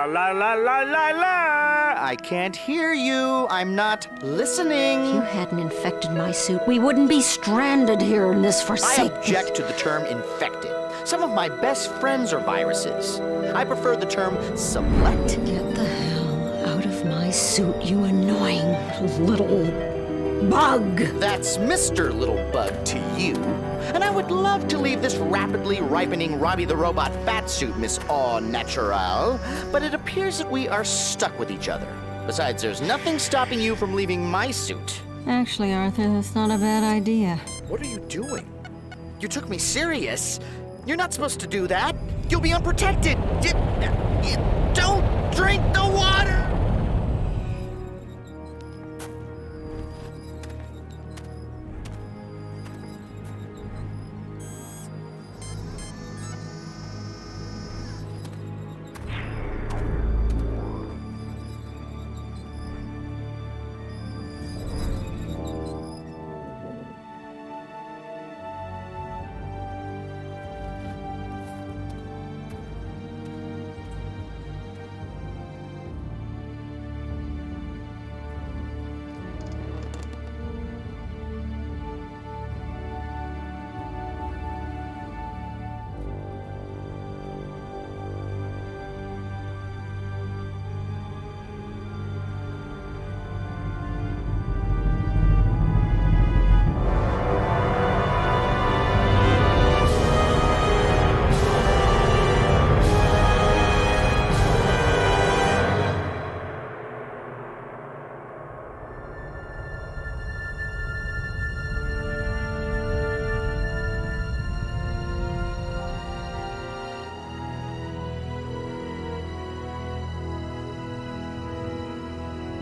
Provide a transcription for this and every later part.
la la la la la. I can't hear you. I'm not listening. If you hadn't infected my suit, we wouldn't be stranded here in this forsaken... I object to the term infected. Some of my best friends are viruses. I prefer the term sublet. Get the hell out of my suit, you annoying little bug. That's Mr. Little Bug to you. And I would love to leave this rapidly ripening Robbie the Robot fat suit, Miss Au Naturelle, but it appears that we are stuck with each other. Besides, there's nothing stopping you from leaving my suit. Actually, Arthur, that's not a bad idea. What are you doing? You took me serious. You're not supposed to do that. You'll be unprotected. Don't drink the water!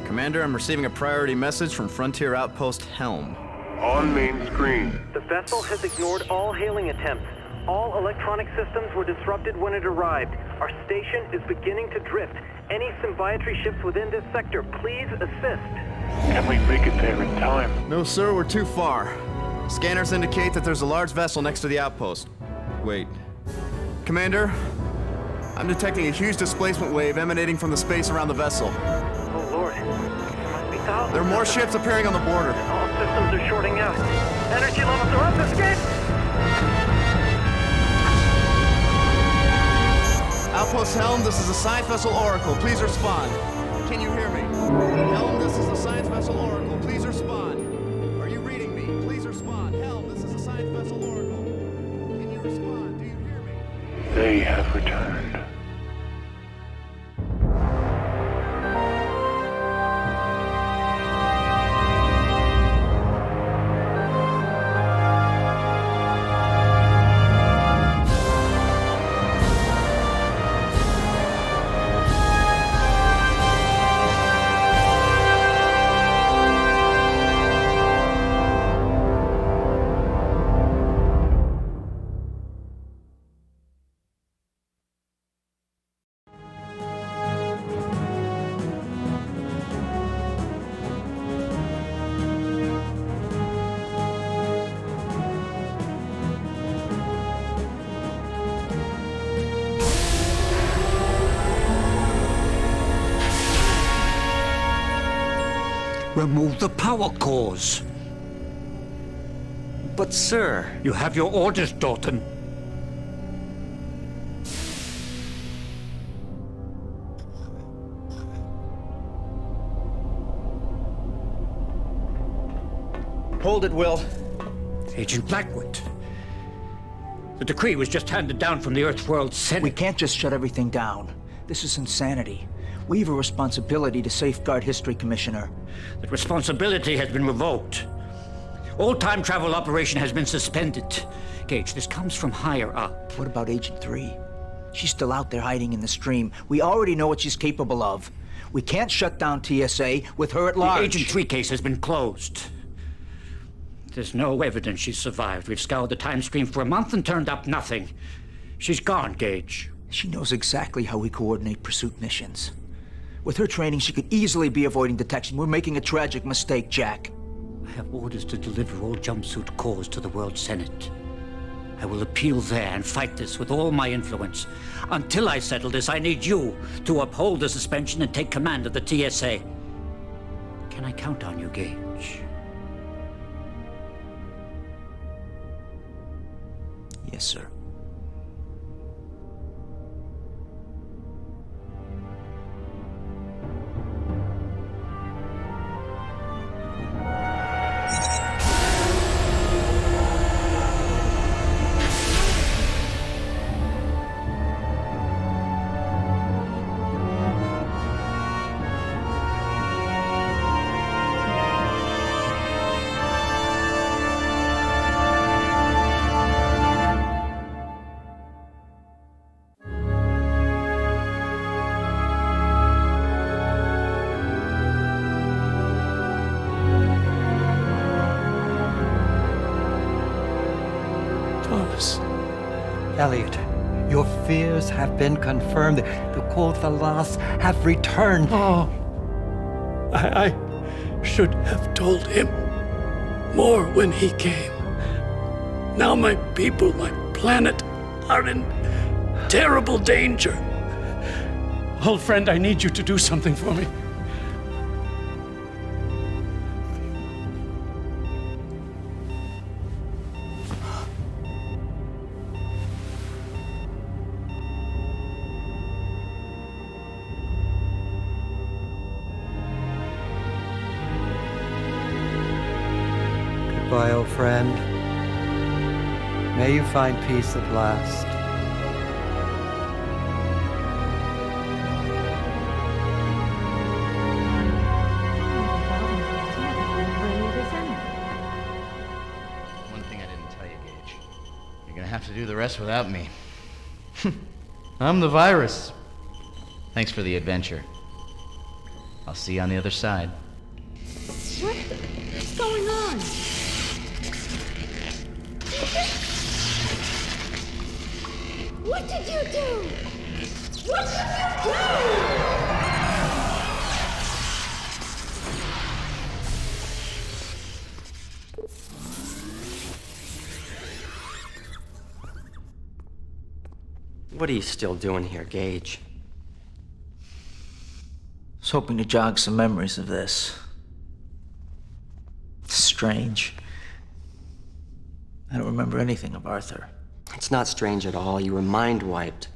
Commander, I'm receiving a priority message from Frontier Outpost Helm. On main screen. The vessel has ignored all hailing attempts. All electronic systems were disrupted when it arrived. Our station is beginning to drift. Any symbiometry ships within this sector, please assist. Can we make it there in time? No, sir, we're too far. Scanners indicate that there's a large vessel next to the outpost. Wait. Commander, I'm detecting a huge displacement wave emanating from the space around the vessel. Oh, Lord. There must be thousands. There are more ships appearing on the border. All systems are shorting out. Energy levels are up. Escape! Outpost Helm, this is the Science Vessel Oracle. Please respond. Can you hear me? Helm, this is the Science Vessel Oracle. Please respond. Are you reading me? Please respond. Helm, this is the Science Vessel Oracle. Can you respond? Do you hear me? They have returned. Remove the power cores. But sir... You have your orders, Dalton. Hold it, Will. Agent Blackwood. The decree was just handed down from the Earth World Senate. We can't just shut everything down. This is insanity. We have a responsibility to safeguard history, Commissioner. That responsibility has been revoked. All time travel operation has been suspended. Gage, this comes from higher up. What about Agent 3? She's still out there hiding in the stream. We already know what she's capable of. We can't shut down TSA with her at large. The Agent 3 case has been closed. There's no evidence she's survived. We've scoured the time stream for a month and turned up nothing. She's gone, Gage. She knows exactly how we coordinate pursuit missions. With her training, she could easily be avoiding detection. We're making a tragic mistake, Jack. I have orders to deliver all jumpsuit cores to the World Senate. I will appeal there and fight this with all my influence. Until I settle this, I need you to uphold the suspension and take command of the TSA. Can I count on you, Gage? Yes, sir. Elliot, your fears have been confirmed. The Quothalas have returned. Oh, I should have told him more when he came. Now my people, my planet, are in terrible danger. Old friend, I need you to do something for me. Goodbye, old friend. May you find peace at last. One thing I didn't tell you, Gage. You're gonna have to do the rest without me. I'm the virus. Thanks for the adventure. I'll see you on the other side. What's going on? What did you do? What did you do? What are you still doing here, Gage? I was hoping to jog some memories of this. It's strange. I don't remember anything of Arthur. It's not strange at all. You were mind-wiped.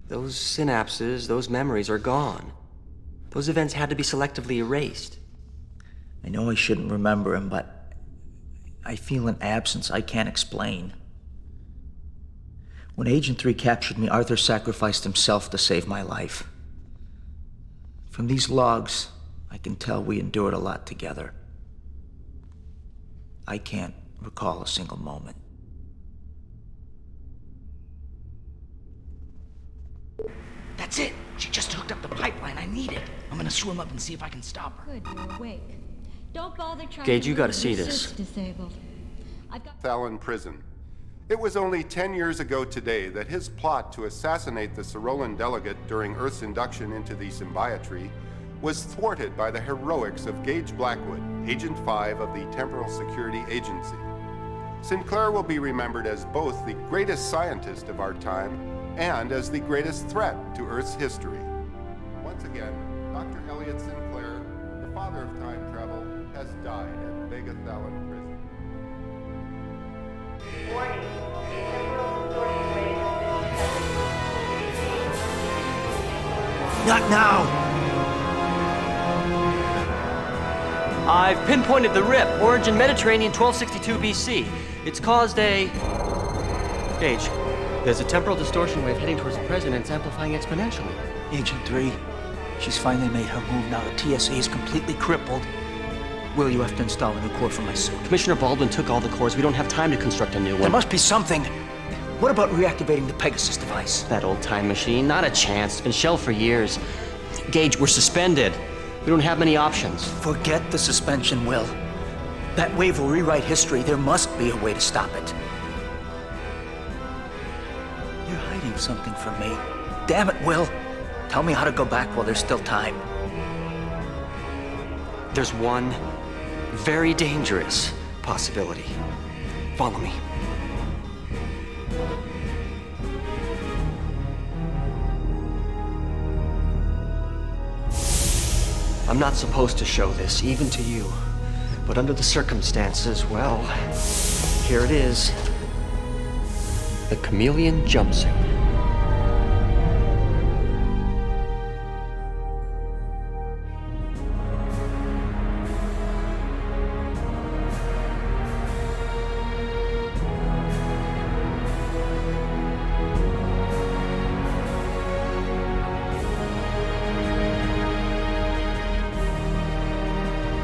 Those synapses, those memories are gone. Those events had to be selectively erased. I know I shouldn't remember him, but I feel an absence I can't explain. When Agent 3 captured me, Arthur sacrificed himself to save my life. From these logs, I can tell we endured a lot together. I can't recall a single moment. That's it. She just hooked up the pipeline I needed. I'm gonna swim up and see if I can stop her. Good, you're awake. Don't bother trying Gage, to you gotta move. see Your this. suit's disabled. I've got Fallon Prison. It was only 10 years ago today that his plot to assassinate the Cyrolan delegate during Earth's induction into the symbiotree was thwarted by the heroics of Gage Blackwood, Agent 5 of the Temporal Security Agency. Sinclair will be remembered as both the greatest scientist of our time and as the greatest threat to Earth's history. Once again, Dr. Elliot Sinclair, the father of time travel, has died at Vegathalon Prison. Warning. A temporal distortion wave has been Not now! I've pinpointed the rip. Origin Mediterranean 1262 BC. It's caused a... Gage, there's a temporal distortion wave heading towards the president. It's amplifying exponentially. Agent 3, she's finally made her move now. The TSA is completely crippled. Will, you have to install a new core for my suit. Commissioner Baldwin took all the cores. We don't have time to construct a new one. There must be something. What about reactivating the Pegasus device? That old time machine? Not a chance. It's been shelved for years. Gage, we're suspended. We don't have many options. Forget the suspension, Will. That wave will rewrite history. There must be a way to stop it. You're hiding something from me. Damn it, Will. Tell me how to go back while there's still time. There's one very dangerous possibility. Follow me. I'm not supposed to show this, even to you. But under the circumstances, well, here it is. The chameleon jumpsuit.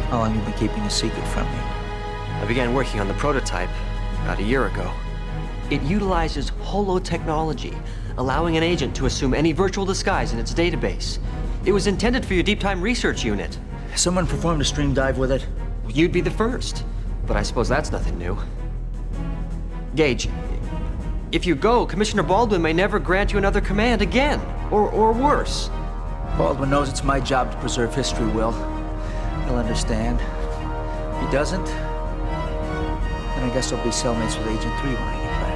How long have you been keeping a secret from me? I began working on the prototype about a year ago. It utilizes holotechnology, allowing an agent to assume any virtual disguise in its database. It was intended for your deep time research unit. Someone performed a stream dive with it? You'd be the first, but I suppose that's nothing new. Gage, if you go, Commissioner Baldwin may never grant you another command again, or worse. Baldwin knows it's my job to preserve history, Will. He'll understand. If he doesn't, then I guess I'll be cellmates with Agent 3 when I get back.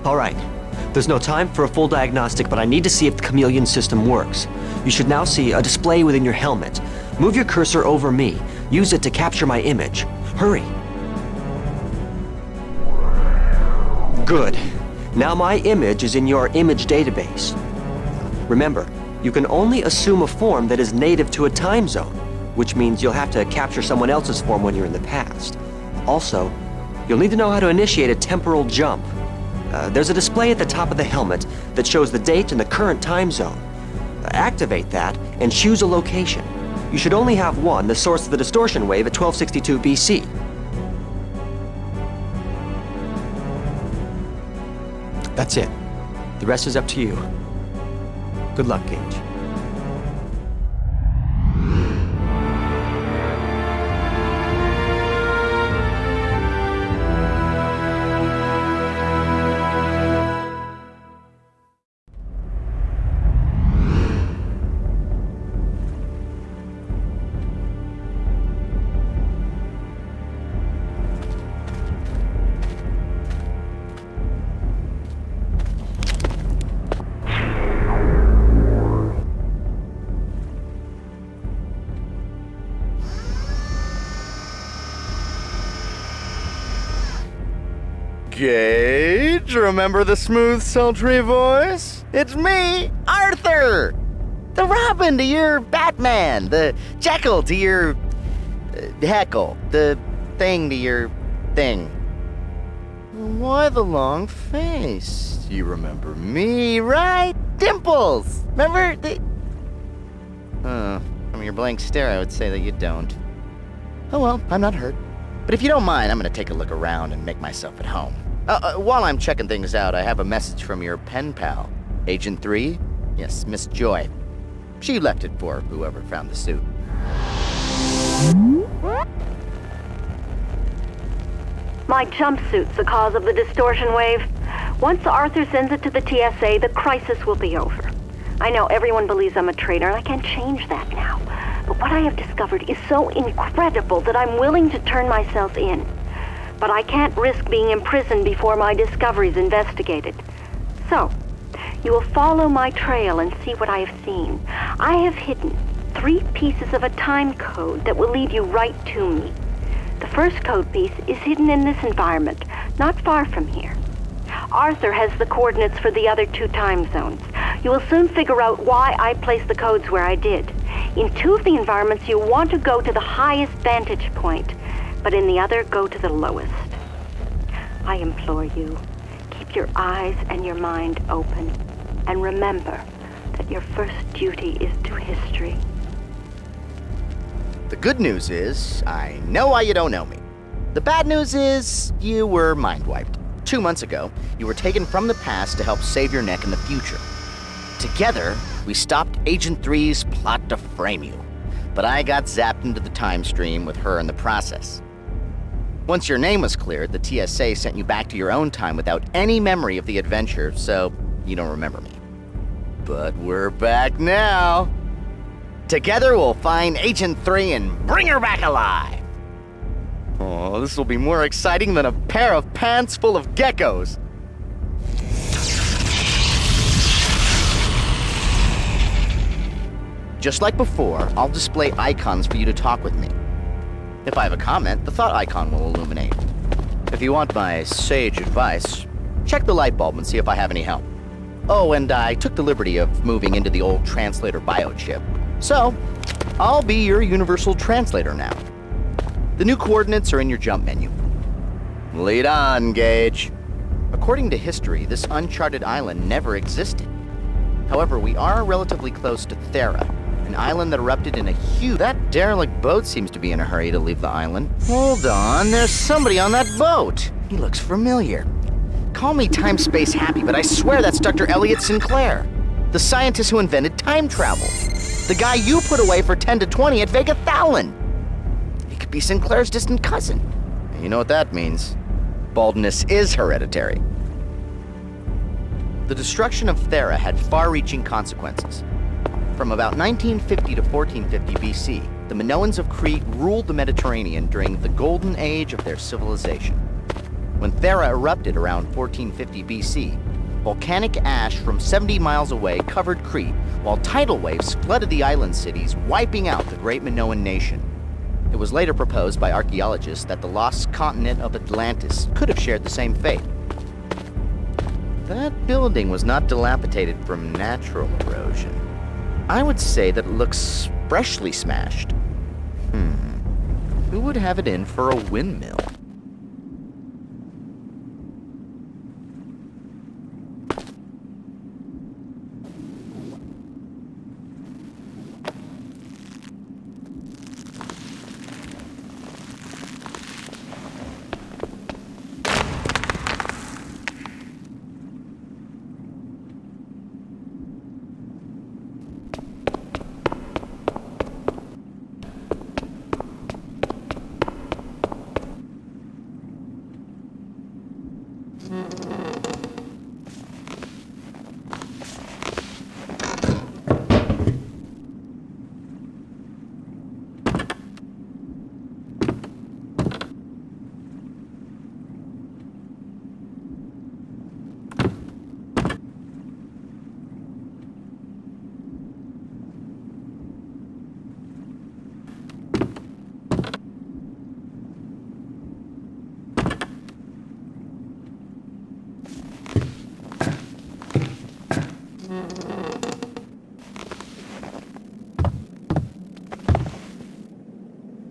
All right. There's no time for a full diagnostic, but I need to see if the chameleon system works. You should now see a display within your helmet. Move your cursor over me. Use it to capture my image. Hurry. Good. Now my image is in your image database. Remember, you can only assume a form that is native to a time zone, which means you'll have to capture someone else's form when you're in the past. Also, you'll need to know how to initiate a temporal jump. There's a display at the top of the helmet that shows the date and the current time zone. Activate that and choose a location. You should only have one, the source of the distortion wave at 1262 BC. That's it. The rest is up to you. Good luck, Gage. Gage, remember the smooth, sultry voice? It's me, Arthur! The Robin to your Batman, the Jekyll to your Heckle, the Thing to your Thing. Why the long face? You remember me, right? Dimples! Remember the... From your blank stare, I would say that you don't. Oh well, I'm not hurt. But if you don't mind, I'm gonna take a look around and make myself at home. While I'm checking things out, I have a message from your pen pal, Agent 3. Yes, Miss Joy. She left it for whoever found the suit. My jumpsuit's the cause of the distortion wave. Once Arthur sends it to the TSA, the crisis will be over. I know everyone believes I'm a traitor, and I can't change that now. But what I have discovered is so incredible that I'm willing to turn myself in. But I can't risk being imprisoned before my discovery's investigated. So, you will follow my trail and see what I have seen. I have hidden 3 pieces of a time code that will lead you right to me. The first code piece is hidden in this environment, not far from here. Arthur has the coordinates for the other 2 time zones. You will soon figure out why I placed the codes where I did. In 2 of the environments, you want to go to the highest vantage point, but in the other, go to the lowest. I implore you, keep your eyes and your mind open, and remember that your first duty is to history. The good news is, I know why you don't know me. The bad news is, you were mind-wiped. 2 months ago, you were taken from the past to help save your neck in the future. Together, we stopped Agent 3's plot to frame you. But I got zapped into the time stream with her in the process. Once your name was cleared, the TSA sent you back to your own time without any memory of the adventure, so you don't remember me. But we're back now. Together we'll find Agent 3 and bring her back alive. Oh, this will be more exciting than a pair of pants full of geckos. Just like before, I'll display icons for you to talk with me. If I have a comment, the thought icon will illuminate. If you want my sage advice, check the light bulb and see if I have any help. Oh, and I took the liberty of moving into the old translator biochip. So, I'll be your universal translator now. The new coordinates are in your jump menu. Lead on, Gage. According to history, this uncharted island never existed. However, we are relatively close to Thera, an island that erupted in a huge... That derelict boat seems to be in a hurry to leave the island. Hold on, there's somebody on that boat. He looks familiar. Call me time-space happy, but I swear that's Dr. Elliot Sinclair, the scientist who invented time travel. The guy you put away for 10 to 20 at Vega Thowlin. He could be Sinclair's distant cousin. You know what that means. Baldness is hereditary. The destruction of Thera had far-reaching consequences. From about 1950 to 1450 BC, the Minoans of Crete ruled the Mediterranean during the golden age of their civilization. When Thera erupted around 1450 BC, volcanic ash from 70 miles away covered Crete, while tidal waves flooded the island cities, wiping out the great Minoan nation. It was later proposed by archaeologists that the lost continent of Atlantis could have shared the same fate. That building was not dilapidated from natural erosion. I would say that it looks freshly smashed. Who would have it in for a windmill?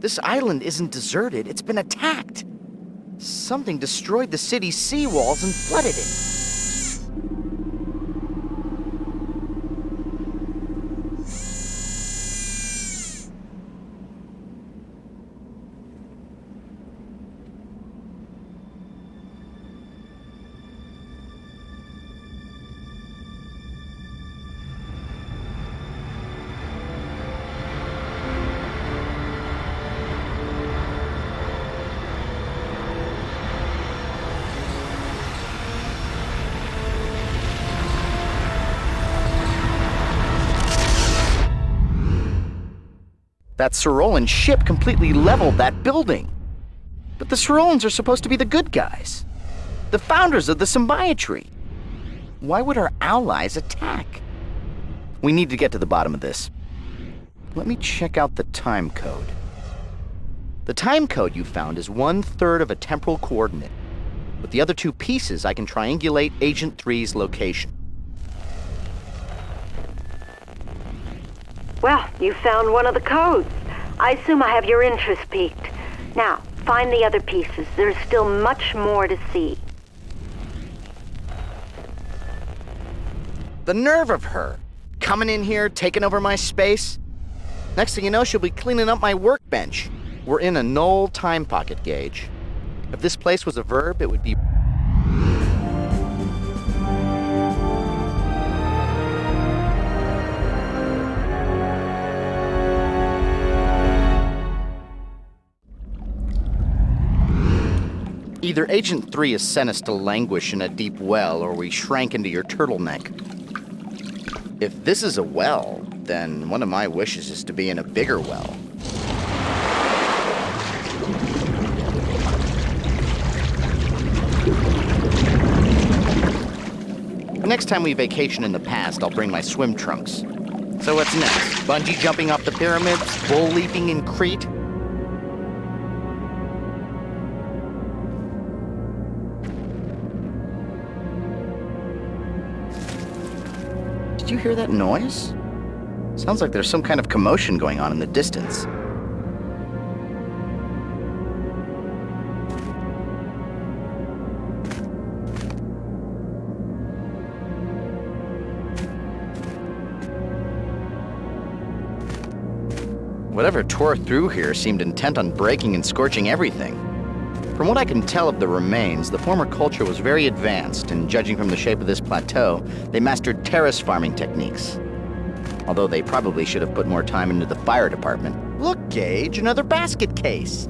This island isn't deserted, it's been attacked. Something destroyed the city's seawalls and flooded it. That Cyrolan ship completely leveled that building. But the Cyrolans are supposed to be the good guys. The founders of the symbiotree. Why would our allies attack? We need to get to the bottom of this. Let me check out the time code. The time code you found is 1/3 of a temporal coordinate. With the other two pieces, I can triangulate Agent 3's location. Well, you found one of the codes. I assume I have your interest piqued. Now, find the other pieces. There's still much more to see. The nerve of her! Coming in here, taking over my space. Next thing you know, she'll be cleaning up my workbench. We're in a null time pocket, Gage. If this place was a verb, it would be... Either Agent 3 has sent us to languish in a deep well, or we shrank into your turtleneck. If this is a well, then one of my wishes is to be in a bigger well. Next time we vacation in the past, I'll bring my swim trunks. So what's next? Bungee jumping off the pyramids? Bull leaping in Crete? Did you hear that noise? Sounds like there's some kind of commotion going on in the distance. Whatever tore through here seemed intent on breaking and scorching everything. From what I can tell of the remains, the former culture was very advanced, and judging from the shape of this plateau, they mastered terrace farming techniques. Although they probably should have put more time into the fire department. Look, Gage, another basket case.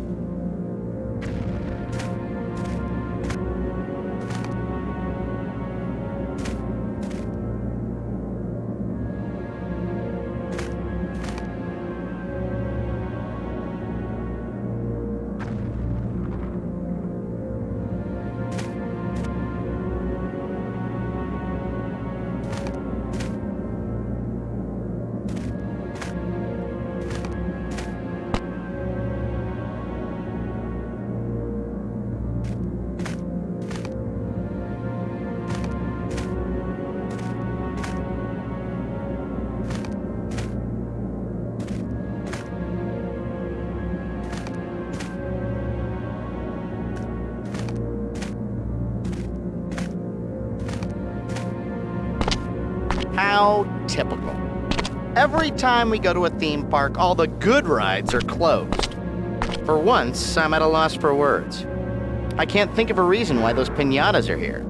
How typical. Every time we go to a theme park, all the good rides are closed. For once, I'm at a loss for words. I can't think of a reason why those piñatas are here.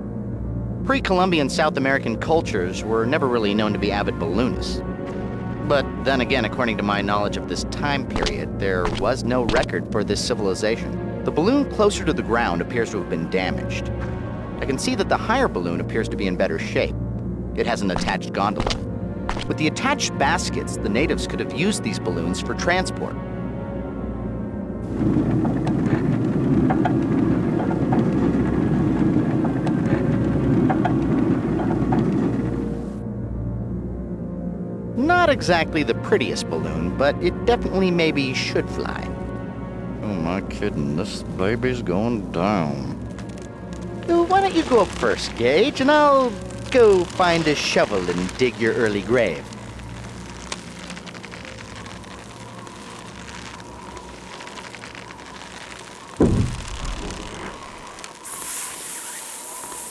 Pre-Columbian South American cultures were never really known to be avid balloonists. But then again, according to my knowledge of this time period, there was no record for this civilization. The balloon closer to the ground appears to have been damaged. I can see that the higher balloon appears to be in better shape. It has an attached gondola. With the attached baskets, the natives could have used these balloons for transport. Not exactly the prettiest balloon, but it definitely maybe should fly. Oh my goodness, this baby's going down. Why don't you go up first, Gage, and I'll go find a shovel and dig your early grave.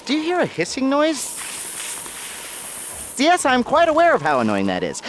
Do you hear a hissing noise? Yes, I'm quite aware of how annoying that is.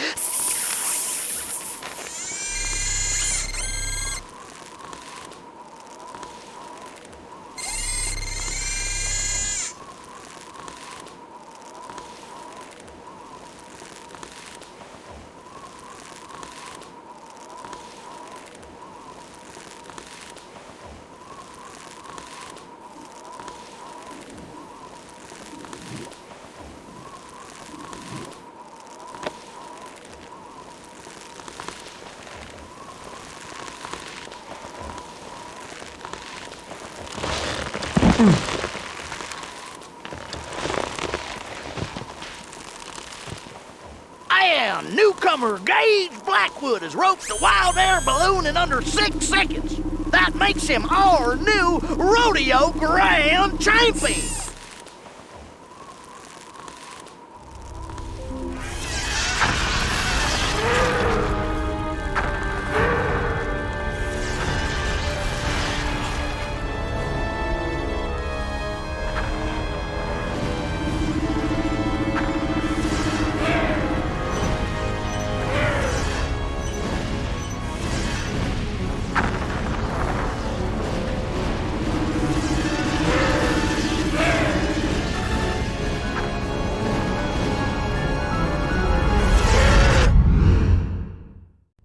Newcomer Gage Blackwood has roped a wild air balloon in under 6 seconds. That makes him our new rodeo grand champion.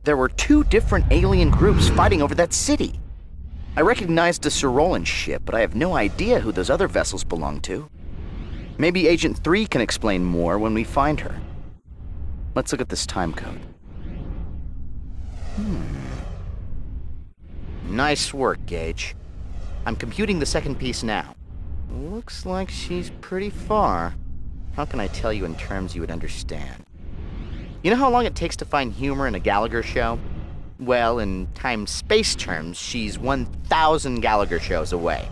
There were 2 different alien groups fighting over that city. I recognized a Cyrolan ship, but I have no idea who those other vessels belong to. Maybe Agent 3 can explain more when we find her. Let's look at this time code. Nice work, Gage. I'm computing the second piece now. Looks like she's pretty far. How can I tell you in terms you would understand? You know how long it takes to find humor in a Gallagher show? Well, in time-space terms, she's 1,000 Gallagher shows away.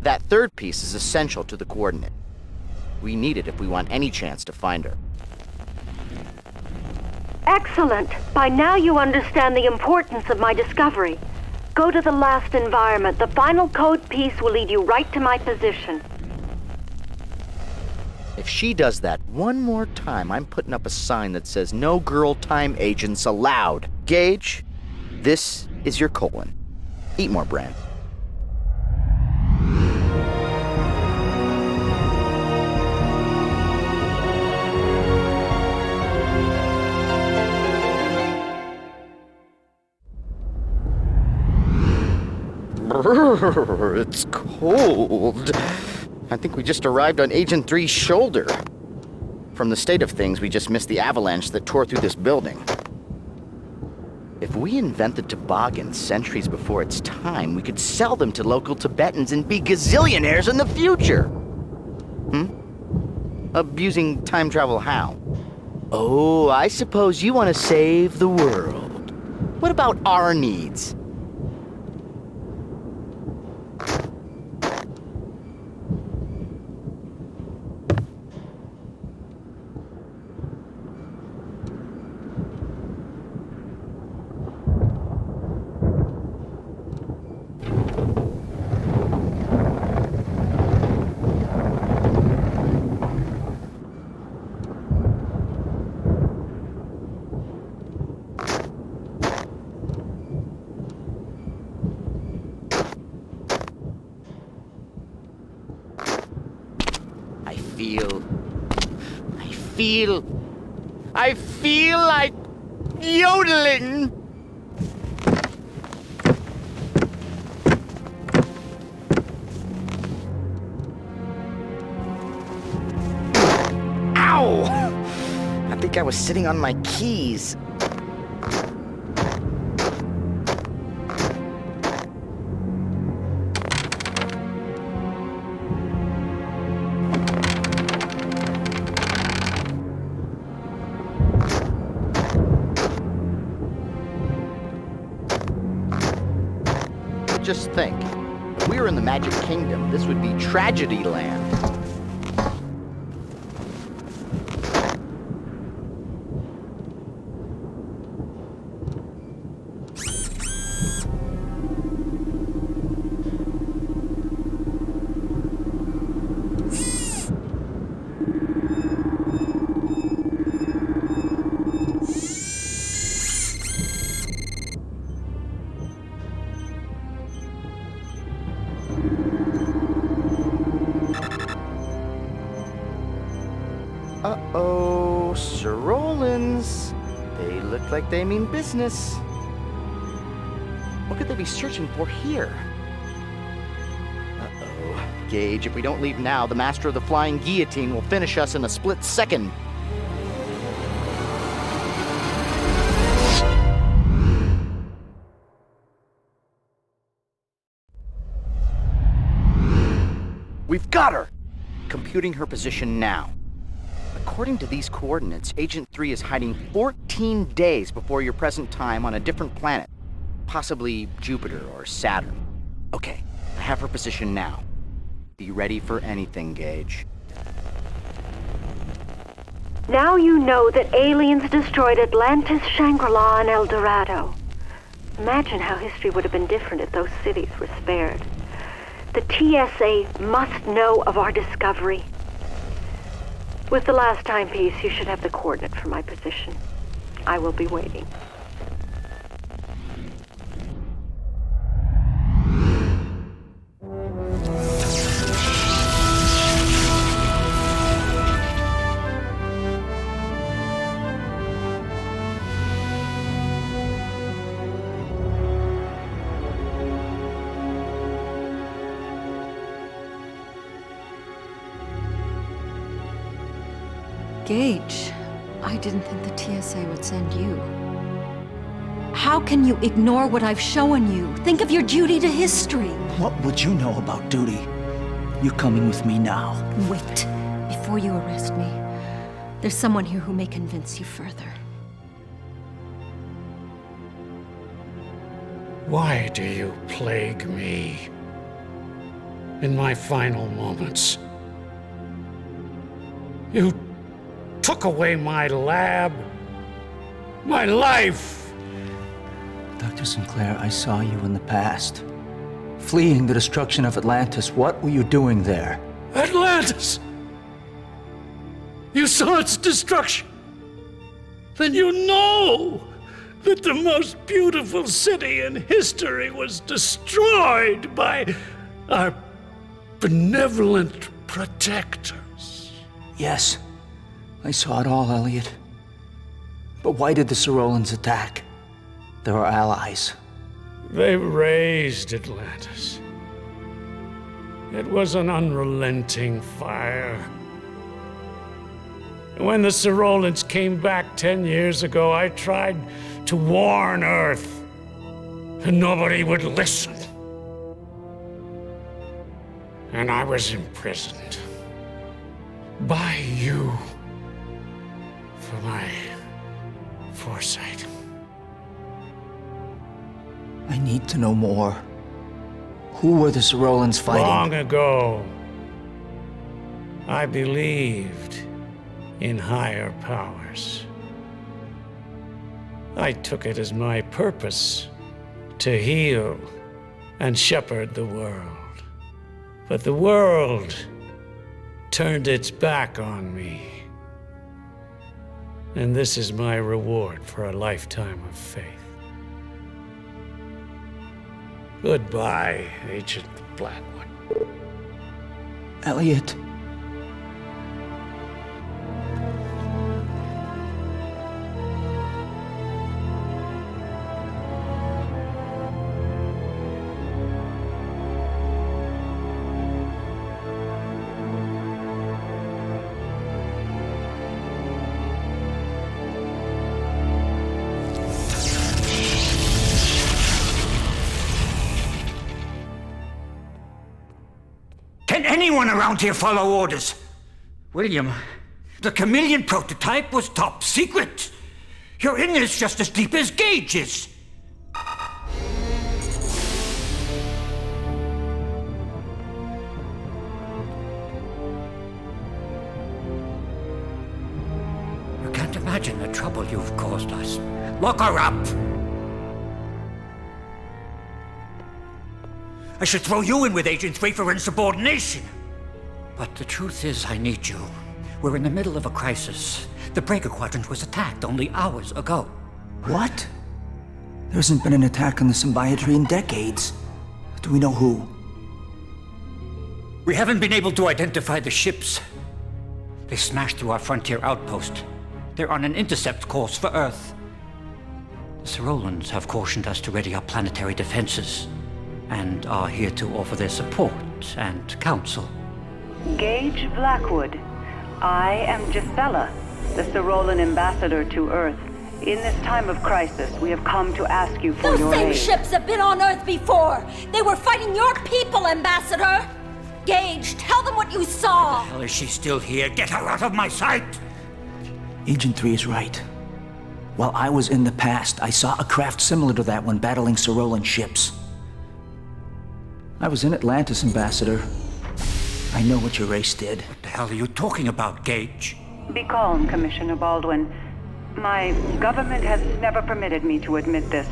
That third piece is essential to the coordinate. We need it if we want any chance to find her. Excellent. By now you understand the importance of my discovery. Go to the last environment. The final code piece will lead you right to my position. If she does that one more time, I'm putting up a sign that says no girl time agents allowed. Gage, this is your colon. Eat more, Bran. It's cold. I think we just arrived on Agent 3's shoulder. From the state of things, we just missed the avalanche that tore through this building. If we invent the toboggan centuries before its time, we could sell them to local Tibetans and be gazillionaires in the future. Abusing time travel how? Oh, I suppose you want to save the world. What about our needs? I feel like yodeling. Ow! I think I was sitting on my keys. Just think, if we were in the Magic Kingdom, this would be Tragedy Land. Uh-oh, Cyrolans. They look like they mean business. What could they be searching for here? Uh-oh. Gage, if we don't leave now, the Master of the Flying Guillotine will finish us in a split second. We've got her! Computing her position now. According to these coordinates, Agent 3 is hiding 14 days before your present time on a different planet. Possibly Jupiter or Saturn. Okay, I have her position now. Be ready for anything, Gage. Now you know that aliens destroyed Atlantis, Shangri-La, and El Dorado. Imagine how history would have been different if those cities were spared. The TSA must know of our discovery. With the last timepiece, you should have the coordinate for my position. I will be waiting. Gage, I didn't think the TSA would send you. How can you ignore what I've shown you? Think of your duty to history. What would you know about duty? You're coming with me now. Wait, before you arrest me. There's someone here who may convince you further. Why do you plague me in my final moments? You took away my lab, my life. Dr. Sinclair, I saw you in the past. Fleeing the destruction of Atlantis. What were you doing there? Atlantis! You saw its destruction. Then you know that the most beautiful city in history was destroyed by our benevolent protectors. Yes, I saw it all, Elliot. But why did the Sorolans attack? They were allies. They razed Atlantis. It was an unrelenting fire. When the Sorolans came back 10 years ago, I tried to warn Earth, and nobody would listen. And I was imprisoned by you for my foresight. I need to know more. Who were the Sorolans fighting? Long ago, I believed in higher powers. I took it as my purpose to heal and shepherd the world. But the world turned its back on me. And this is my reward for a lifetime of faith. Goodbye, Agent Blackwood. Elliot. Can anyone around here follow orders? William, the chameleon prototype was top secret. You're in this just as deep as Gage is. You can't imagine the trouble you've caused us. Lock her up! I should throw you in with Agent 3 for insubordination. But the truth is, I need you. We're in the middle of a crisis. The Breaker Quadrant was attacked only hours ago. What? There hasn't been an attack on the Symbiotree in decades. Do we know who? We haven't been able to identify the ships. They smashed through our frontier outpost. They're on an intercept course for Earth. The Sorolans have cautioned us to ready our planetary defenses, and are here to offer their support and counsel. Gage Blackwood, I am Gisela, the Sorolan ambassador to Earth. In this time of crisis, we have come to ask you for your aid. Those same ships have been on Earth before! They were fighting your people, Ambassador! Gage, tell them what you saw! Hell, is she still here? Get her out of my sight! Agent 3 is right. While I was in the past, I saw a craft similar to that one battling Sorolan ships. I was in Atlantis, Ambassador. I know what your race did. What the hell are you talking about, Gage? Be calm, Commissioner Baldwin. My government has never permitted me to admit this.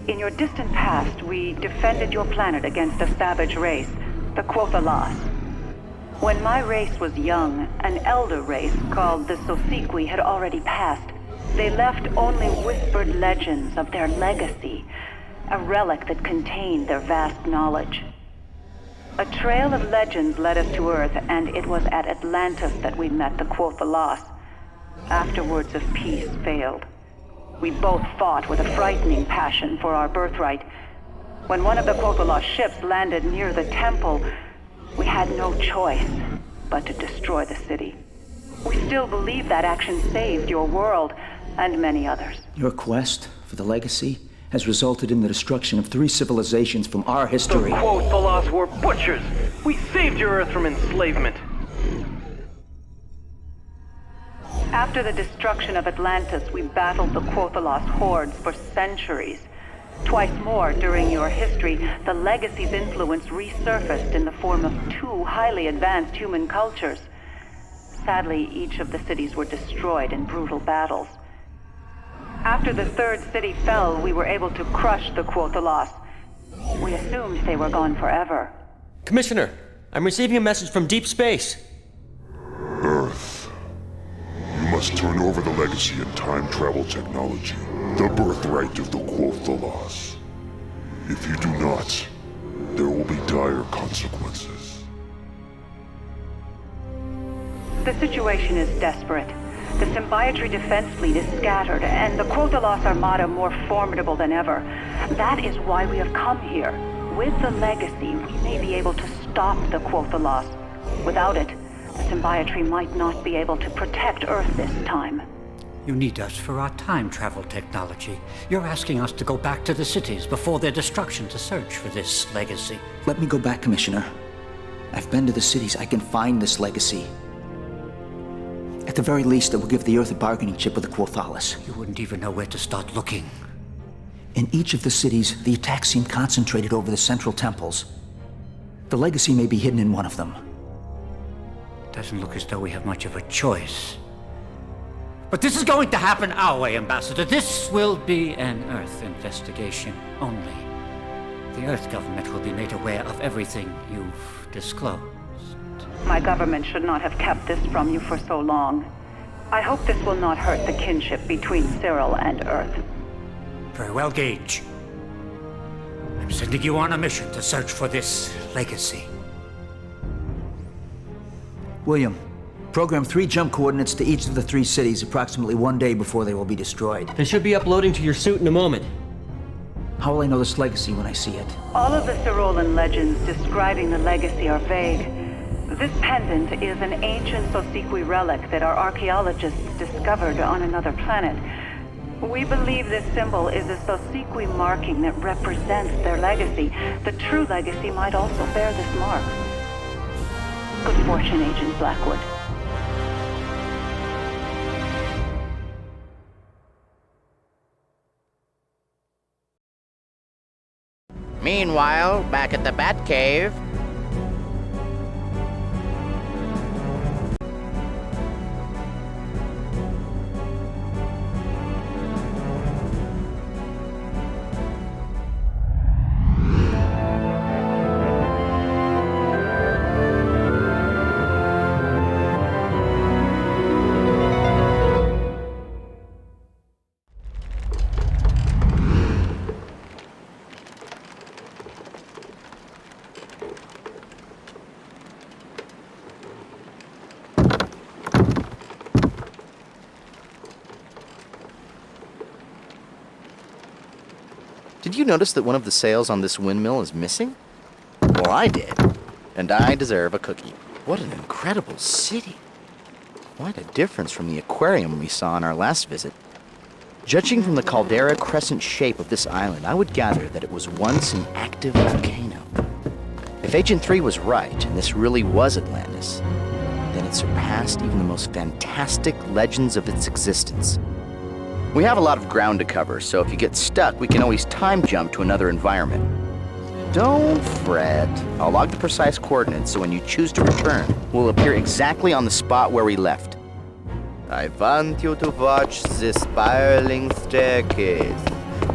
In your distant past, we defended your planet against a savage race, the Quothalas. When my race was young, an elder race called the Sosequi had already passed. They left only whispered legends of their legacy, a relic that contained their vast knowledge. A trail of legends led us to Earth, and it was at Atlantis that we met the Quothalas. Afterwards of peace failed. We both fought with a frightening passion for our birthright. When one of the Quothalas ships landed near the temple, we had no choice but to destroy the city. We still believe that action saved your world and many others. Your quest for the legacy has resulted in the destruction of 3 civilizations from our history. The Quothalas were butchers! We saved your Earth from enslavement! After the destruction of Atlantis, we battled the Quothalas hordes for centuries. Twice more during your history, the Legacy's influence resurfaced in the form of 2 highly advanced human cultures. Sadly, each of the cities were destroyed in brutal battles. After the 3rd city fell, we were able to crush the Quothalas. We assumed they were gone forever. Commissioner, I'm receiving a message from deep space. Earth. You must turn over the legacy and time travel technology, the birthright of the Quothalas. If you do not, there will be dire consequences. The situation is desperate. The Symbiotree defense fleet is scattered, and the Quothalas Armada more formidable than ever. That is why we have come here. With the Legacy, we may be able to stop the Quothalas. Without it, the Symbiotree might not be able to protect Earth this time. You need us for our time travel technology. You're asking us to go back to the cities before their destruction to search for this legacy. Let me go back, Commissioner. I've been to the cities. I can find this legacy. At the very least, it will give the Earth a bargaining chip with the Quothalas. You wouldn't even know where to start looking. In each of the cities, the attacks seem concentrated over the central temples. The legacy may be hidden in one of them. Doesn't look as though we have much of a choice. But this is going to happen our way, Ambassador. This will be an Earth investigation only. The Earth government will be made aware of everything you've disclosed. My government should not have kept this from you for so long. I hope this will not hurt the kinship between Cyril and Earth. Very well, Gage. I'm sending you on a mission to search for this legacy. William, program 3 jump coordinates to each of the 3 cities approximately 1 day before they will be destroyed. They should be uploading to your suit in a moment. How will I know this legacy when I see it? All of the Cyrolan legends describing the legacy are vague. This pendant is an ancient Sosequi relic that our archaeologists discovered on another planet. We believe this symbol is a Sosequi marking that represents their legacy. The true legacy might also bear this mark. Good fortune, Agent Blackwood. Meanwhile, back at the Batcave. Did you notice that one of the sails on this windmill is missing? Well, I did. And I deserve a cookie. What an incredible city. Quite a difference from the aquarium we saw on our last visit. Judging from the caldera crescent shape of this island, I would gather that it was once an active volcano. If Agent 3 was right, and this really was Atlantis, then it surpassed even the most fantastic legends of its existence. We have a lot of ground to cover, so if you get stuck, we can always time jump to another environment. Don't fret. I'll log the precise coordinates so when you choose to return, we'll appear exactly on the spot where we left. I want you to watch this spiraling staircase.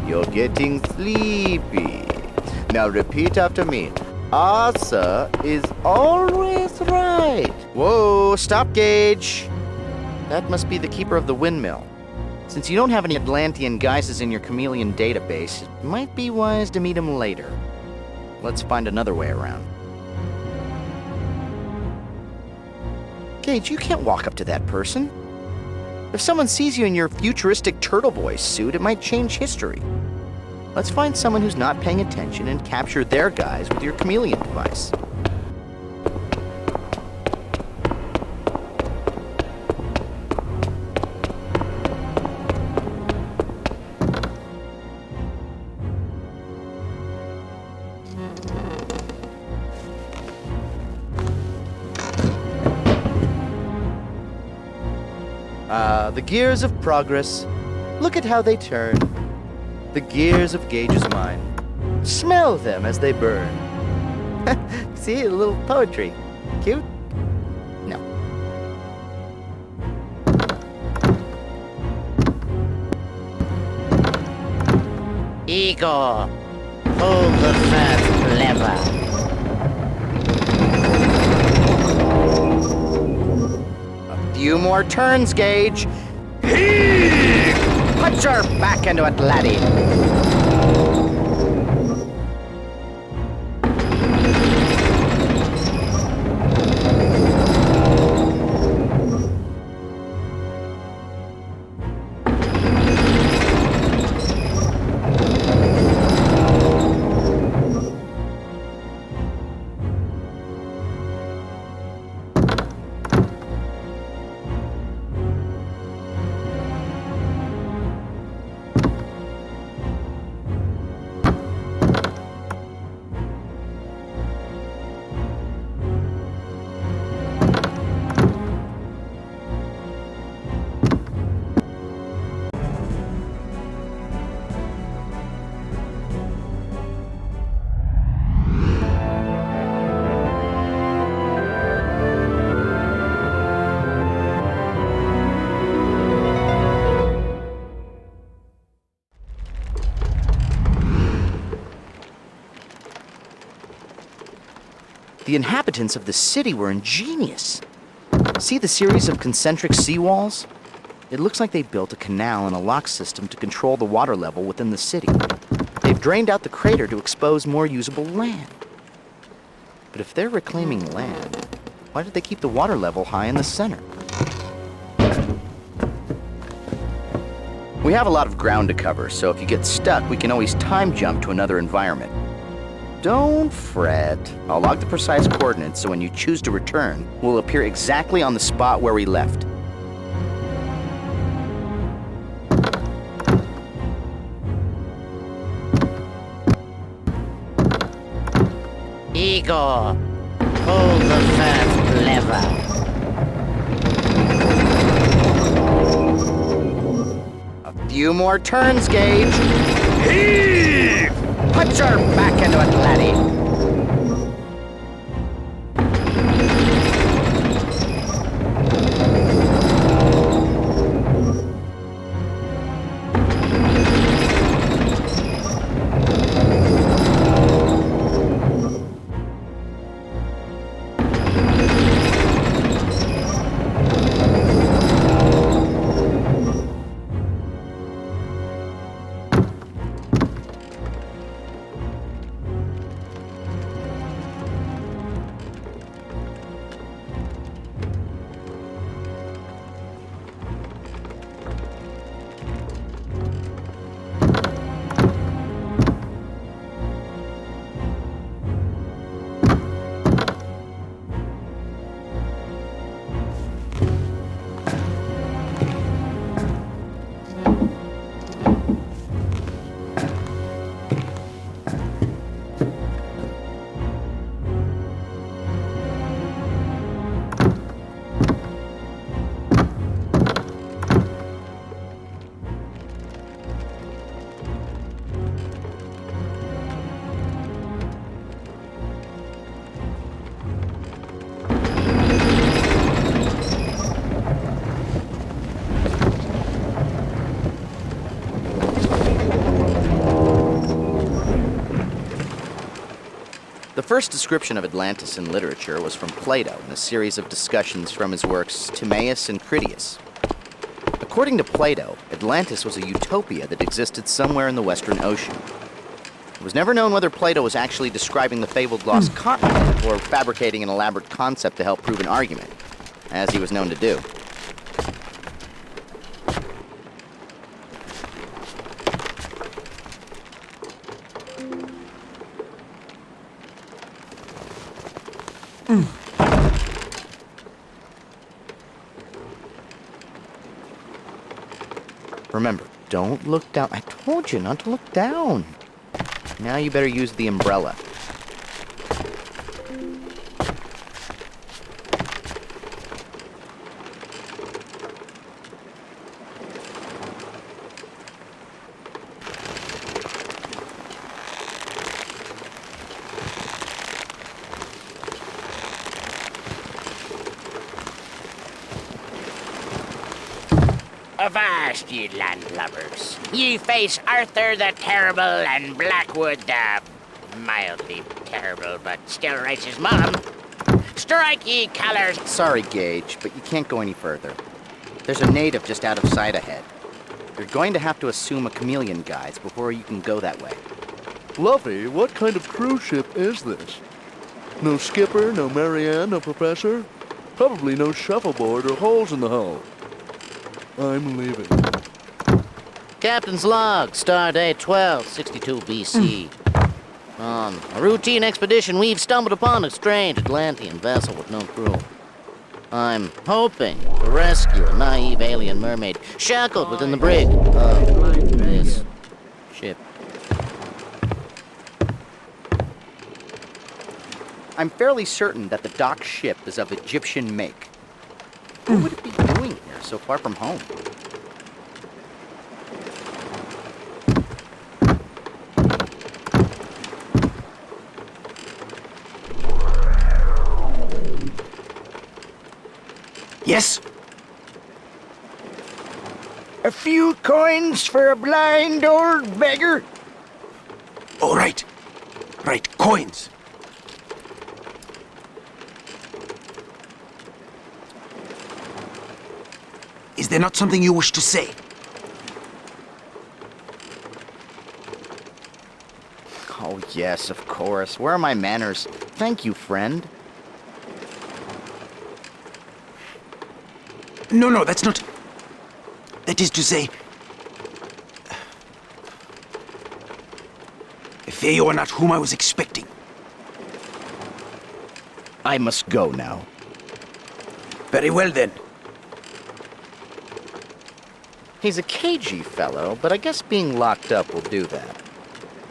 You're getting sleepy. Now repeat after me. Arthur is always right. Whoa, stop, Gage. That must be the keeper of the windmill. Since you don't have any Atlantean guises in your chameleon database, it might be wise to meet him later. Let's find another way around. Gage, you can't walk up to that person. If someone sees you in your futuristic Turtle Boy suit, it might change history. Let's find someone who's not paying attention and capture their guise with your chameleon device. The gears of progress. Look at how they turn. The gears of Gage's mind. Smell them as they burn. See, a little poetry. Cute? No. Igor, pull the first lever. Few more turns, Gage. Heave! Put your back into it, laddie. The inhabitants of the city were ingenious. See the series of concentric seawalls? It looks like they built a canal and a lock system to control the water level within the city. They've drained out the crater to expose more usable land. But if they're reclaiming land, why did they keep the water level high in the center? We have a lot of ground to cover, so if you get stuck, we can always time jump to another environment. Don't fret. I'll log the precise coordinates so when you choose to return, we'll appear exactly on the spot where we left. Igor, pull the first lever. A few more turns, Gage. Heave! Put your back into it, laddie. The first description of Atlantis in literature was from Plato in a series of discussions from his works Timaeus and Critias. According to Plato, Atlantis was a utopia that existed somewhere in the Western Ocean. It was never known whether Plato was actually describing the fabled lost continent or fabricating an elaborate concept to help prove an argument, as he was known to do. Remember, don't look down. I told you not to look down. Now you better use the umbrella. Avast, ye landlubbers. Ye face Arthur the Terrible and Blackwood the mildly terrible, but still righteous mom. Strike ye colors. Sorry, Gage, but you can't go any further. There's a native just out of sight ahead. You're going to have to assume a chameleon guise before you can go that way. Luffy, what kind of cruise ship is this? No skipper, no Marianne, no professor? Probably no shuffleboard or holes in the hull. I'm leaving. Captain's log, stardate 1262 BC. On a routine expedition, we've stumbled upon a strange Atlantean vessel with no crew. I'm hoping to rescue a naive alien mermaid shackled within the brig of this ship. I'm fairly certain that the docked ship is of Egyptian make. What would it be doing here so far from home? Yes? A few coins for a blind old beggar? Oh, right. Right, coins. Is there not something you wish to say? Oh, yes, of course. Where are my manners? Thank you, friend. No, that's not... That is to say... Fear you are not whom I was expecting. I must go now. Very well, then. He's a cagey fellow, but I guess being locked up will do that.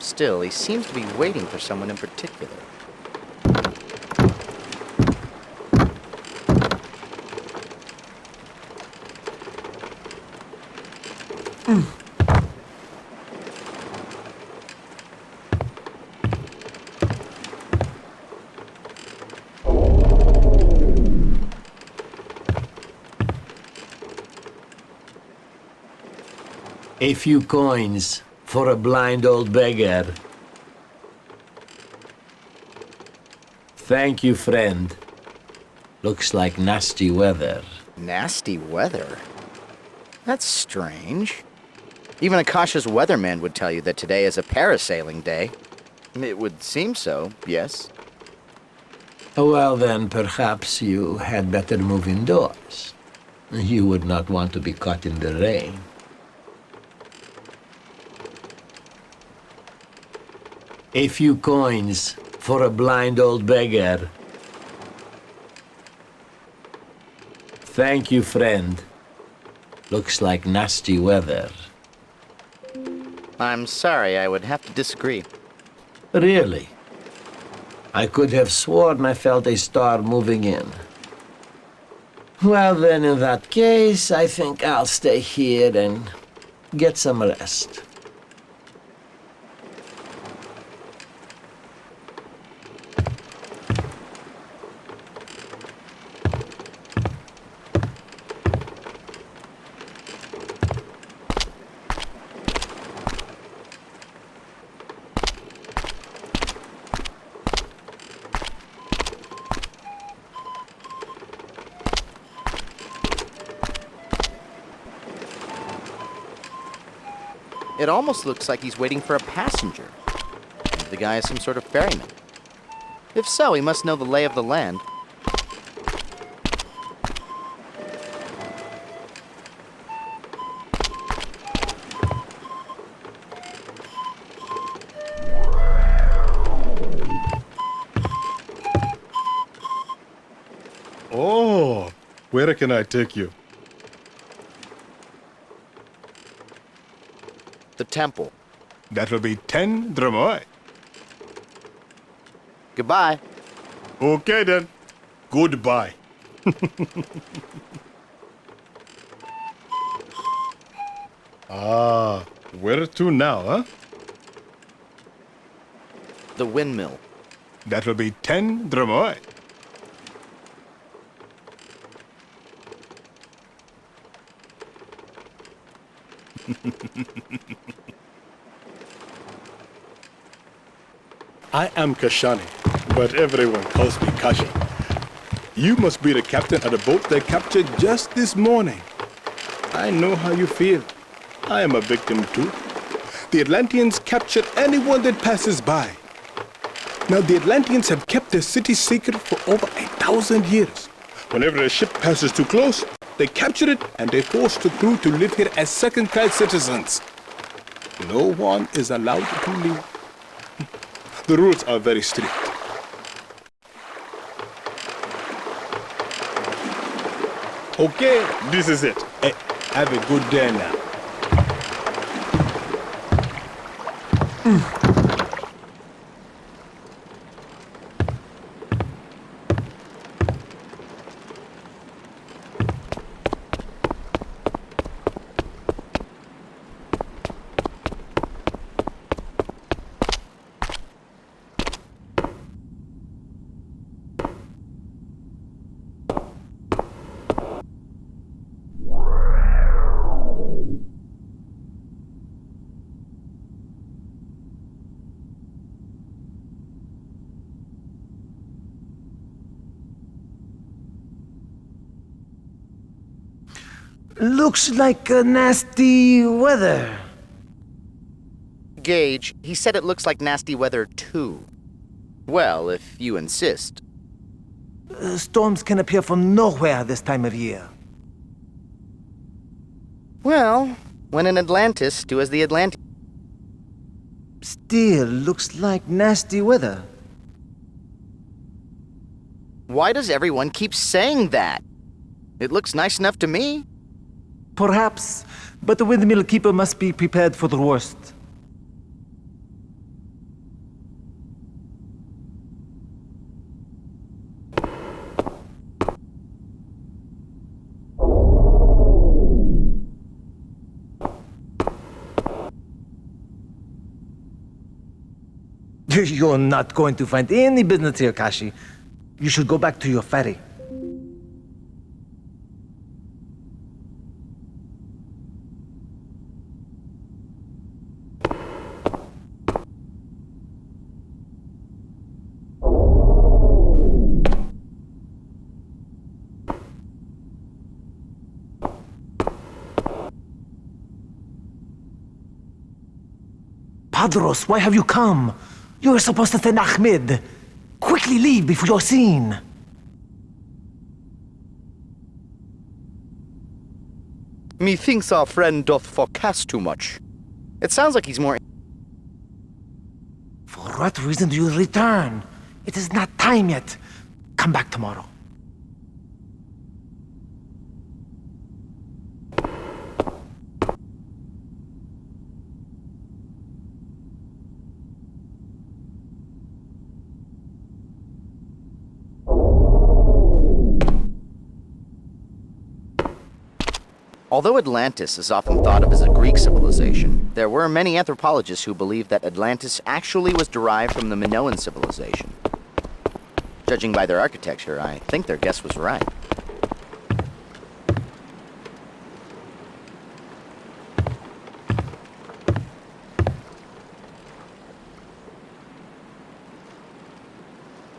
Still, he seems to be waiting for someone in particular. A few coins for a blind old beggar. Thank you, friend. Looks like nasty weather. Nasty weather? That's strange. Even a cautious weatherman would tell you that today is a parasailing day. It would seem so, yes. Well then, perhaps you had better move indoors. You would not want to be caught in the rain. A few coins for a blind old beggar. Thank you, friend. Looks like nasty weather. I'm sorry, I would have to disagree. Really? I could have sworn I felt a star moving in. Well then, in that case, I think I'll stay here and get some rest. It almost looks like he's waiting for a passenger. Maybe the guy is some sort of ferryman. If so, he must know the lay of the land. Oh, where can I take you? The temple. That will be 10 dromoi. Goodbye. Okay then. Goodbye. Ah, where to now, huh? The windmill. That will be 10 dromoi. I am Kashani, but everyone calls me Kashi. You must be the captain of the boat they captured just this morning. I know how you feel. I am a victim too. The Atlanteans capture anyone that passes by. Now, the Atlanteans have kept their city secret for over 1,000 years. Whenever a ship passes too close, they capture it and they force the crew to live here as second-class citizens. No one is allowed to leave. The rules are very strict. Okay, this is it. Hey, have a good day now. Looks like nasty weather. Gage, he said it looks like nasty weather too. Well, if you insist. Storms can appear from nowhere this time of year. Well, when in Atlantis, do as the Atlanteans. Still looks like nasty weather. Why does everyone keep saying that? It looks nice enough to me. Perhaps, but the windmill keeper must be prepared for the worst. You're not going to find any business here, Kashi. You should go back to your ferry. Padros, why have you come? You were supposed to send Ahmed. Quickly leave before you're seen. Methinks our friend doth forecast too much. It sounds like he's more... For what reason do you return? It is not time yet. Come back tomorrow. Although Atlantis is often thought of as a Greek civilization, there were many anthropologists who believed that Atlantis actually was derived from the Minoan civilization. Judging by their architecture, I think their guess was right.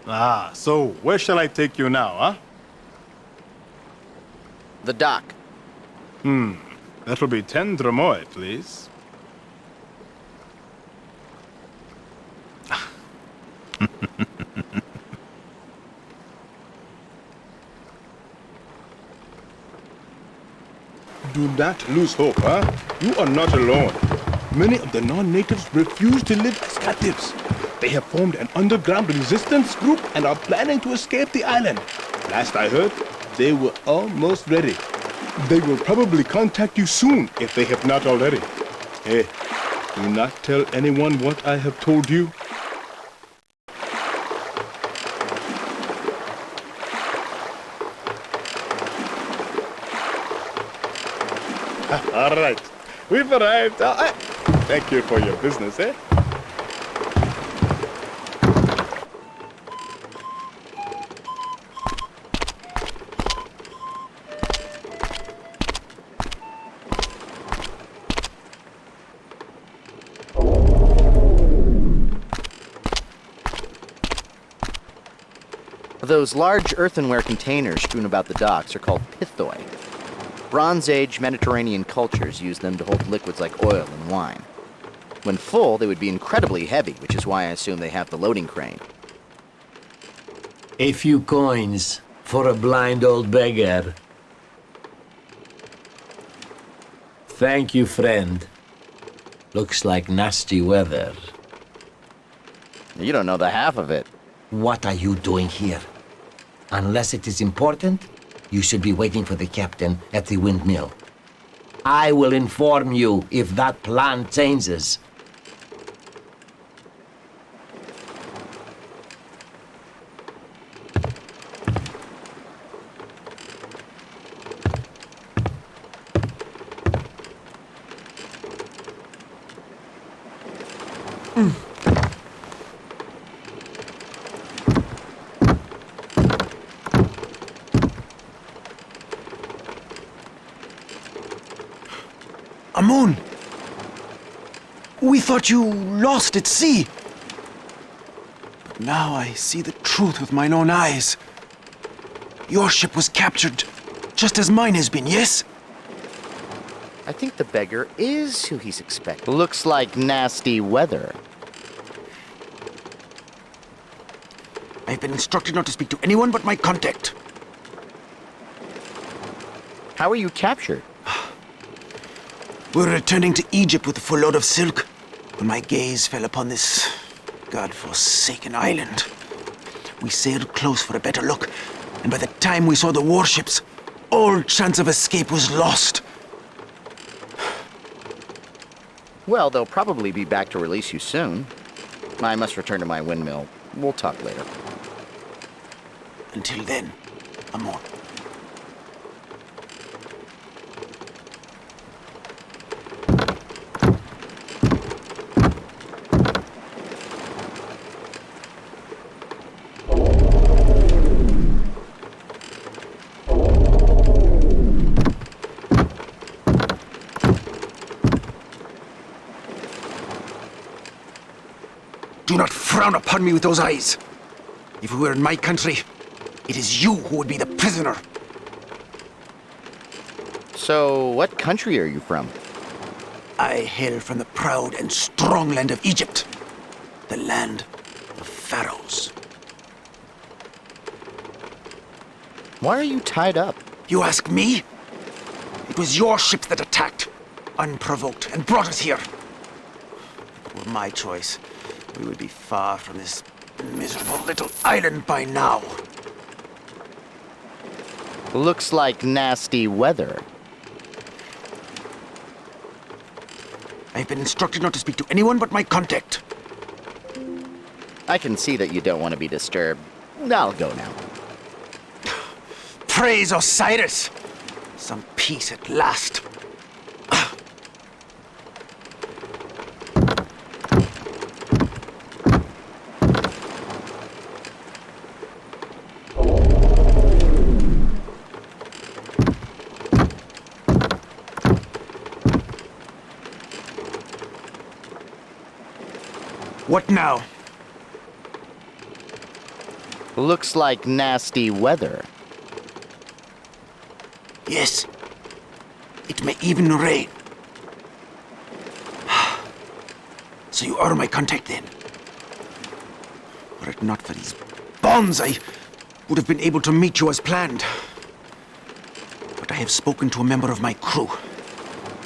Ah, so where shall I take you now, huh? The dock. That will be 10 dromoi, please. Do not lose hope, huh? You are not alone. Many of the non-natives refuse to live as captives. They have formed an underground resistance group and are planning to escape the island. Last I heard, they were almost ready. They will probably contact you soon if they have not already. Hey, do not tell anyone what I have told you. All right, we've arrived. Thank you for your business, eh? Those large earthenware containers strewn about the docks are called pithoi. Bronze Age Mediterranean cultures used them to hold liquids like oil and wine. When full, they would be incredibly heavy, which is why I assume they have the loading crane. A few coins for a blind old beggar. Thank you, friend. Looks like nasty weather. You don't know the half of it. What are you doing here? Unless it is important, you should be waiting for the captain at the windmill. I will inform you if that plan changes. Amun! We thought you lost at sea. But now I see the truth with mine own eyes. Your ship was captured, just as mine has been, yes? I think the beggar is who he's expecting. Looks like nasty weather. I've been instructed not to speak to anyone but my contact. How were you captured? We were returning to Egypt with a full load of silk when my gaze fell upon this god-forsaken island. We sailed close for a better look, and by the time we saw the warships, all chance of escape was lost. Well, they'll probably be back to release you soon. I must return to my windmill. We'll talk later. Until then, Amon. Do not frown upon me with those eyes. If we were in my country, it is you who would be the prisoner. So, what country are you from? I hail from the proud and strong land of Egypt, the land of pharaohs. Why are you tied up? You ask me? It was your ships that attacked, unprovoked, and brought us here. If it were my choice, we would be far from this miserable little island by now. Looks like nasty weather. I've been instructed not to speak to anyone but my contact. I can see that you don't want to be disturbed. I'll go now. Praise Osiris! Some peace at last. What now? Looks like nasty weather. Yes. It may even rain. So you are my contact then? Were it not for these bonds, I would have been able to meet you as planned. But I have spoken to a member of my crew.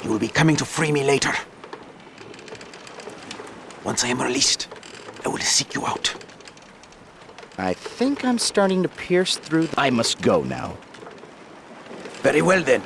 He will be coming to free me later. Once I am released, I will seek you out. I think I'm starting to pierce through. I must go now. Very well then.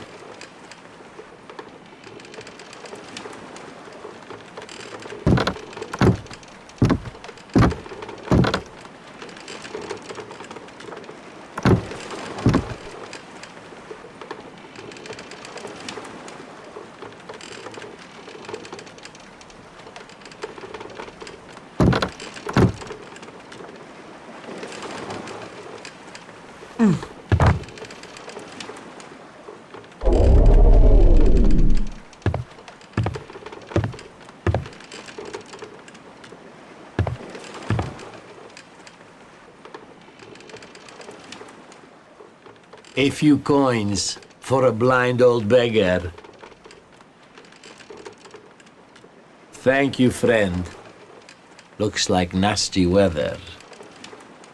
A few coins for a blind old beggar. Thank you, friend. Looks like nasty weather.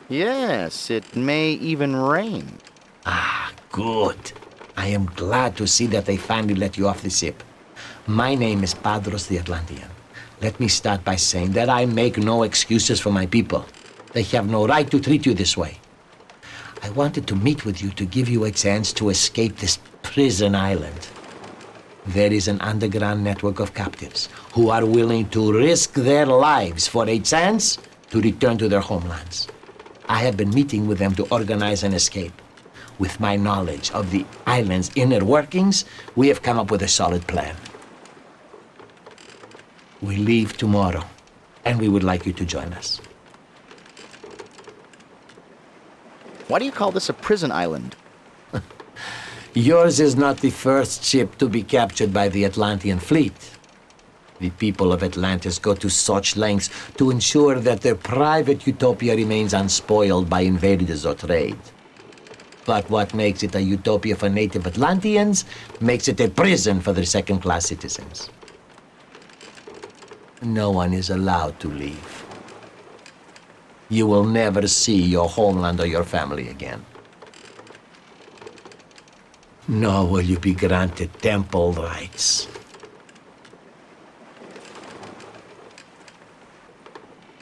Yes, it may even rain. Ah, good. I am glad to see that they finally let you off the ship. My name is Padros the Atlantean. Let me start by saying that I make no excuses for my people. They have no right to treat you this way. I wanted to meet with you to give you a chance to escape this prison island. There is an underground network of captives who are willing to risk their lives for a chance to return to their homelands. I have been meeting with them to organize an escape. With my knowledge of the island's inner workings, we have come up with a solid plan. We leave tomorrow, and we would like you to join us. Why do you call this a prison island? Yours is not the first ship to be captured by the Atlantean fleet. The people of Atlantis go to such lengths to ensure that their private utopia remains unspoiled by invaders or trade. But what makes it a utopia for native Atlanteans makes it a prison for their second-class citizens. No one is allowed to leave. You will never see your homeland or your family again. Nor will you be granted temple rights.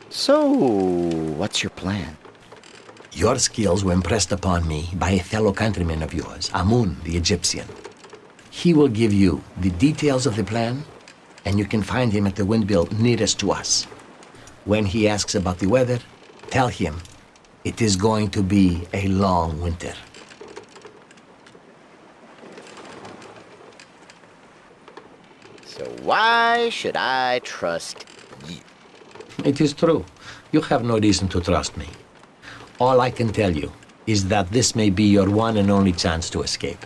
So, what's your plan? Your skills were impressed upon me by a fellow countryman of yours, Amun, the Egyptian. He will give you the details of the plan, and you can find him at the windmill nearest to us. When he asks about the weather, tell him it is going to be a long winter. So why should I trust you? It is true. You have no reason to trust me. All I can tell you is that this may be your one and only chance to escape.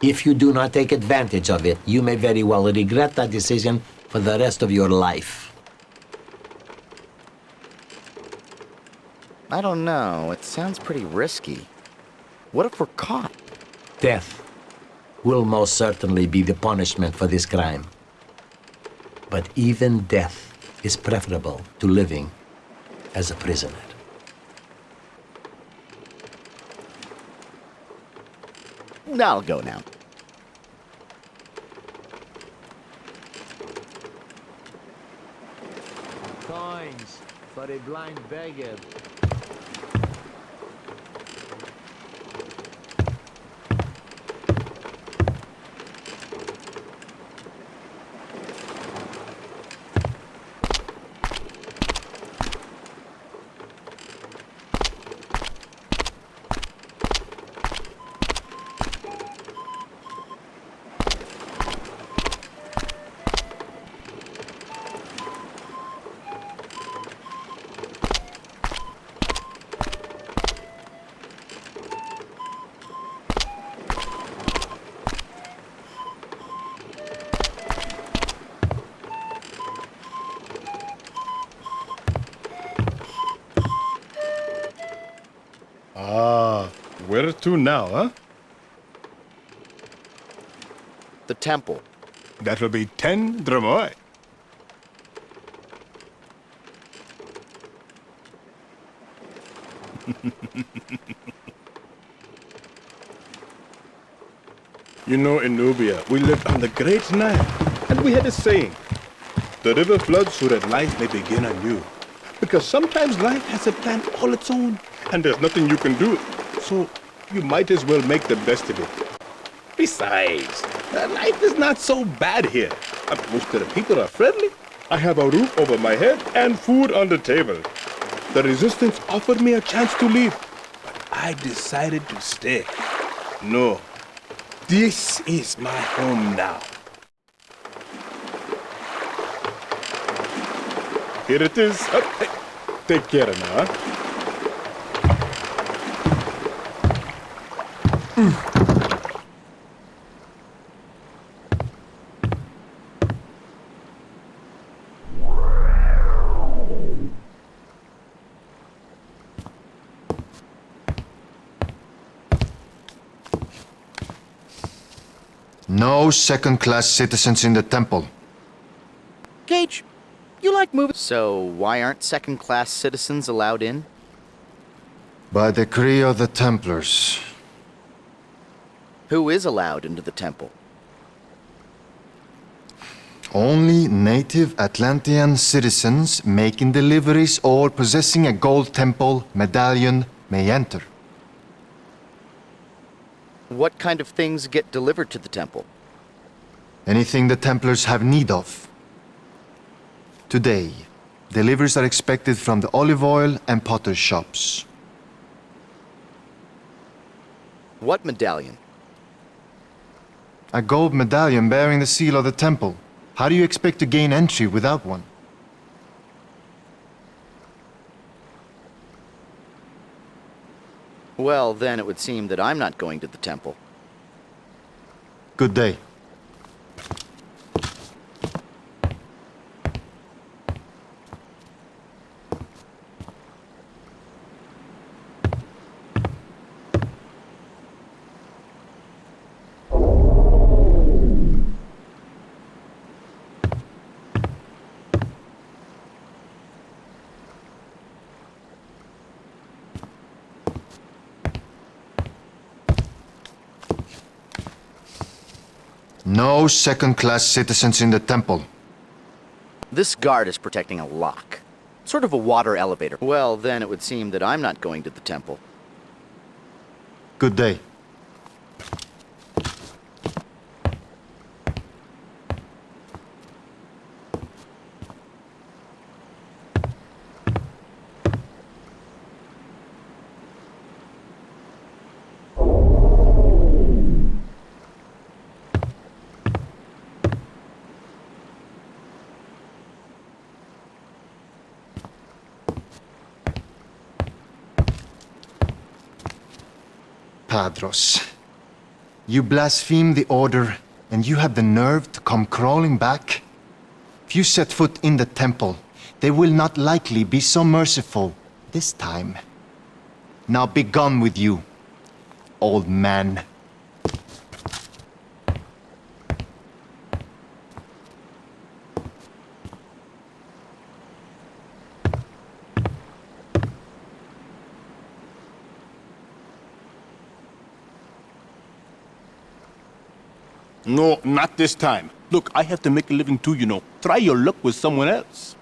If you do not take advantage of it, you may very well regret that decision for the rest of your life. I don't know. It sounds pretty risky. What if we're caught? Death will most certainly be the punishment for this crime. But even death is preferable to living as a prisoner. I'll go now. Coins for a blind beggar. Where to now, huh? The temple. That'll be 10 dromoi. You know, in Nubia, we lived on the Great Nile, and we had a saying, the river floods so that life may begin anew. Because sometimes life has a plan all its own, and there's nothing you can do. So you might as well make the best of it. Besides, life is not so bad here. Most of the people are friendly. I have a roof over my head and food on the table. The resistance offered me a chance to leave, but I decided to stay. No, this is my home now. Here it is. Hey, take care now, huh? No second-class citizens in the temple. Gage, you like movies. So why aren't second-class citizens allowed in? By decree of the Templars. Who is allowed into the temple? Only native Atlantean citizens making deliveries or possessing a gold temple medallion may enter. What kind of things get delivered to the temple? Anything the Templars have need of. Today, deliveries are expected from the olive oil and potter shops. What medallion? A gold medallion bearing the seal of the temple. How do you expect to gain entry without one? Well, then it would seem that I'm not going to the temple. Good day. No second-class citizens in the temple. This guard is protecting a lock. Sort of a water elevator. Well, then it would seem that I'm not going to the temple. Good day. Padros, you blaspheme the order, and you have the nerve to come crawling back? If you set foot in the temple, they will not likely be so merciful this time. Now be gone with you, old man. No, not this time. Look, I have to make a living too, you know. Try your luck with someone else.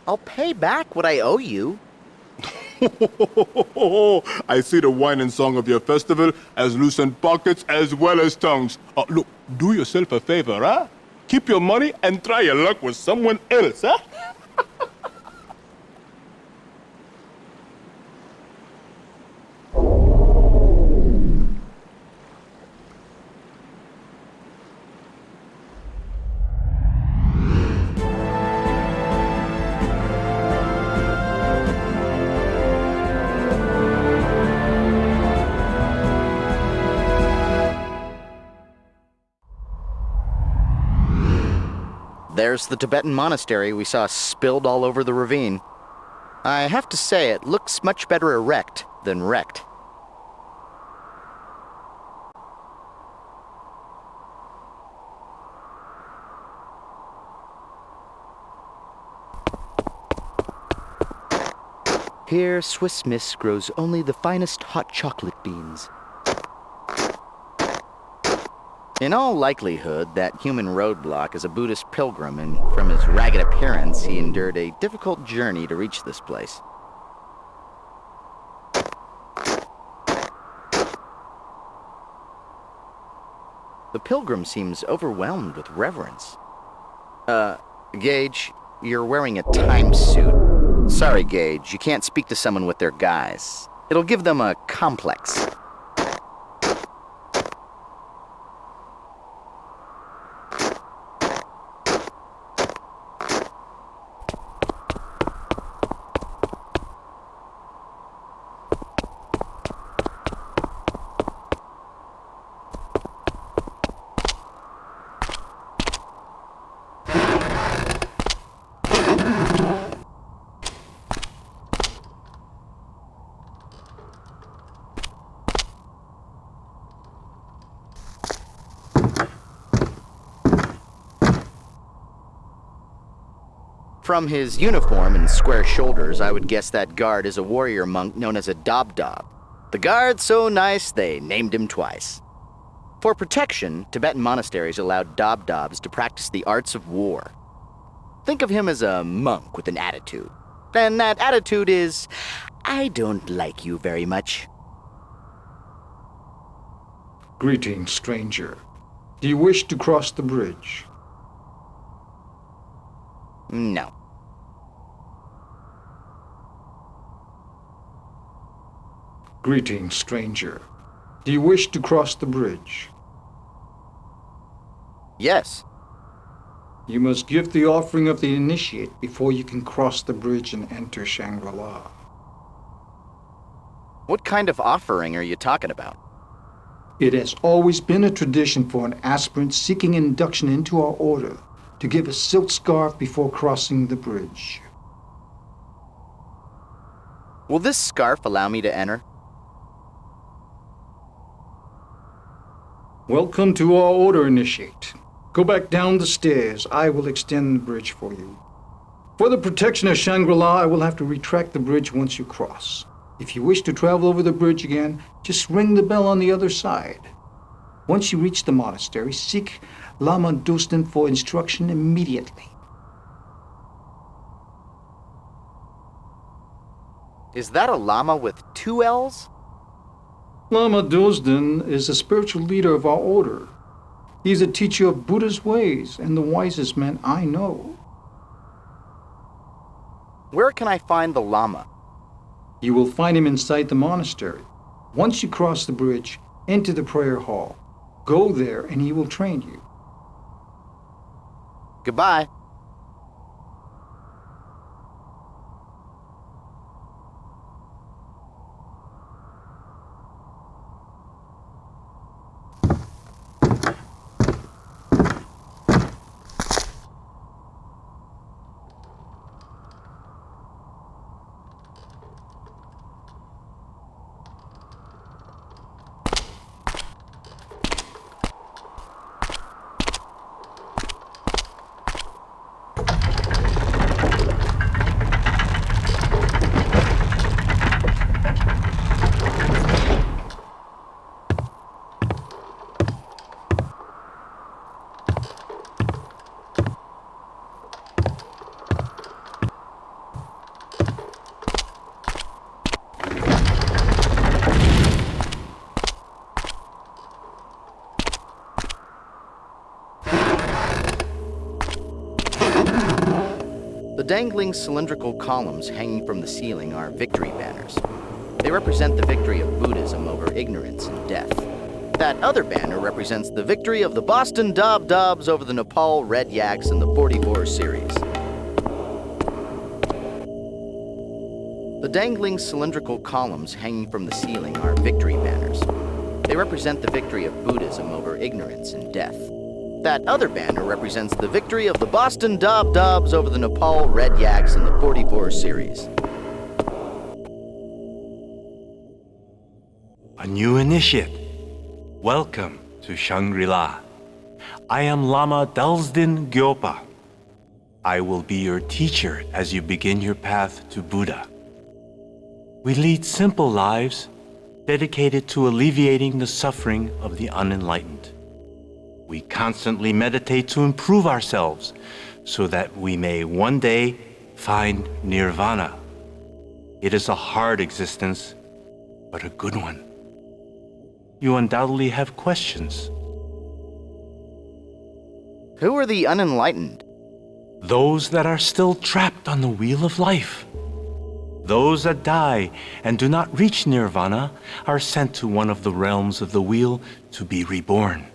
I'll pay back what I owe you. I see the wine and song of your festival as loosened pockets as well as tongues. Look, do yourself a favor, huh? Keep your money and try your luck with someone else, huh? There's the Tibetan monastery we saw spilled all over the ravine. I have to say, it looks much better erect than wrecked. Here, Swiss Miss grows only the finest hot chocolate beans. In all likelihood, that human roadblock is a Buddhist pilgrim, and from his ragged appearance, he endured a difficult journey to reach this place. The pilgrim seems overwhelmed with reverence. Gage, you're wearing a time suit. Sorry, Gage, you can't speak to someone with their guise. It'll give them a complex. From his uniform and square shoulders, I would guess that guard is a warrior monk known as a Dob-Dob. The guard's so nice, they named him twice. For protection, Tibetan monasteries allowed Dob-Dobs to practice the arts of war. Think of him as a monk with an attitude. And that attitude is, I don't like you very much. Greetings, stranger. Do you wish to cross the bridge? No. Greetings, stranger. Do you wish to cross the bridge? Yes. You must give the offering of the initiate before you can cross the bridge and enter Shangri-La. What kind of offering are you talking about? It has always been a tradition for an aspirant seeking induction into our order to give a silk scarf before crossing the bridge. Will this scarf allow me to enter? Welcome to our order, initiate. Go back down the stairs. I will extend the bridge for you. For the protection of Shangri-La, I will have to retract the bridge once you cross. If you wish to travel over the bridge again, just ring the bell on the other side. Once you reach the monastery, seek Lama Dustin for instruction immediately. Is that a llama with 2 L's? Lama Dustin is the spiritual leader of our order. He's a teacher of Buddha's ways and the wisest man I know. Where can I find the Lama? You will find him inside the monastery. Once you cross the bridge, enter the prayer hall. Go there and he will train you. Goodbye. The dangling cylindrical columns hanging from the ceiling are victory banners. They represent the victory of Buddhism over ignorance and death. That other banner represents the victory of the Boston Dob-Dobs over the Nepal Red Yaks in the 44 series. The dangling cylindrical columns hanging from the ceiling are victory banners. They represent the victory of Buddhism over ignorance and death. That other banner represents the victory of the Boston Dob-Dobs over the Nepal Red Yaks in the 44 series. A new initiate. Welcome to Shangri-La. I am Lama Delsdin Gyopa. I will be your teacher as you begin your path to Buddha. We lead simple lives dedicated to alleviating the suffering of the unenlightened. We constantly meditate to improve ourselves so that we may one day find nirvana. It is a hard existence, but a good one. You undoubtedly have questions. Who are the unenlightened? Those that are still trapped on the wheel of life. Those that die and do not reach nirvana are sent to one of the realms of the wheel to be reborn.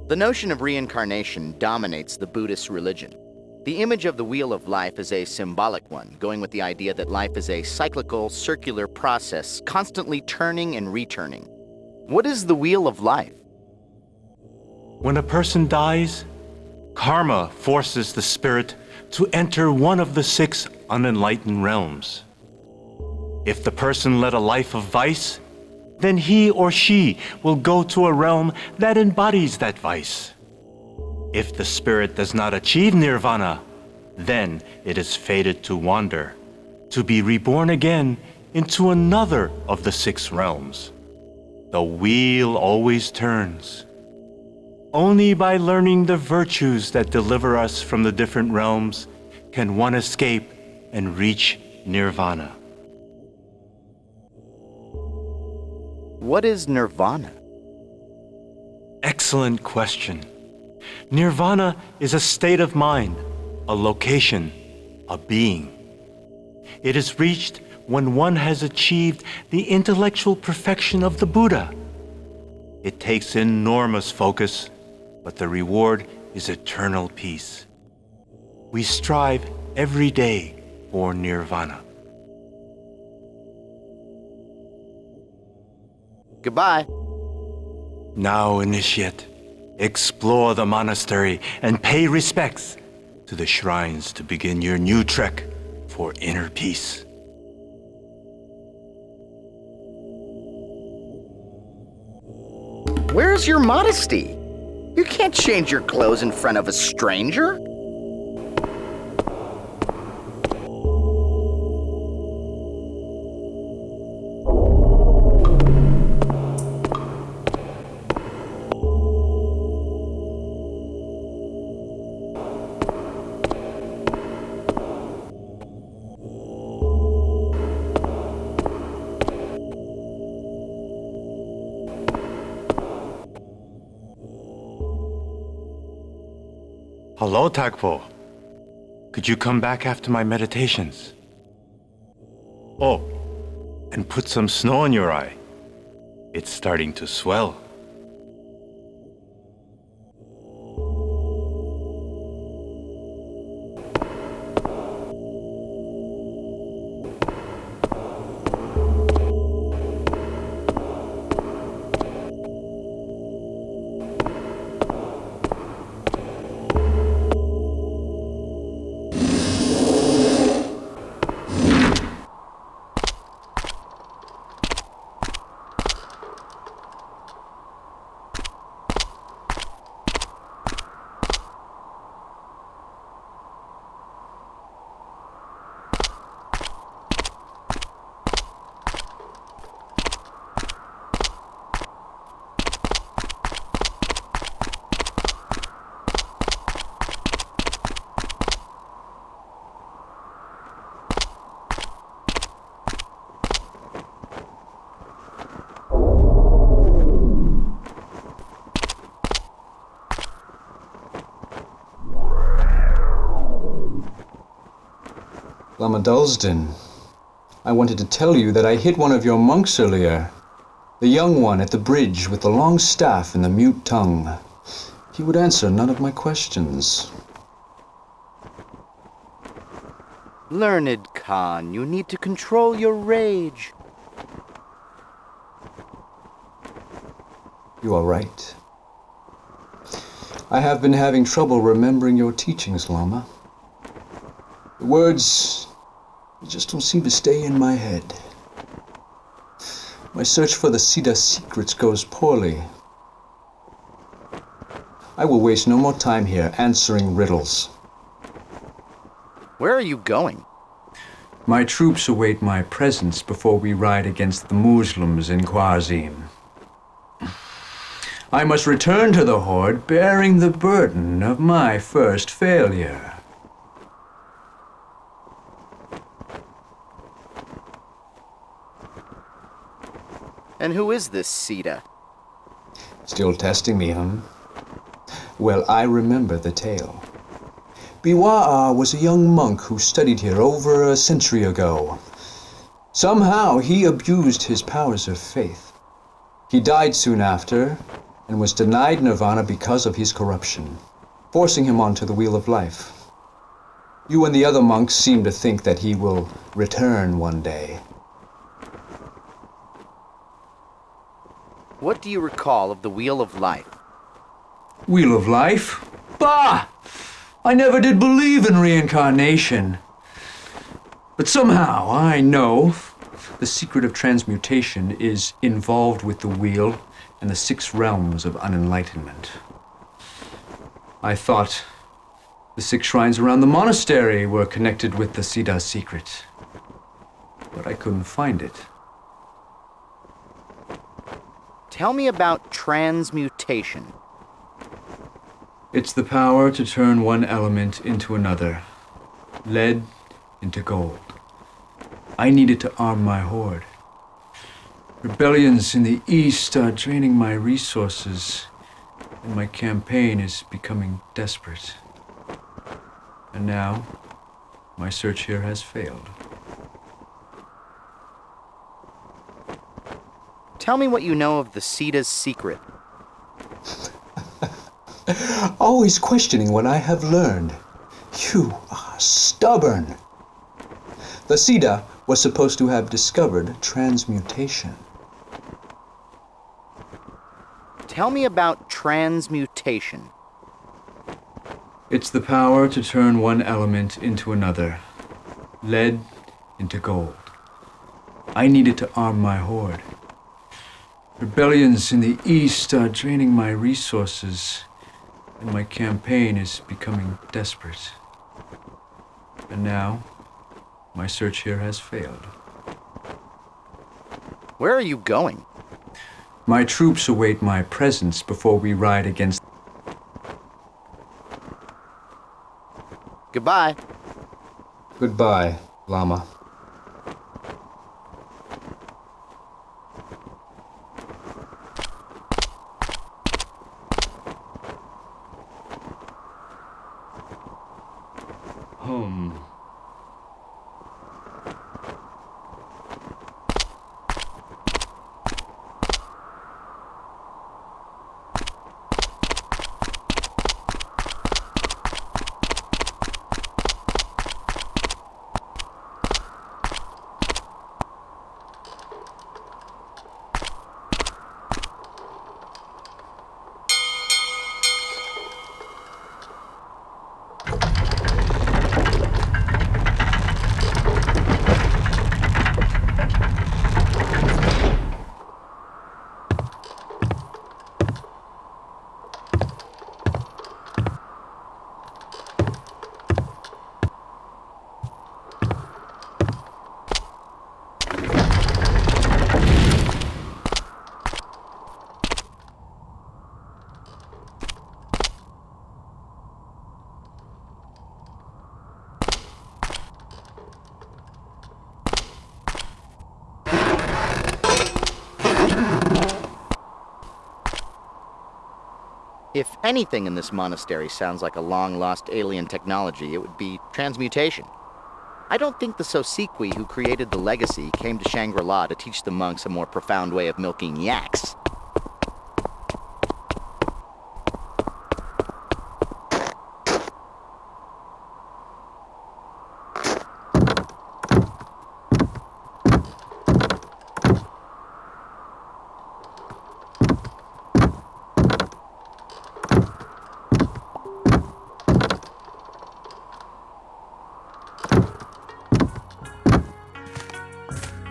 The notion of reincarnation dominates the Buddhist religion. The image of the wheel of life is a symbolic one, going with the idea that life is a cyclical, circular process, constantly turning and returning. What is the wheel of life? When a person dies, karma forces the spirit to enter one of the 6 unenlightened realms. If the person led a life of vice, then he or she will go to a realm that embodies that vice. If the spirit does not achieve nirvana, Then it is fated to wander, to be reborn again into another of the 6 realms. The wheel always turns. Only by learning the virtues that deliver us from the different realms can one escape and reach nirvana. What is nirvana? Excellent question. Nirvana is a state of mind, a location, a being. It is reached when one has achieved the intellectual perfection of the Buddha. It takes enormous focus, but the reward is eternal peace. We strive every day for nirvana. Goodbye. Now, initiate, explore the monastery and pay respects to the shrines to begin your new trek for inner peace. Where's your modesty? You can't change your clothes in front of a stranger. Hello, Tagpo. Could you come back after my meditations? Oh, and put some snow in your eye. It's starting to swell. Lama Dulsden, I wanted to tell you that I hit one of your monks earlier. The young one at the bridge with the long staff and the mute tongue. He would answer none of my questions. Learned Khan, you need to control your rage. You are right. I have been having trouble remembering your teachings, Lama. The words just don't seem to stay in my head. My search for the Siddha secrets goes poorly. I will waste no more time here answering riddles. Where are you going? My troops await my presence before we ride against the Muslims in Khwarizm. I must return to the Horde bearing the burden of my first failure. And who is this Siddha? Still testing me, huh? Well, I remember the tale. Biwa'a was a young monk who studied here over a century ago. Somehow he abused his powers of faith. He died soon after and was denied nirvana because of his corruption, forcing him onto the wheel of life. You and the other monks seem to think that he will return one day. What do you recall of the Wheel of Life? Wheel of Life? Bah! I never did believe in reincarnation. But somehow I know the secret of transmutation is involved with the wheel and the 6 realms of unenlightenment. I thought The 6 shrines around the monastery were connected with the Siddha's secret, but I couldn't find it. Tell me about transmutation. It's the power to turn one element into another, lead into gold. I needed to arm my horde. Rebellions in the east are draining my resources, and my campaign is becoming desperate. And now, my search here has failed. Tell me what you know of the Siddha's secret. Always questioning what I have learned. You are stubborn. The Siddha was supposed to have discovered transmutation. Tell me about transmutation. It's the power to turn one element into another, lead into gold. I needed to arm my horde. Rebellions in the east are draining my resources, and my campaign is becoming desperate. And now, my search here has failed. Where are you going? My troops await my presence before we ride against... Goodbye. Goodbye, Lama. If anything in this monastery sounds like a long-lost alien technology, it would be transmutation. I don't think the Sosikwi who created the legacy came to Shangri-La to teach the monks a more profound way of milking yaks.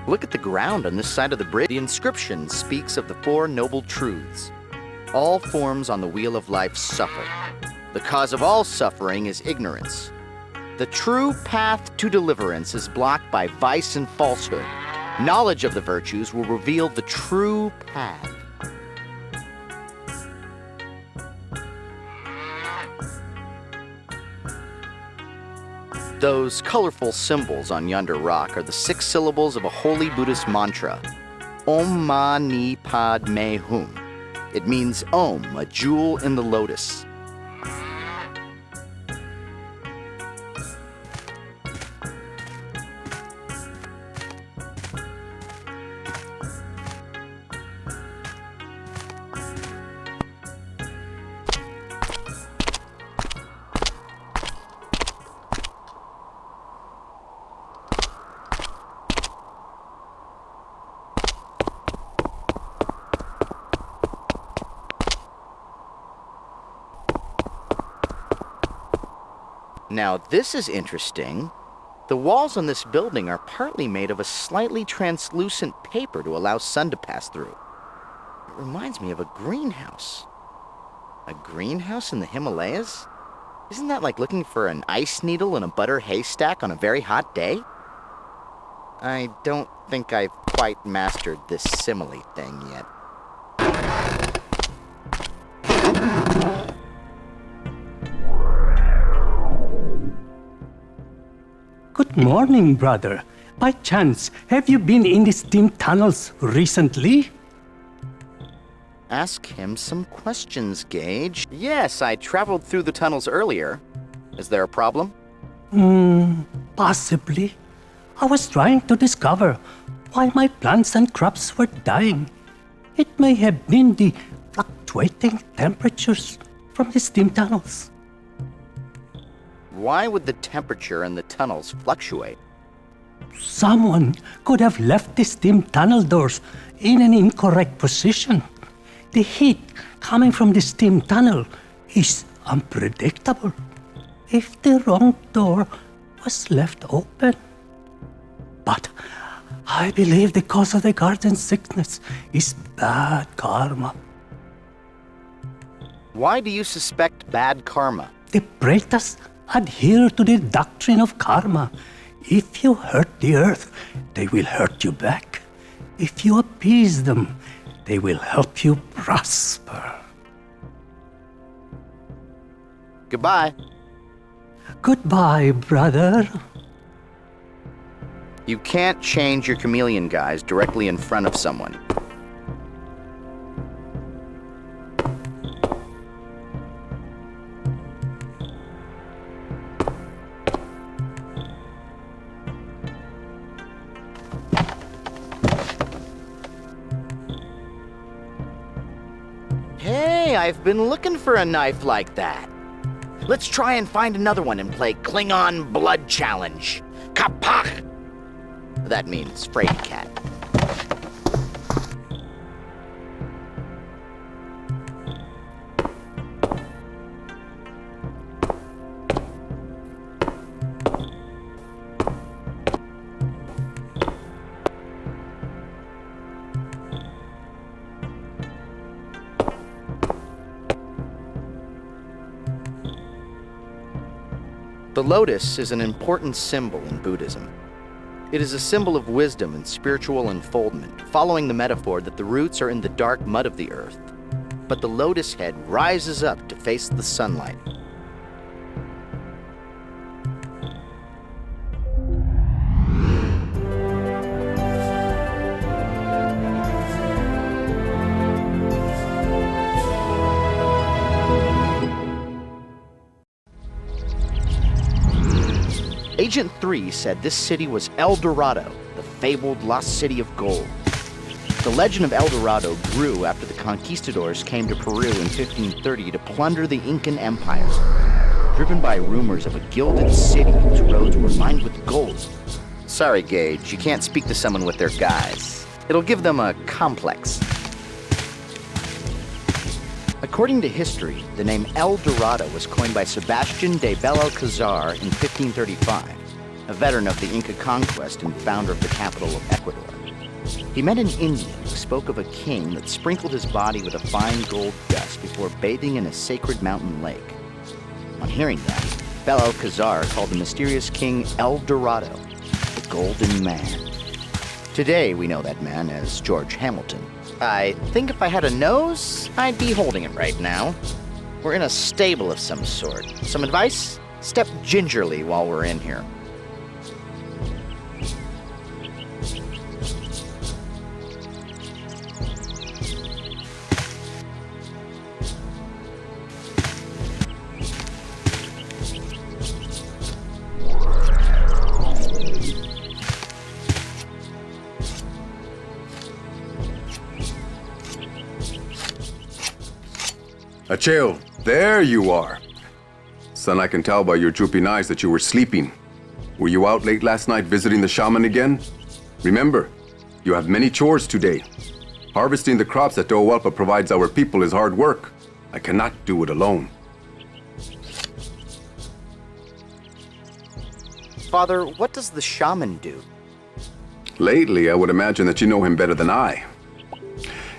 Look at the ground on this side of the bridge. The inscription speaks of the 4 noble truths. All forms on the wheel of life suffer. The cause of all suffering is ignorance. The true path to deliverance is blocked by vice and falsehood. Knowledge of the virtues will reveal the true path. Those colorful symbols on yonder rock are the 6 syllables of a holy Buddhist mantra, Om Mani Padme Hum. It means Om, a jewel in the lotus. Now this is interesting. The walls on this building are partly made of a slightly translucent paper to allow sun to pass through. It reminds me of a greenhouse. A greenhouse in the Himalayas? Isn't that like looking for an ice needle in a butter haystack on a very hot day? I don't think I've quite mastered this simile thing yet. Good morning, brother. By chance, have you been in the steam tunnels recently? Ask him some questions, Gage. Yes, I traveled through the tunnels earlier. Is there a problem? Possibly. I was trying to discover why my plants and crops were dying. It may have been the fluctuating temperatures from the steam tunnels. Why would the temperature in the tunnels fluctuate? Someone could have left the steam tunnel doors in an incorrect position. The heat coming from the steam tunnel is unpredictable. If the wrong door was left open. But I believe the cause of the garden sickness is bad karma. Why do you suspect bad karma? The Pretas adhere to the doctrine of karma. If you hurt the earth, they will hurt you back. If you appease them, they will help you prosper. Goodbye. Goodbye, brother. You can't change your chameleon guys directly in front of someone. Hey, I've been looking for a knife like that. Let's try and find another one and play Klingon Blood Challenge. Kapach! That means fraidy cat. The lotus is an important symbol in Buddhism. It is a symbol of wisdom and spiritual unfoldment, following the metaphor that the roots are in the dark mud of the earth, but the lotus head rises up to face the sunlight. Agent 3 said this city was El Dorado, the fabled lost city of gold. The legend of El Dorado grew after the conquistadors came to Peru in 1530 to plunder the Incan Empire. Driven by rumors of a gilded city whose roads were lined with gold. Sorry, Gage, you can't speak to someone with their guise. It'll give them a complex. According to history, the name El Dorado was coined by Sebastian de Belalcazar in 1535, a veteran of the Inca conquest and founder of the capital of Ecuador. He met an Indian who spoke of a king that sprinkled his body with a fine gold dust before bathing in a sacred mountain lake. On hearing that, Belalcazar called the mysterious king El Dorado, the Golden Man. Today we know that man as George Hamilton. I think if I had a nose, I'd be holding it right now. We're in a stable of some sort. Some advice? Step gingerly while we're in here. Acheo, there you are. Son, I can tell by your drooping eyes that you were sleeping. Were you out late last night visiting the shaman again? Remember, you have many chores today. Harvesting the crops that Doawalpa provides our people is hard work. I cannot do it alone. Father, what does the shaman do? Lately, I would imagine that you know him better than I.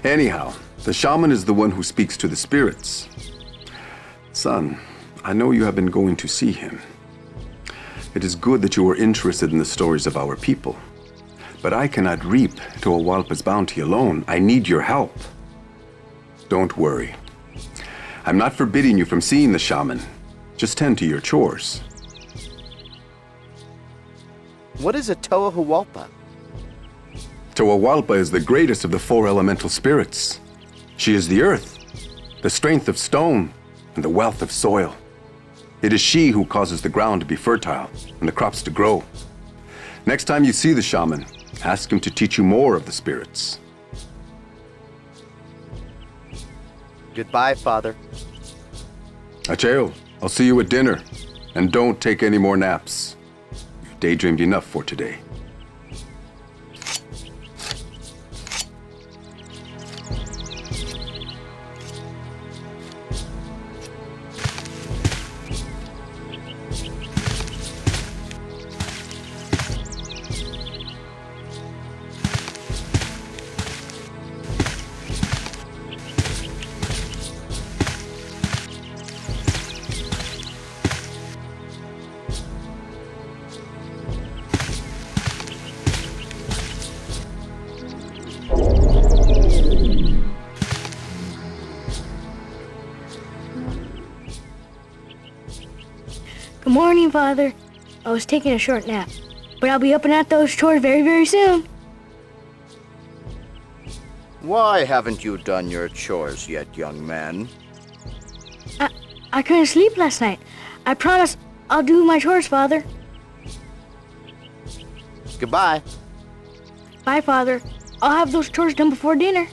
Anyhow, the shaman is the one who speaks to the spirits. Son, I know you have been going to see him. It is good that you are interested in the stories of our people. But I cannot reap Tawalpa's bounty alone. I need your help. Don't worry. I'm not forbidding you from seeing the shaman. Just tend to your chores. What is a Toahualpa? Tawalpa is the greatest of the four elemental spirits. She is the earth, the strength of stone, and the wealth of soil. It is she who causes the ground to be fertile and the crops to grow. Next time you see the shaman, ask him to teach you more of the spirits. Goodbye, Father. Acheo, I'll see you at dinner. And don't take any more naps. You've daydreamed enough for today. Good morning, Father. I was taking a short nap, but I'll be up and at those chores very, very soon. Why haven't you done your chores yet, young man? I couldn't sleep last night. I promise I'll do my chores, Father. Goodbye. Bye, Father. I'll have those chores done before dinner.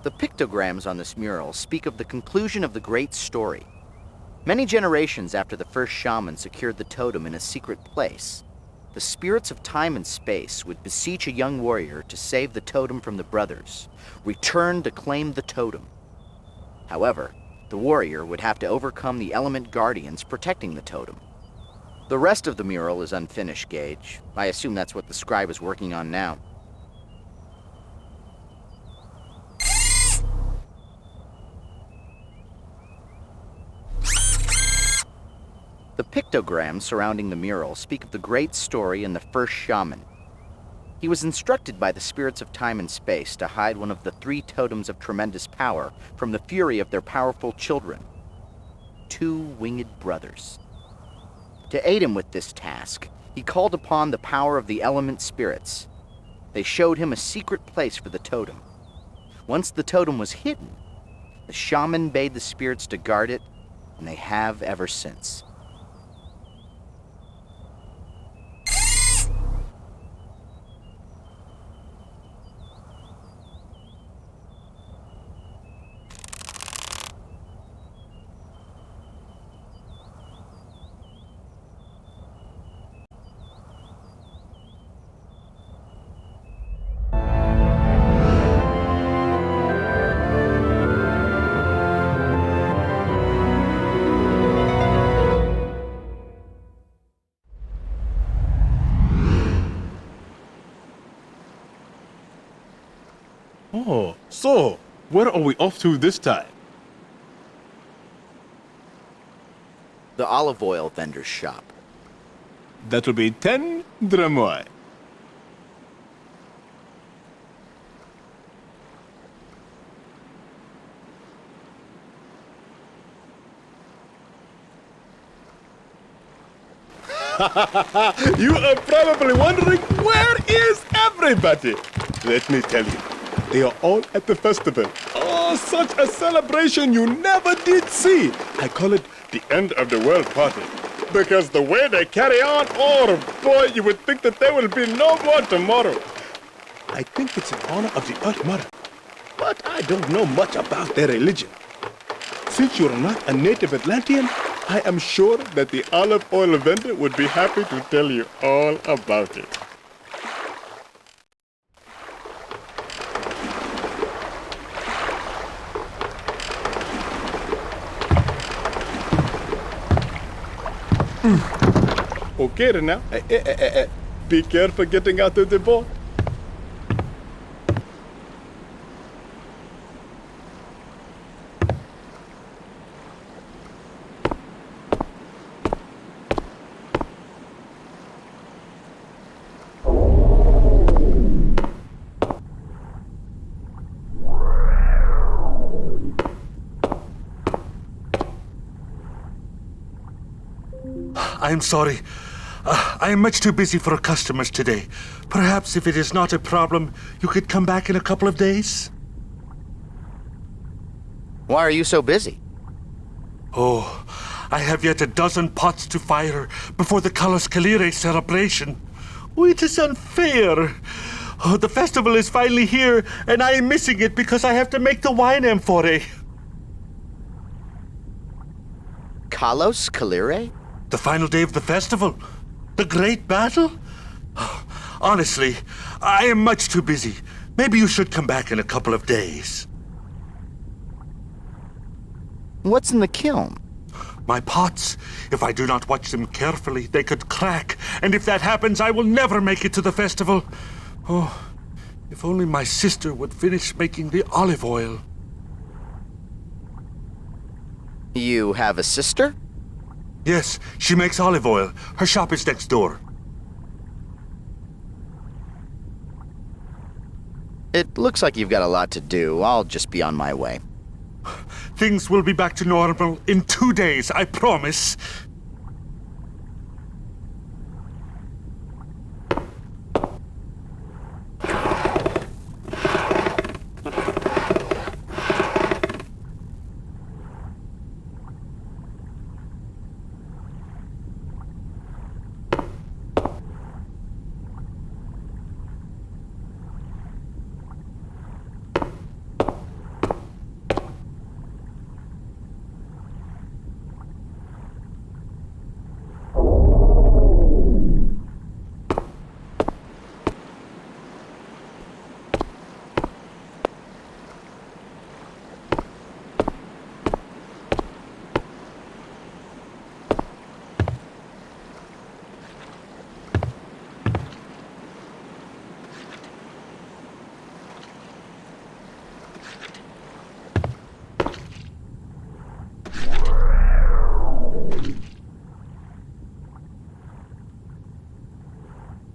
The pictograms on this mural speak of the conclusion of the great story. Many generations after the first shaman secured the totem in a secret place, the spirits of time and space would beseech a young warrior to save the totem from the brothers, return to claim the totem. However, the warrior would have to overcome the element guardians protecting the totem. The rest of the mural is unfinished, Gage. I assume that's what the scribe is working on now. The pictograms surrounding the mural speak of the great story and the first shaman. He was instructed by the spirits of time and space to hide one of the three totems of tremendous power from the fury of their powerful children, two winged brothers. To aid him with this task, he called upon the power of the element spirits. They showed him a secret place for the totem. Once the totem was hidden, the shaman bade the spirits to guard it, and they have ever since. Oh, so Where are we off to this time? The olive oil vendor's shop. That'll be 10 dramoy. You are probably wondering, where is everybody? Let me tell you, they are all at the festival. Oh, such a celebration you never did see. I call it the end of the world party. Because the way they carry on, oh boy, you would think that there will be no more tomorrow. I think it's in honor of the Earth Mother. But I don't know much about their religion. Since you're not a native Atlantean, I am sure that the olive oil vendor would be happy to tell you all about it. Okay, then now, be careful getting out of the boat. I'm sorry. I am much too busy for customers today. Perhaps if it is not a problem, you could come back in a couple of days? Why are you so busy? Oh, I have yet a dozen pots to fire before the Calos Calire celebration. Oh, it is unfair. Oh, the festival is finally here, and I am missing it because I have to make the wine amphore. Calos Calire? The final day of the festival? The great battle? Honestly, I am much too busy. Maybe you should come back in a couple of days. What's in the kiln? My pots. If I do not watch them carefully, they could crack. And if that happens, I will never make it to the festival. Oh, if only my sister would finish making the olive oil. You have a sister? Yes, she makes olive oil. Her shop is next door. It looks like you've got a lot to do. I'll just be on my way. Things will be back to normal in 2 days, I promise.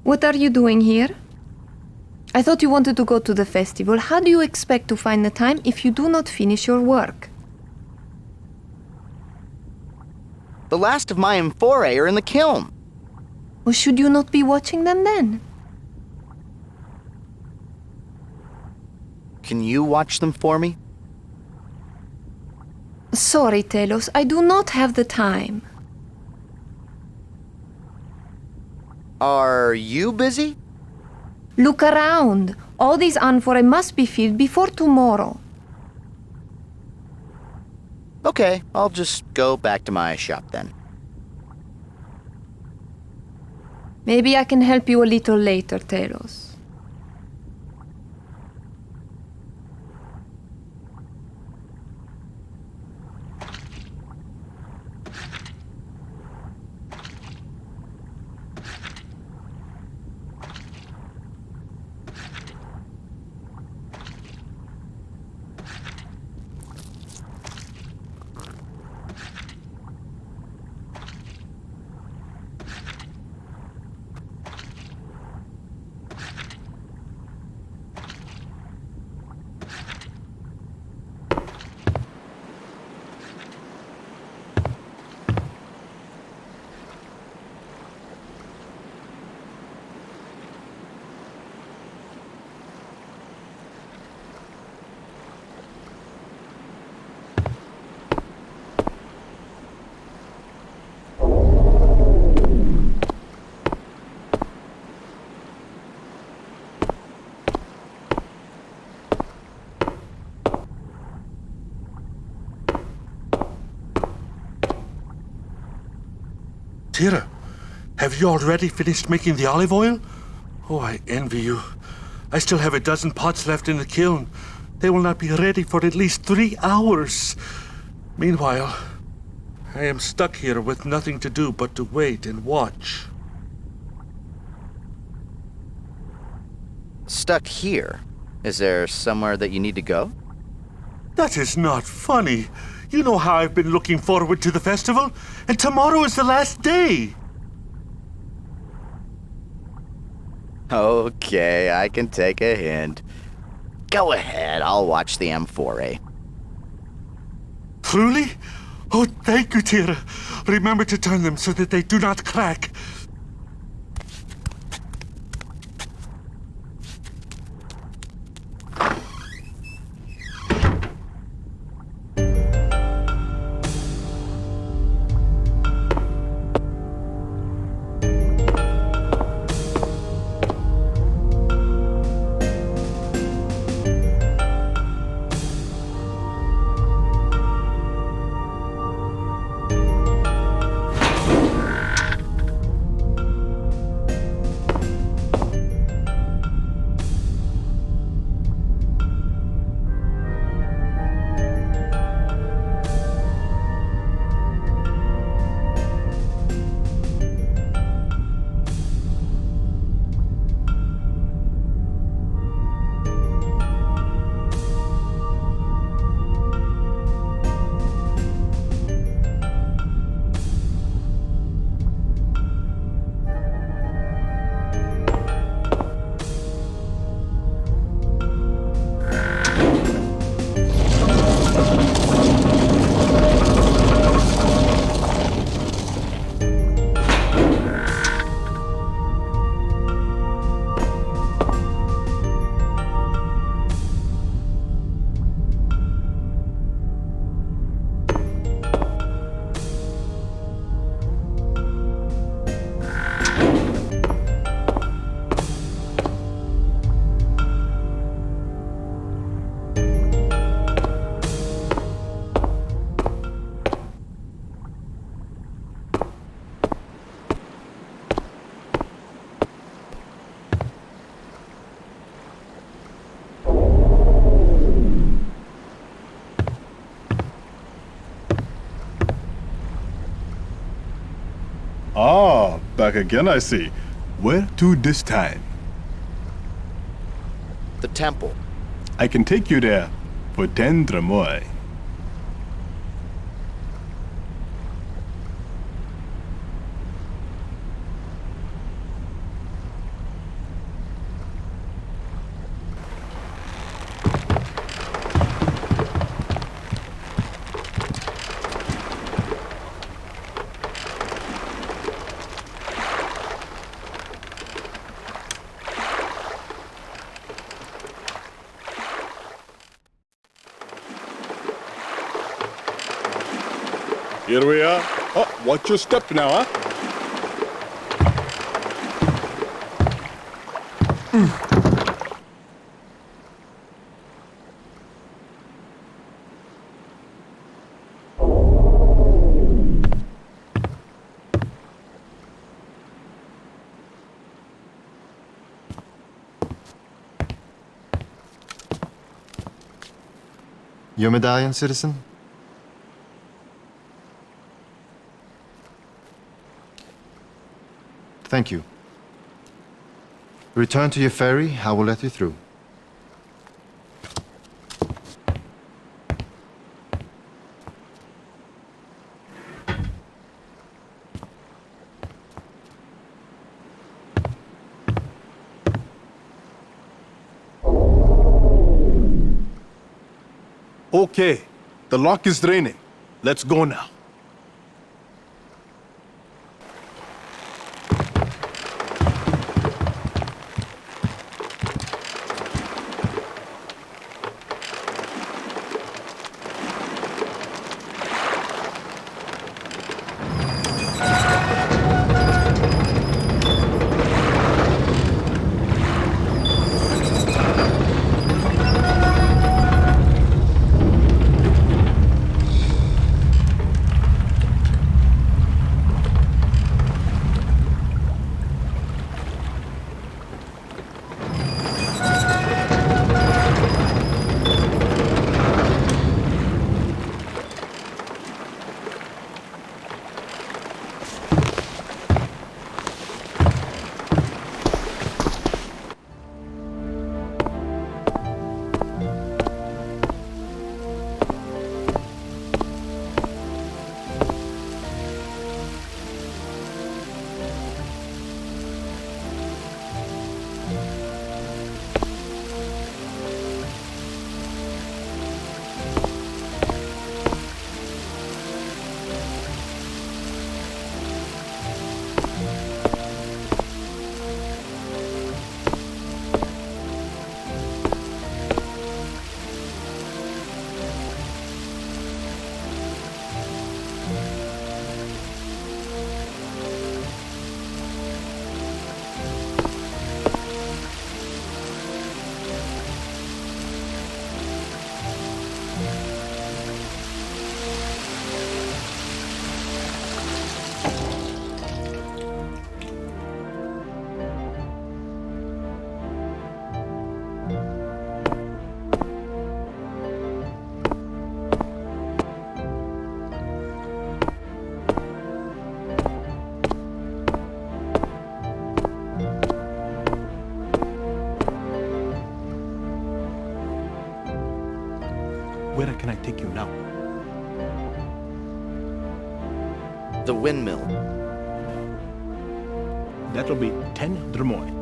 What are you doing here? I thought you wanted to go to the festival. How do you expect to find the time if you do not finish your work? The last of my amphorae are in the kiln. Well, should you not be watching them then? Can you watch them for me? Sorry, Telos, I do not have the time. Are you busy? Look around. All these amphorae must be filled before tomorrow. Okay, I'll just go back to my shop then. Maybe I can help you a little later, Telos. Tira, have you already finished making the olive oil? Oh, I envy you. I still have a dozen pots left in the kiln. They will not be ready for at least 3 hours. Meanwhile, I am stuck here with nothing to do but to wait and watch. Stuck here? Is there somewhere that you need to go? That is not funny. You know how I've been looking forward to the festival, and tomorrow is the last day. Okay, I can take a hint. Go ahead, I'll watch the M4A. Truly? Oh, thank you, Tira. Remember to turn them so that they do not crack. Ah, back again, I see. Where to this time? The temple. I can take you there for 10 drachmae. Here we are. Oh, watch your step now, huh? Your medallion, citizen? Thank you. Return to your ferry. I will let you through. Okay, the lock is draining. Let's go now. Where can I take you now? The windmill. That'll be 10 dromoi.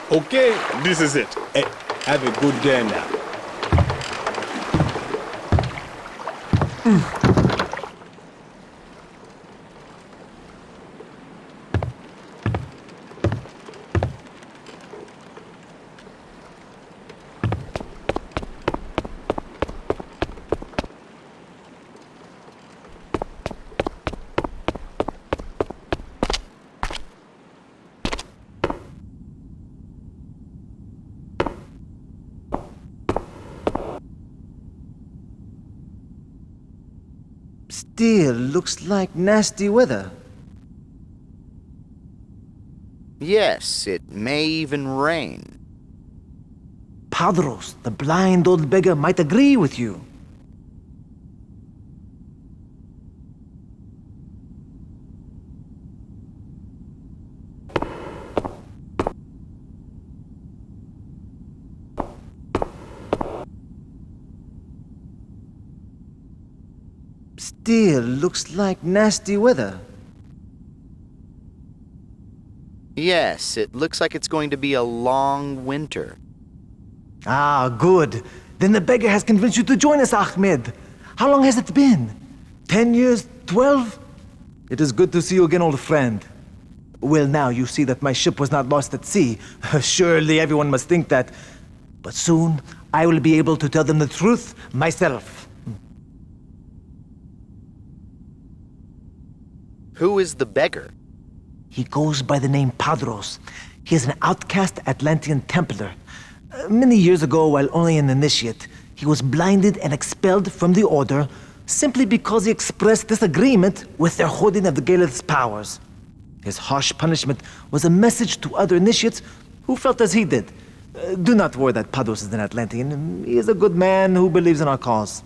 Okay, this is it. Hey, have a good day now. Still looks like nasty weather. Yes, it may even rain. Padros, the blind old beggar, might agree with you. Still looks like nasty weather. Yes, it looks like it's going to be a long winter. Ah, good. Then the beggar has convinced you to join us, Ahmed. How long has it been? 10 years? 12? It is good to see you again, old friend. Well, now you see that my ship was not lost at sea. Surely everyone must think that. But soon, I will be able to tell them the truth myself. Who is the beggar? He goes by the name Padros. He is an outcast Atlantean Templar. Many years ago, while only an initiate, he was blinded and expelled from the Order simply because he expressed disagreement with their holding of the Galeth's powers. His harsh punishment was a message to other initiates who felt as he did. Do not worry that Padros is an Atlantean. He is a good man who believes in our cause.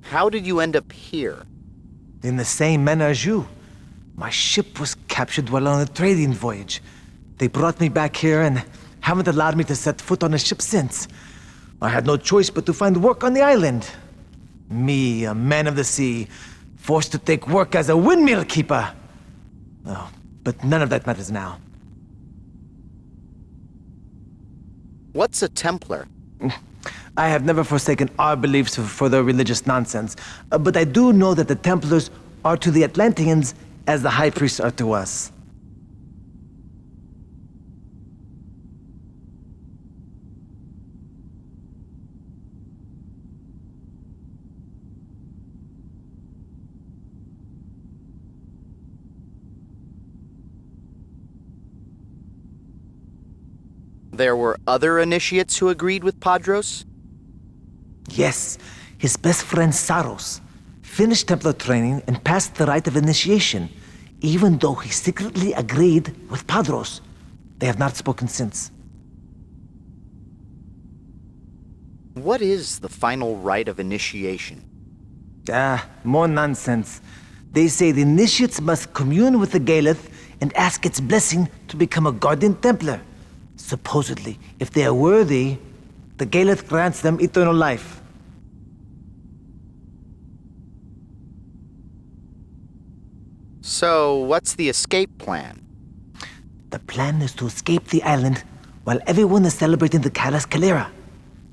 How did you end up here? In the same manner as you. My ship was captured while on a trading voyage. They brought me back here and haven't allowed me to set foot on a ship since. I had no choice but to find work on the island. Me, a man of the sea, forced to take work as a windmill keeper. Oh, but none of that matters now. What's a Templar? I have never forsaken our beliefs for their religious nonsense, but I do know that the Templars are to the Atlanteans as the High Priests are to us. There were other initiates who agreed with Padros? Yes, his best friend Saros finished Templar training and passed the rite of initiation, even though he secretly agreed with Padros. They have not spoken since. What is the final rite of initiation? More nonsense. They say the initiates must commune with the Galeth and ask its blessing to become a Guardian Templar. Supposedly, if they are worthy, the Galeth grants them eternal life. So, what's the escape plan? The plan is to escape the island while everyone is celebrating the Calas Calera.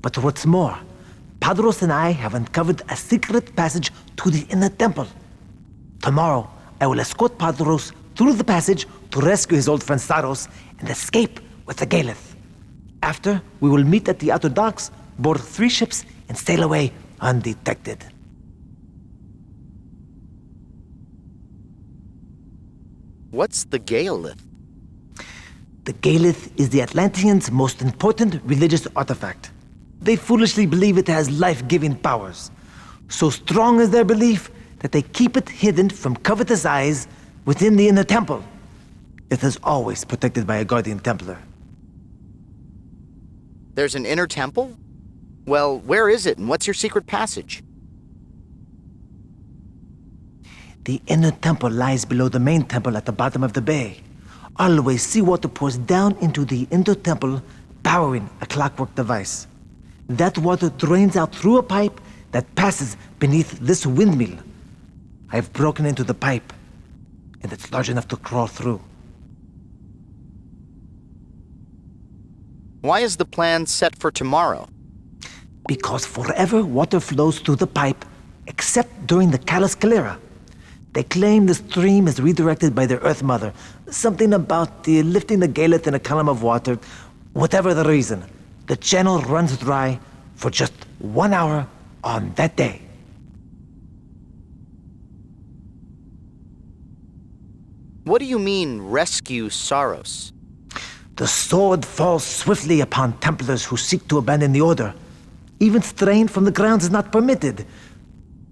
But what's more, Padros and I have uncovered a secret passage to the inner temple. Tomorrow, I will escort Padros through the passage to rescue his old friend Saros and escape with the Galeth. After, we will meet at the outer docks, board 3 ships, and sail away undetected. What's the Galeth? The Galeth is the Atlanteans' most important religious artifact. They foolishly believe it has life-giving powers. So strong is their belief that they keep it hidden from covetous eyes within the inner temple. It is always protected by a Guardian Templar. There's an inner temple? Well, where is it, and what's your secret passage? The inner temple lies below the main temple at the bottom of the bay. Always seawater pours down into the inner temple, powering a clockwork device. That water drains out through a pipe that passes beneath this windmill. I've broken into the pipe, and it's large enough to crawl through. Why is the plan set for tomorrow? Because forever water flows through the pipe, except during the Callus Calera. They claim the stream is redirected by their Earth Mother. Something about lifting the Galeth in a column of water. Whatever the reason, the channel runs dry for just 1 hour on that day. What do you mean, rescue Saros? The sword falls swiftly upon Templars who seek to abandon the Order. Even straying from the grounds is not permitted.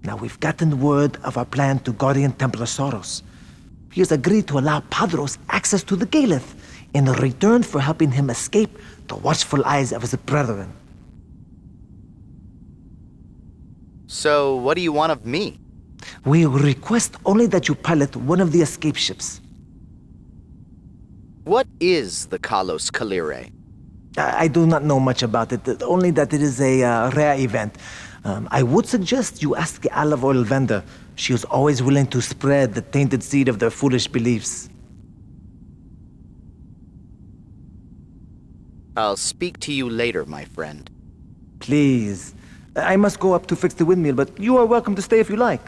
Now we've gotten word of our plan to Guardian Templar Saros. He has agreed to allow Padros access to the Galeth in return for helping him escape the watchful eyes of his brethren. So, what do you want of me? We request only that you pilot one of the escape ships. What is the Kalos Kalire? I do not know much about it, only that it is a rare event. I would suggest you ask the olive oil vendor. She is always willing to spread the tainted seed of their foolish beliefs. I'll speak to you later, my friend. Please. I must go up to fix the windmill, but you are welcome to stay if you like.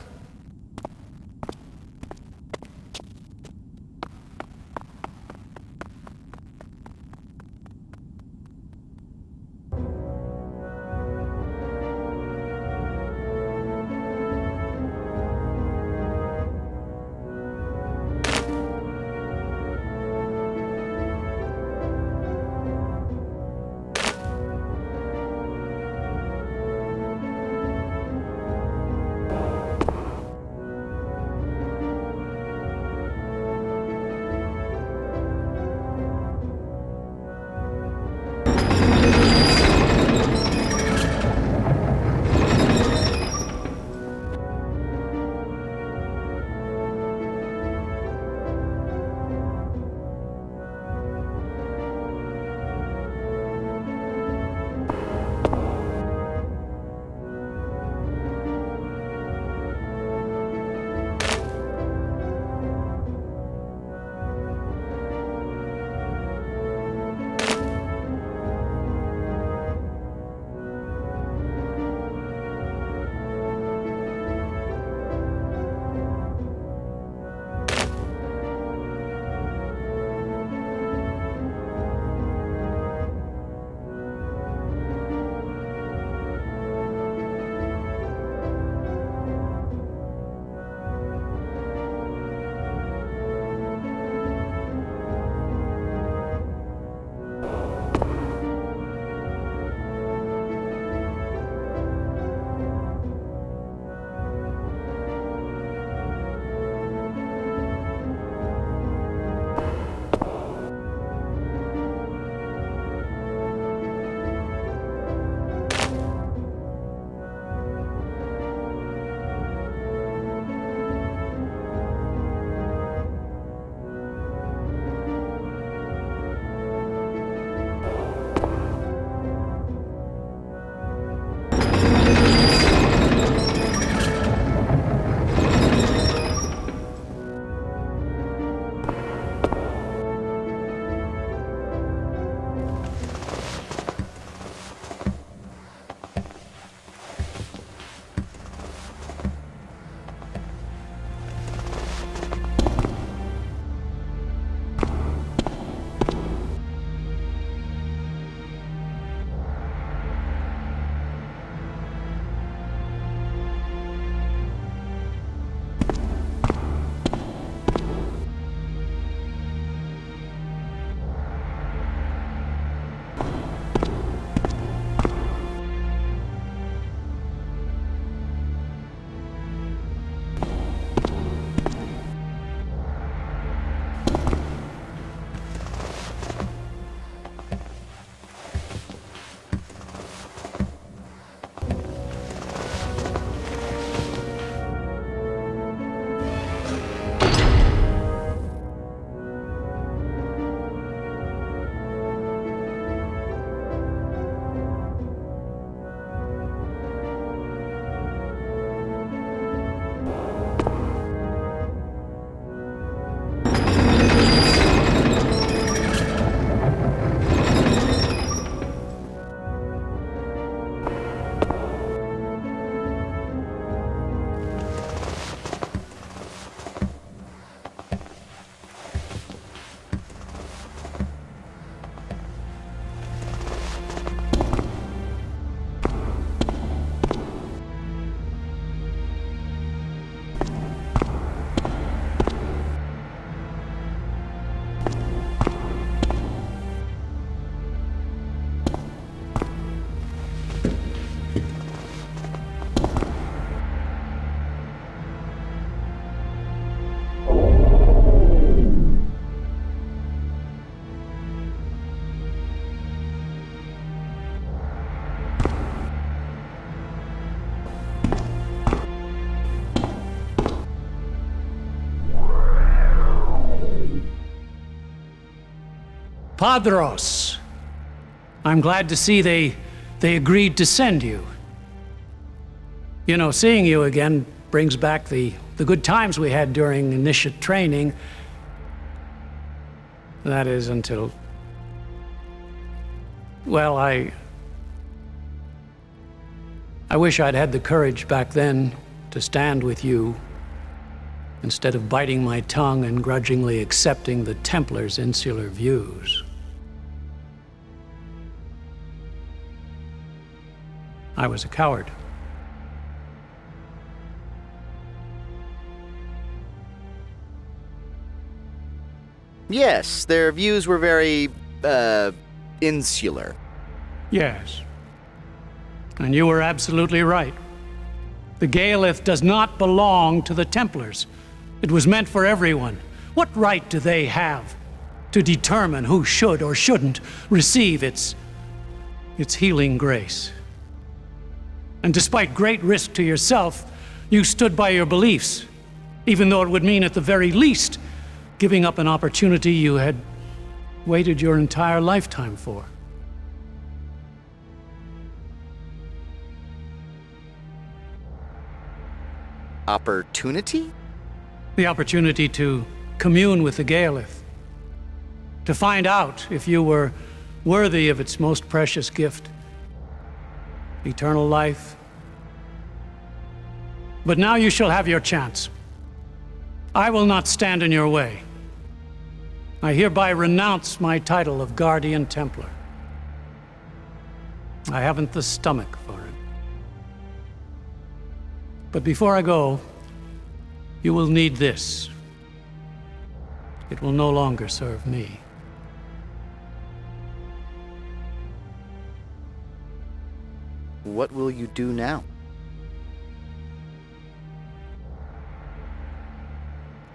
Padros. I'm glad to see they agreed to send you. You know, seeing you again brings back the good times we had during initiate training. That is until... Well, I wish I'd had the courage back then to stand with you, instead of biting my tongue and grudgingly accepting the Templars' insular views. I was a coward. Yes, their views were very, insular. Yes. And you were absolutely right. The Gaelith does not belong to the Templars. It was meant for everyone. What right do they have to determine who should or shouldn't receive its healing grace? And despite great risk to yourself, you stood by your beliefs, even though it would mean at the very least giving up an opportunity you had waited your entire lifetime for. Opportunity? The opportunity to commune with the Gaelith, to find out if you were worthy of its most precious gift, eternal life. But now you shall have your chance. I will not stand in your way. I hereby renounce my title of Guardian Templar. I haven't the stomach for it. But before I go, you will need this. It will no longer serve me. What will you do now?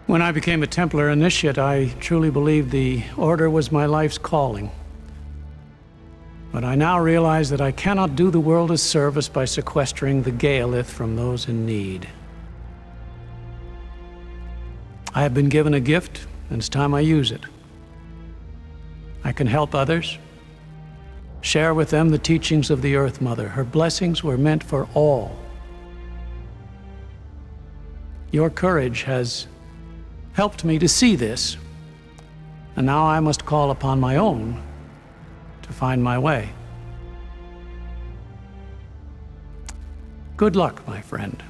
When I became a Templar initiate, I truly believed the Order was my life's calling. But I now realize that I cannot do the world a service by sequestering the Gaelith from those in need. I have been given a gift, and it's time I use it. I can help others, share with them the teachings of the Earth Mother. Her blessings were meant for all. Your courage has helped me to see this, and now I must call upon my own to find my way. Good luck, my friend.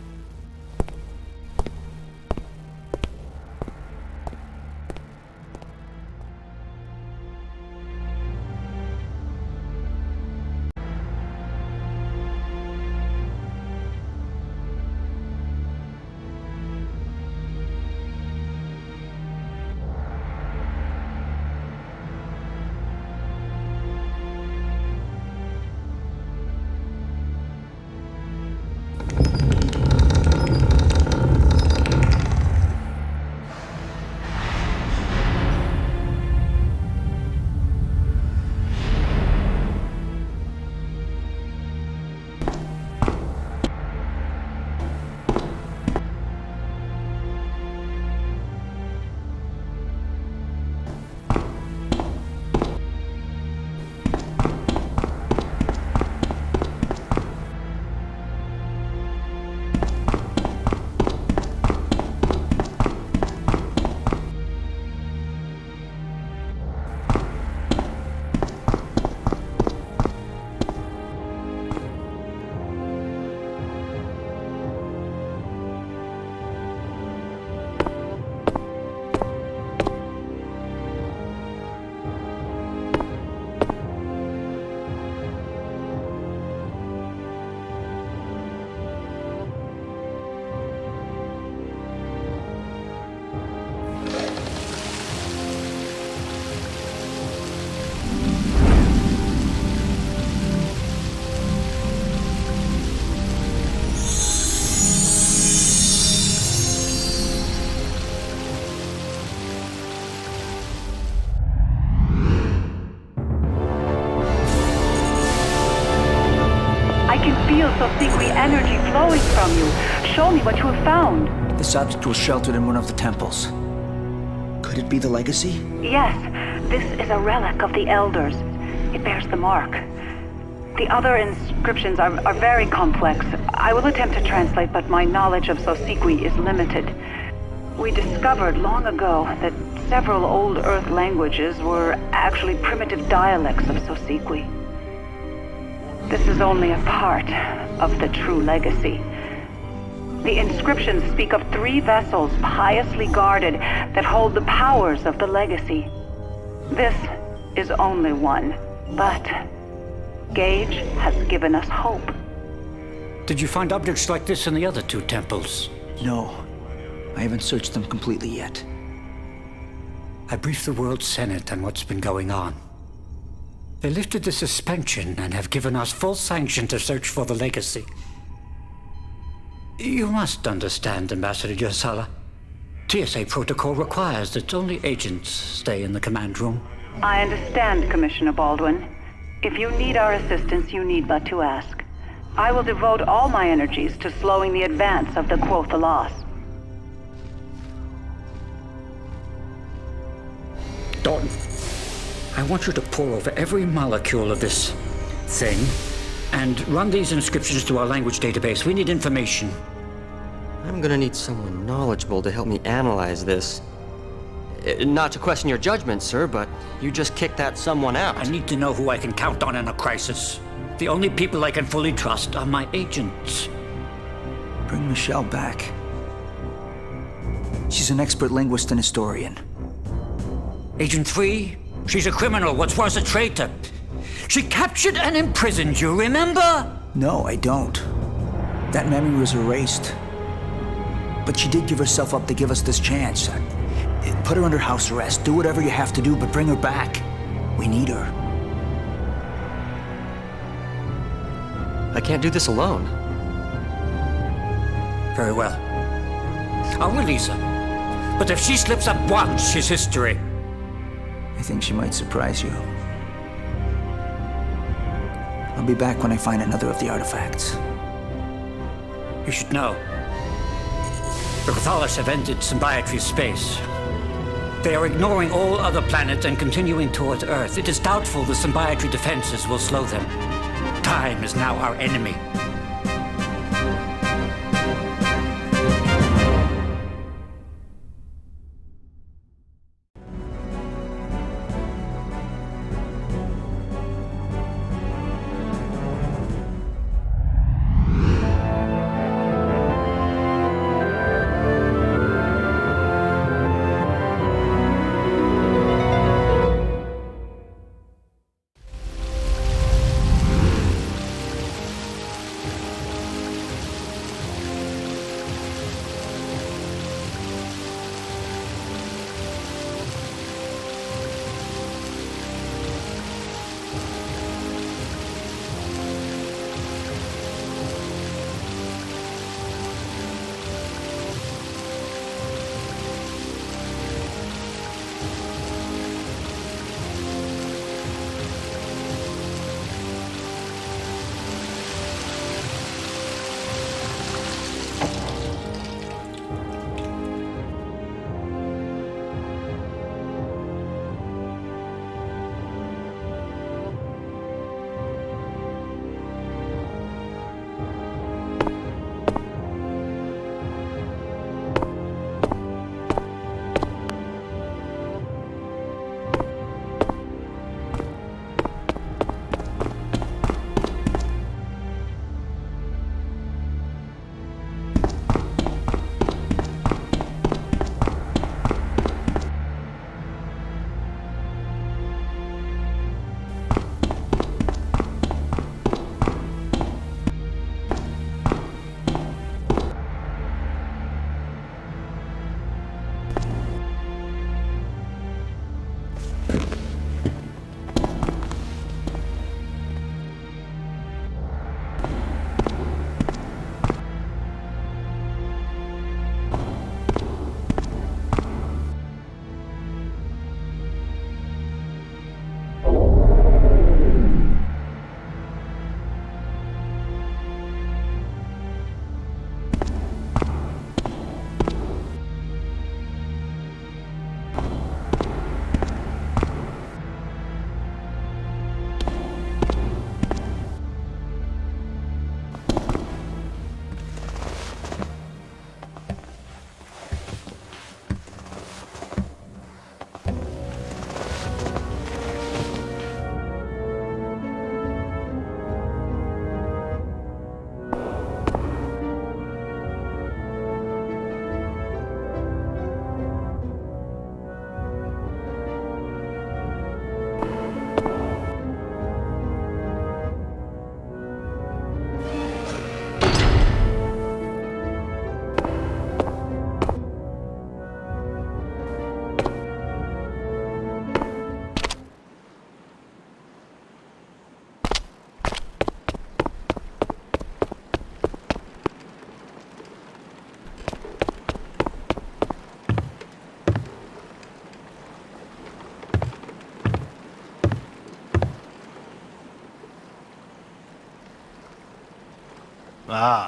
Secret energy flowing from you. Show me what you have found. This object was sheltered in one of the temples. Could it be the legacy? Yes. This is a relic of the Elders. It bears the mark. The other inscriptions are very complex. I will attempt to translate, but my knowledge of Sosikwi is limited. We discovered long ago that several old Earth languages were actually primitive dialects of Sosikwi. This is only a part of the true legacy. The inscriptions speak of 3 vessels piously guarded that hold the powers of the legacy. This is only one, but Gage has given us hope. Did you find objects like this in the other 2 temples? No. I haven't searched them completely yet. I briefed the World Senate on what's been going on. They lifted the suspension and have given us full sanction to search for the legacy. You must understand, Ambassador Yosala. TSA protocol requires that only agents stay in the command room. I understand, Commissioner Baldwin. If you need our assistance, you need but to ask. I will devote all my energies to slowing the advance of the Quothalas. Dalton, I want you to pore over every molecule of this thing and run these inscriptions through our language database. We need information. I'm gonna need someone knowledgeable to help me analyze this. Not to question your judgment, sir, but you just kicked that someone out. I need to know who I can count on in a crisis. The only people I can fully trust are my agents. Bring Michelle back. She's an expert linguist and historian. Agent 3, she's a criminal, what's worse, a traitor. She captured and imprisoned you, remember? No, I don't. That memory was erased. But she did give herself up to give us this chance. Put her under house arrest. Do whatever you have to do, but bring her back. We need her. I can't do this alone. Very well. I'll release her. But if she slips up once, she's history. I think she might surprise you. I'll be back when I find another of the artifacts. You should know. The Quothalas have entered Symbiotry's space. They are ignoring all other planets and continuing towards Earth. It is doubtful the Symbiotry defenses will slow them. Time is now our enemy.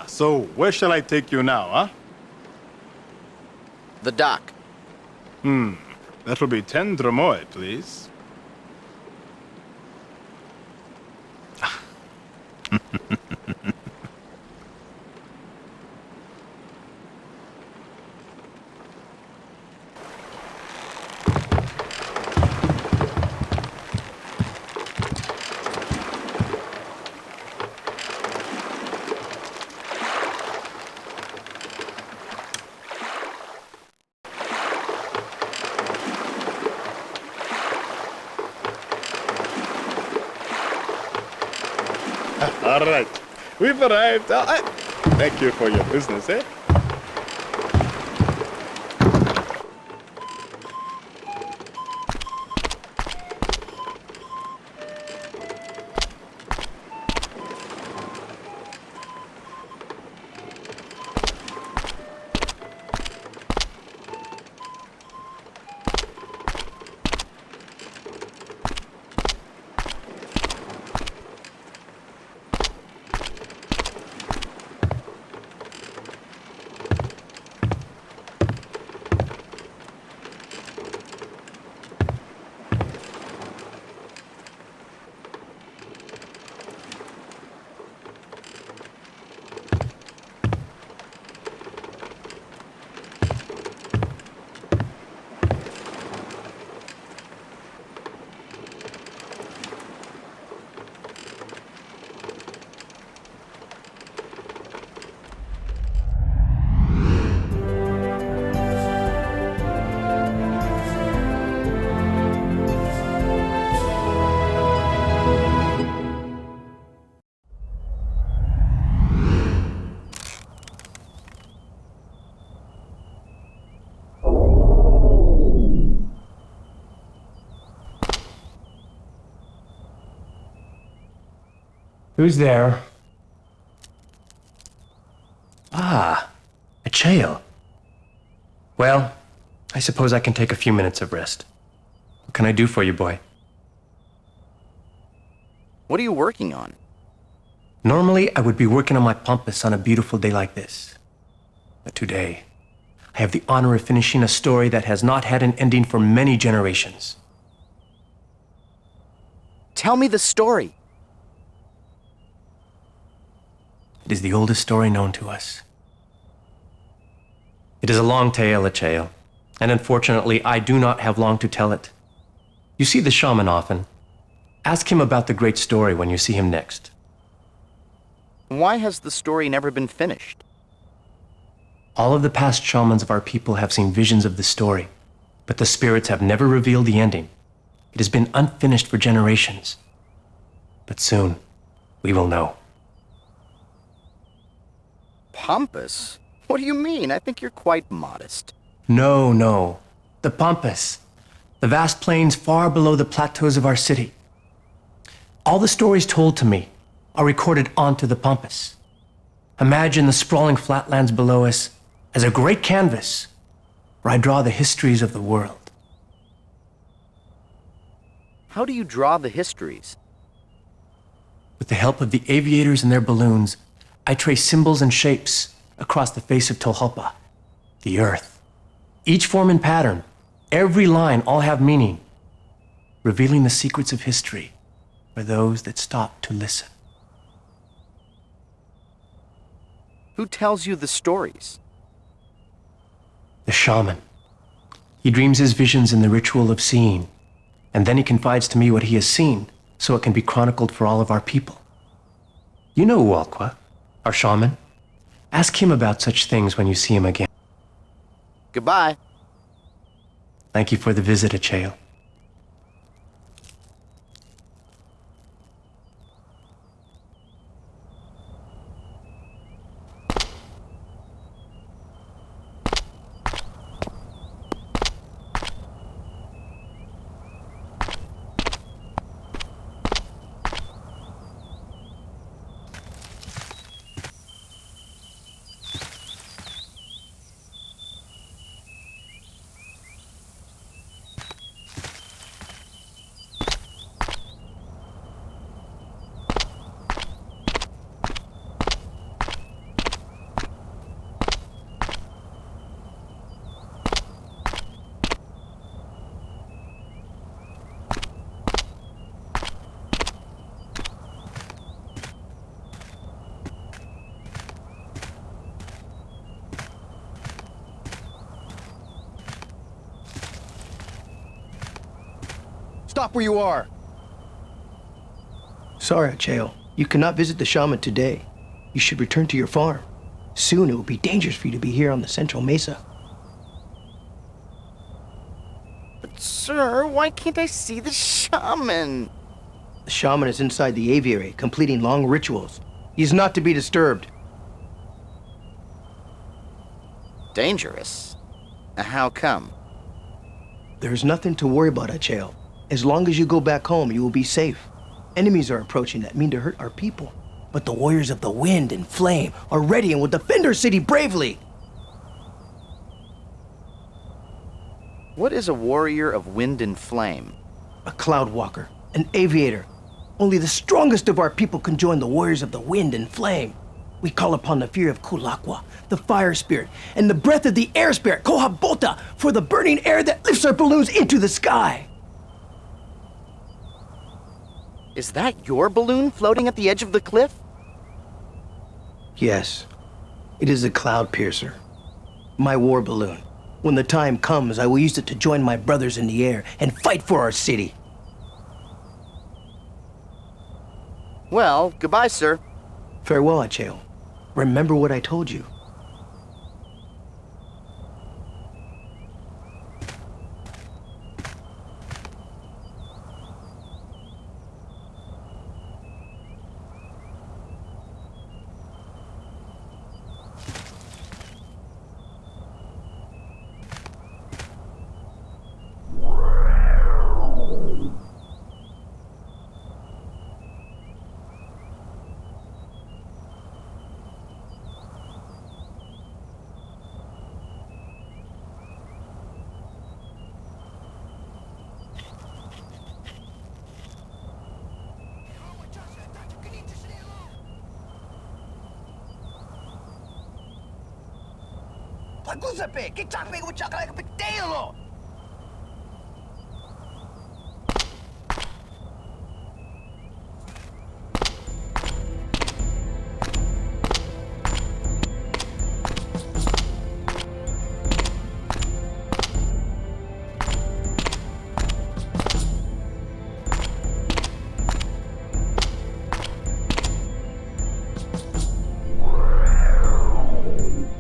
So where shall I take you now, huh? The dock. That'll be 10 dromoi, please. All right, we've arrived. Thank you for your business, eh? Who's there? Ah, a Chael. Well, I suppose I can take a few minutes of rest. What can I do for you, boy? What are you working on? Normally, I would be working on my pampas on a beautiful day like this. But today, I have the honor of finishing a story that has not had an ending for many generations. Tell me the story. It is the oldest story known to us. It is a long tale, Achael, and unfortunately, I do not have long to tell it. You see the shaman often. Ask him about the great story when you see him next. Why has the story never been finished? All of the past shamans of our people have seen visions of the story, but the spirits have never revealed the ending. It has been unfinished for generations. But soon, we will know. Pompous? What do you mean? I think you're quite modest. No. The Pampas. The vast plains far below the plateaus of our city. All the stories told to me are recorded onto the Pampas. Imagine the sprawling flatlands below us as a great canvas where I draw the histories of the world. How do you draw the histories? With the help of the aviators and their balloons, I trace symbols and shapes across the face of Tolhopa, the earth. Each form and pattern, every line all have meaning, revealing the secrets of history for those that stop to listen. Who tells you the stories? The shaman. He dreams his visions in the ritual of seeing, and then he confides to me what he has seen so it can be chronicled for all of our people. You know Ualqua, our shaman. Ask him about such things when you see him again. Goodbye. Thank you for the visit, Achael. Stop where you are! Sorry, Acheo. You cannot visit the shaman today. You should return to your farm. Soon it will be dangerous for you to be here on the Central Mesa. But sir, why can't I see the shaman? The shaman is inside the aviary, completing long rituals. He is not to be disturbed. Dangerous? How come? There is nothing to worry about, Acheo. As long as you go back home, you will be safe. Enemies are approaching that mean to hurt our people. But the warriors of the wind and flame are ready and will defend our city bravely. What is a warrior of wind and flame? A cloud walker, an aviator. Only the strongest of our people can join the warriors of the wind and flame. We call upon the fear of Kulakwa, the fire spirit, and the breath of the air spirit, Kohabota, for the burning air that lifts our balloons into the sky. Is that your balloon floating at the edge of the cliff? Yes, it is a cloud piercer. My war balloon. When the time comes, I will use it to join my brothers in the air and fight for our city. Well, goodbye, sir. Farewell, Acheo. Remember what I told you.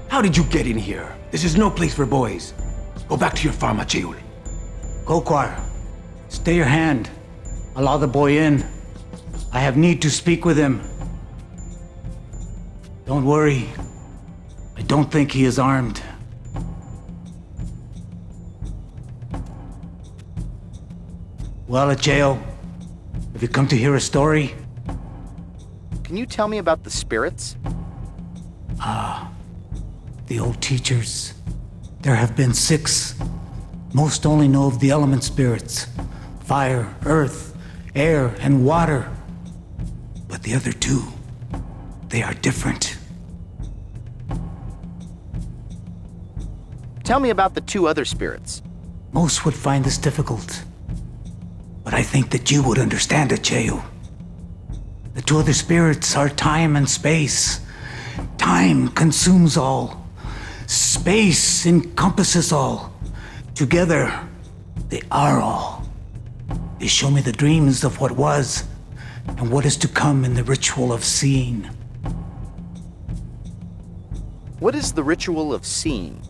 How did you get in here? This is no place for boys. Go back to your farm, Acheo. Gokwar, stay your hand. Allow the boy in. I have need to speak with him. Don't worry. I don't think he is armed. Well, Acheo, have you come to hear a story? Can you tell me about the spirits? The old teachers. There have been 6. Most only know of the element spirits. Fire, earth, air, and water. But the other 2, they are different. Tell me about the 2 other spirits. Most would find this difficult. But I think that you would understand, Acheo. The 2 other spirits are time and space. Time consumes all. Space encompasses all. Together, they are all. They show me the dreams of what was and what is to come in the ritual of seeing. What is the ritual of seeing?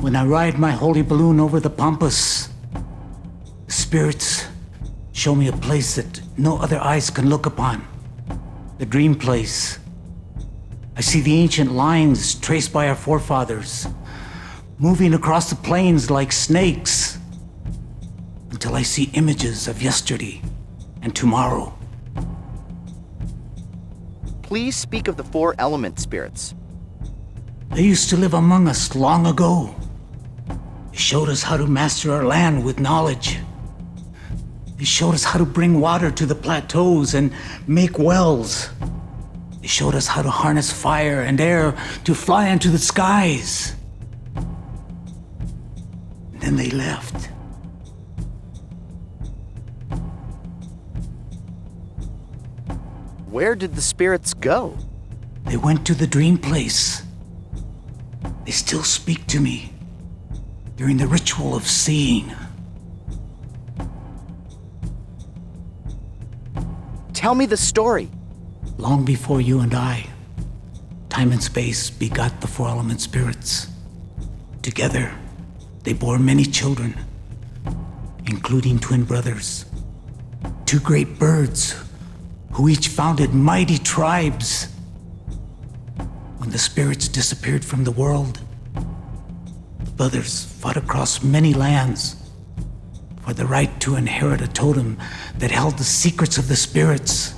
When I ride my holy balloon over the Pampas, the spirits show me a place that no other eyes can look upon. The dream place. I see the ancient lines traced by our forefathers, moving across the plains like snakes, until I see images of yesterday and tomorrow. Please speak of the 4 element spirits. They used to live among us long ago. They showed us how to master our land with knowledge. They showed us how to bring water to the plateaus and make wells. They showed us how to harness fire and air to fly into the skies. And then they left. Where did the spirits go? They went to the dream place. They still speak to me during the ritual of seeing. Tell me the story. Long before you and I, time and space begot the four element spirits. Together, they bore many children, including twin brothers. Two great birds who each founded mighty tribes. When the spirits disappeared from the world, the brothers fought across many lands for the right to inherit a totem that held the secrets of the spirits.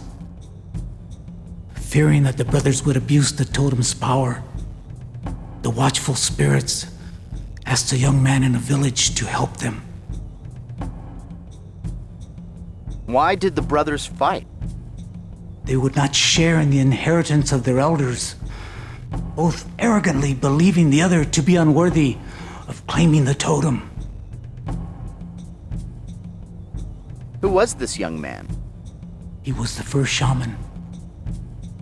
Fearing that the brothers would abuse the totem's power, the watchful spirits asked a young man in a village to help them. Why did the brothers fight? They would not share in the inheritance of their elders, both arrogantly believing the other to be unworthy of claiming the totem. Who was this young man? He was the first shaman.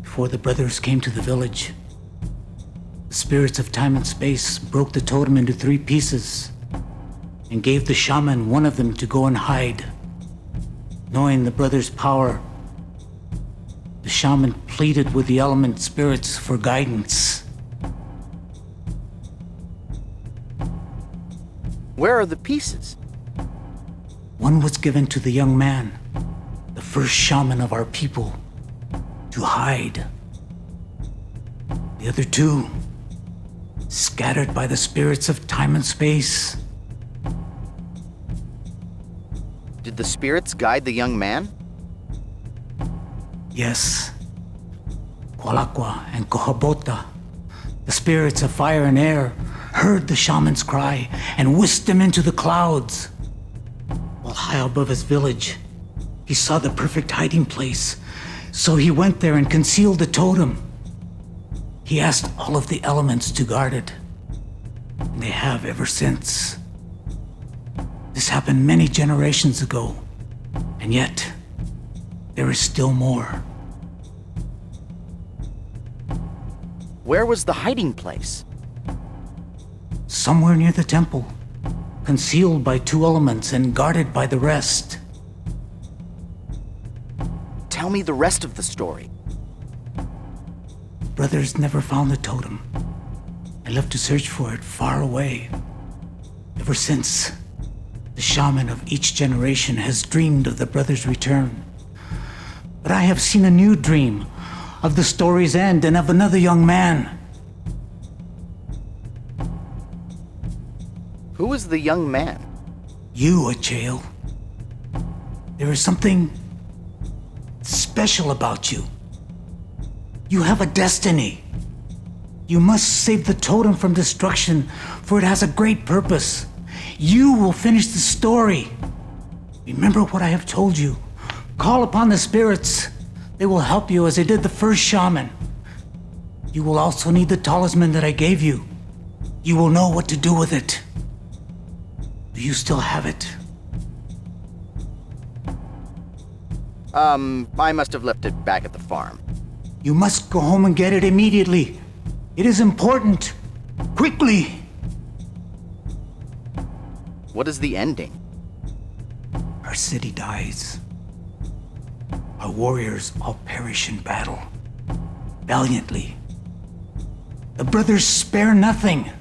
Before the brothers came to the village, the spirits of time and space broke the totem into 3 pieces and gave the shaman one of them to go and hide. Knowing the brothers' power, the shaman pleaded with the element spirits for guidance. Where are the pieces? One was given to the young man, the first shaman of our people, to hide. The other 2, scattered by the spirits of time and space. Did the spirits guide the young man? Yes. Kualakwa and Kohabota, the spirits of fire and air, heard the shaman's cry and whisked him into the clouds. While high above his village, he saw the perfect hiding place, so he went there and concealed the totem. He asked all of the elements to guard it, and they have ever since. This happened many generations ago, and yet there is still more. Where was the hiding place? Somewhere near the temple, concealed by 2 elements and guarded by the rest. Tell me the rest of the story. Brothers never found the totem. I left to search for it far away. Ever since, the shaman of each generation has dreamed of the brothers' return. But I have seen a new dream of the story's end and of another young man. Who is the young man? You, Achael. There is something special about you. You have a destiny. You must save the totem from destruction, for it has a great purpose. You will finish the story. Remember what I have told you. Call upon the spirits. They will help you as they did the first shaman. You will also need the talisman that I gave you. You will know what to do with it. Do you still have it? I must have left it back at the farm. You must go home and get it immediately. It is important. Quickly! What is the ending? Our city dies. Our warriors all perish in battle. Valiantly. The brothers spare nothing.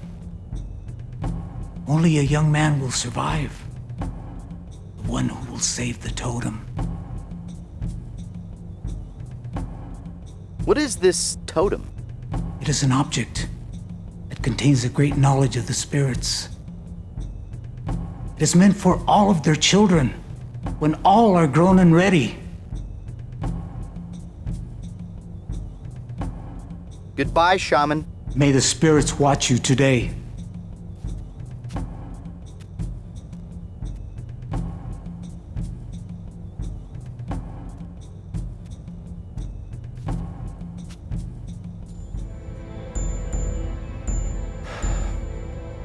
Only a young man will survive. The one who will save the totem. What is this totem? It is an object that contains a great knowledge of the spirits. It is meant for all of their children, when all are grown and ready. Goodbye, shaman. May the spirits watch you today.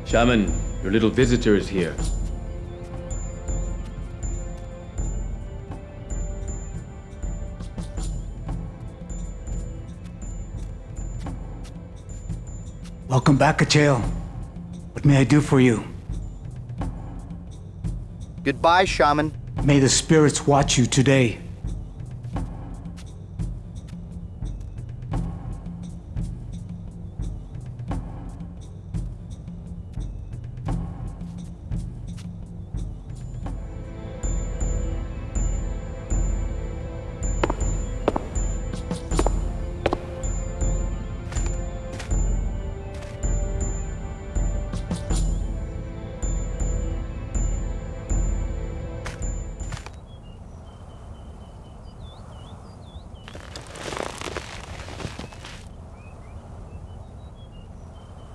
Shaman, your little visitor is here. Welcome back, Achael. What may I do for you? Goodbye, shaman. May the spirits watch you today.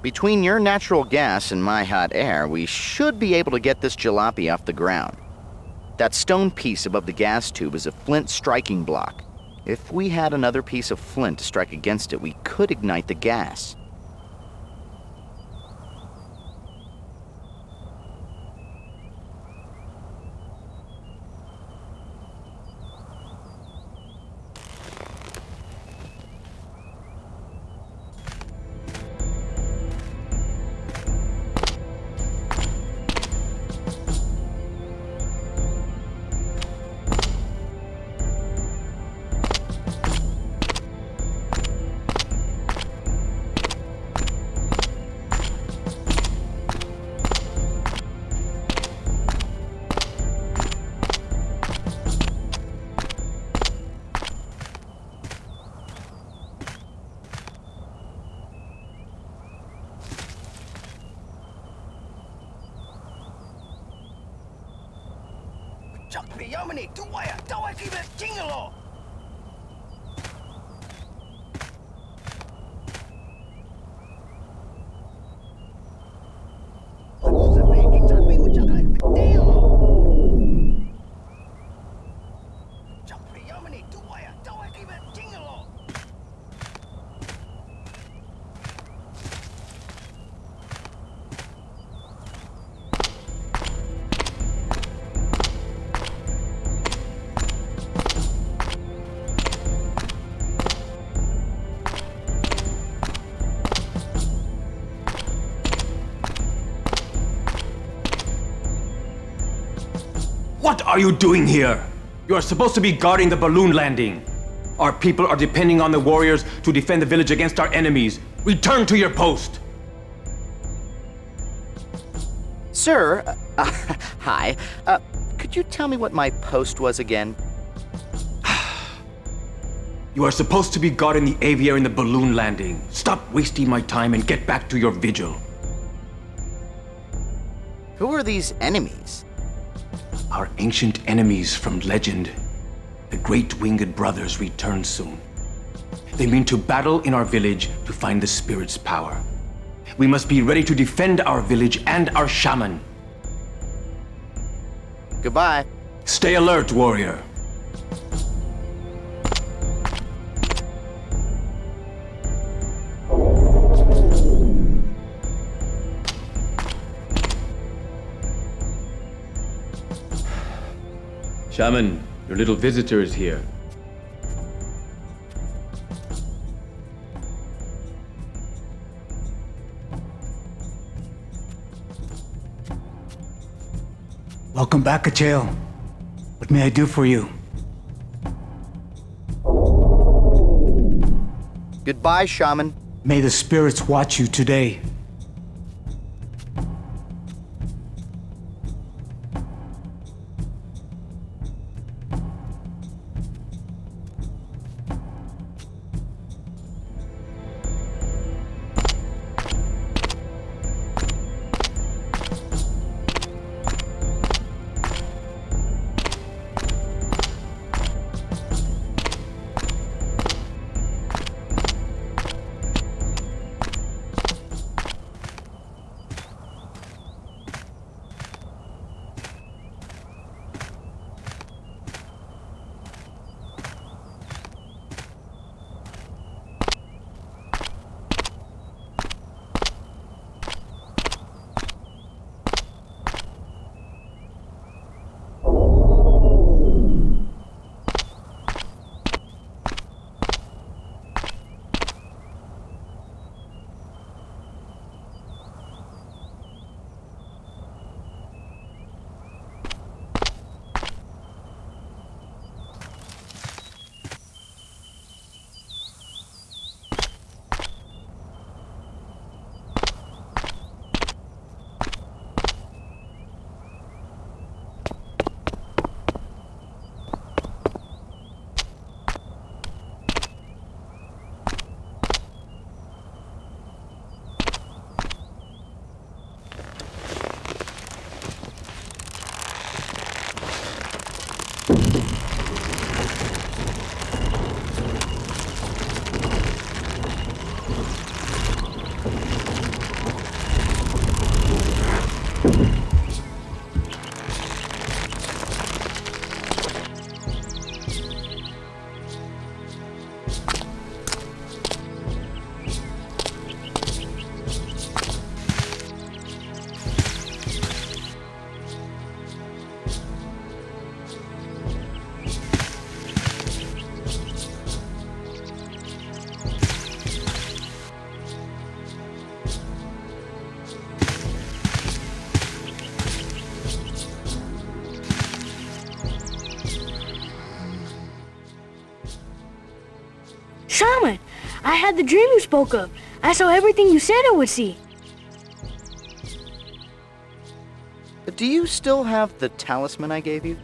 Between your natural gas and my hot air, we should be able to get this jalopy off the ground. That stone piece above the gas tube is a flint striking block. If we had another piece of flint to strike against it, we could ignite the gas. What are you doing here? You are supposed to be guarding the balloon landing. Our people are depending on the warriors to defend the village against our enemies. Return to your post! Sir, hi. Could you tell me what my post was again? You are supposed to be guarding the aviary in the balloon landing. Stop wasting my time and get back to your vigil. Who are these enemies? Our ancient enemies from legend. The Great Winged Brothers return soon. They mean to battle in our village to find the spirit's power. We must be ready to defend our village and our shaman. Goodbye. Stay alert, warrior. Shaman, your little visitor is here. Welcome back, Achel. What may I do for you? Goodbye, shaman. May the spirits watch you today. Shaman, I had the dream you spoke of. I saw everything you said I would see. Do you still have the talisman I gave you?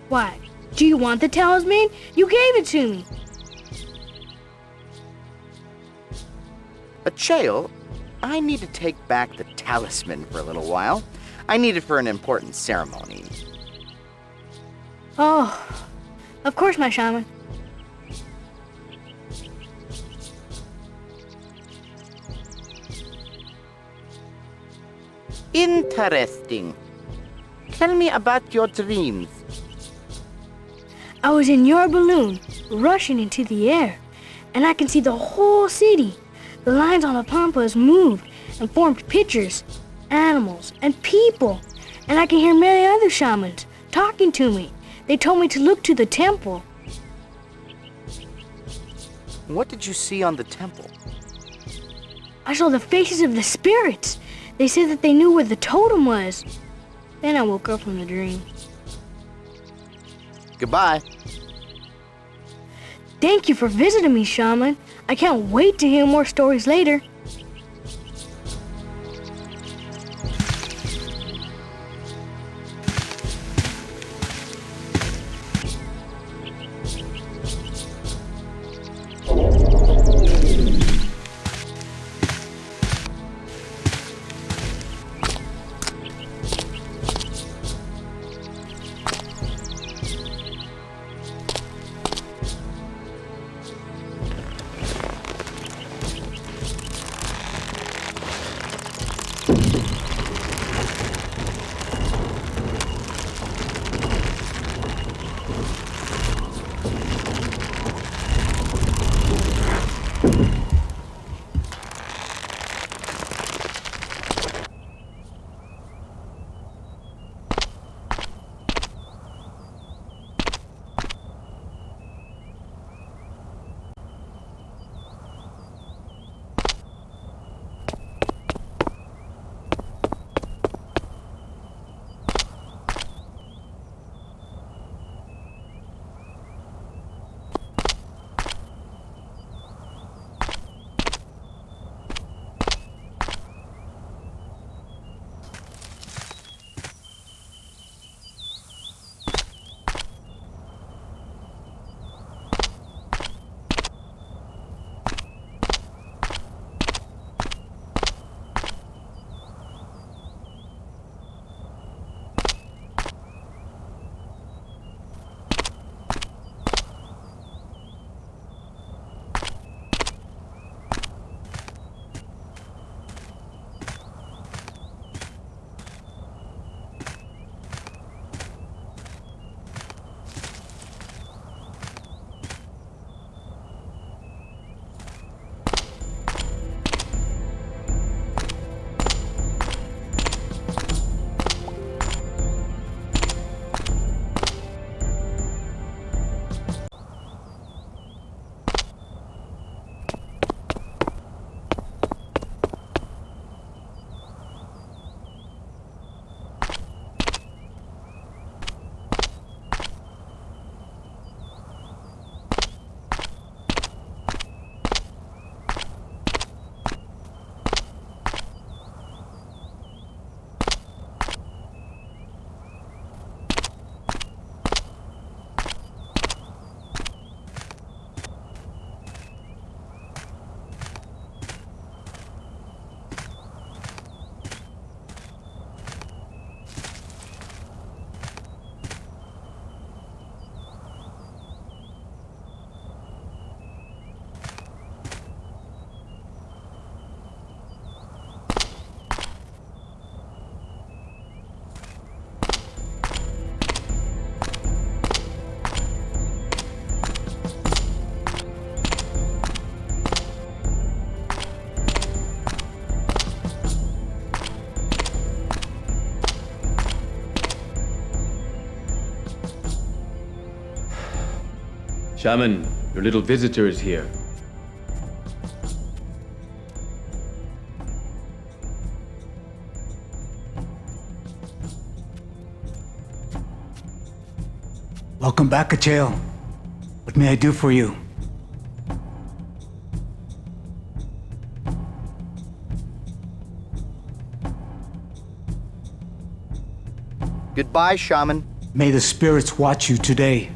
Why? Do you want the talisman? You gave it to me. But Chael, I need to take back the talisman for a little while. I need it for an important ceremony. Oh, of course, my shaman. Interesting. Tell me about your dreams. I was in your balloon, rushing into the air, and I can see the whole city. The lines on the pampas moved and formed pictures, animals, and people. And I can hear many other shamans talking to me. They told me to look to the temple. What did you see on the temple? I saw the faces of the spirits. They said that they knew where the totem was. Then I woke up from the dream. Goodbye. Thank you for visiting me, shaman. I can't wait to hear more stories later. Shaman, your little visitor is here. Welcome back, Acheo. What may I do for you? Goodbye, Shaman. May the spirits watch you today.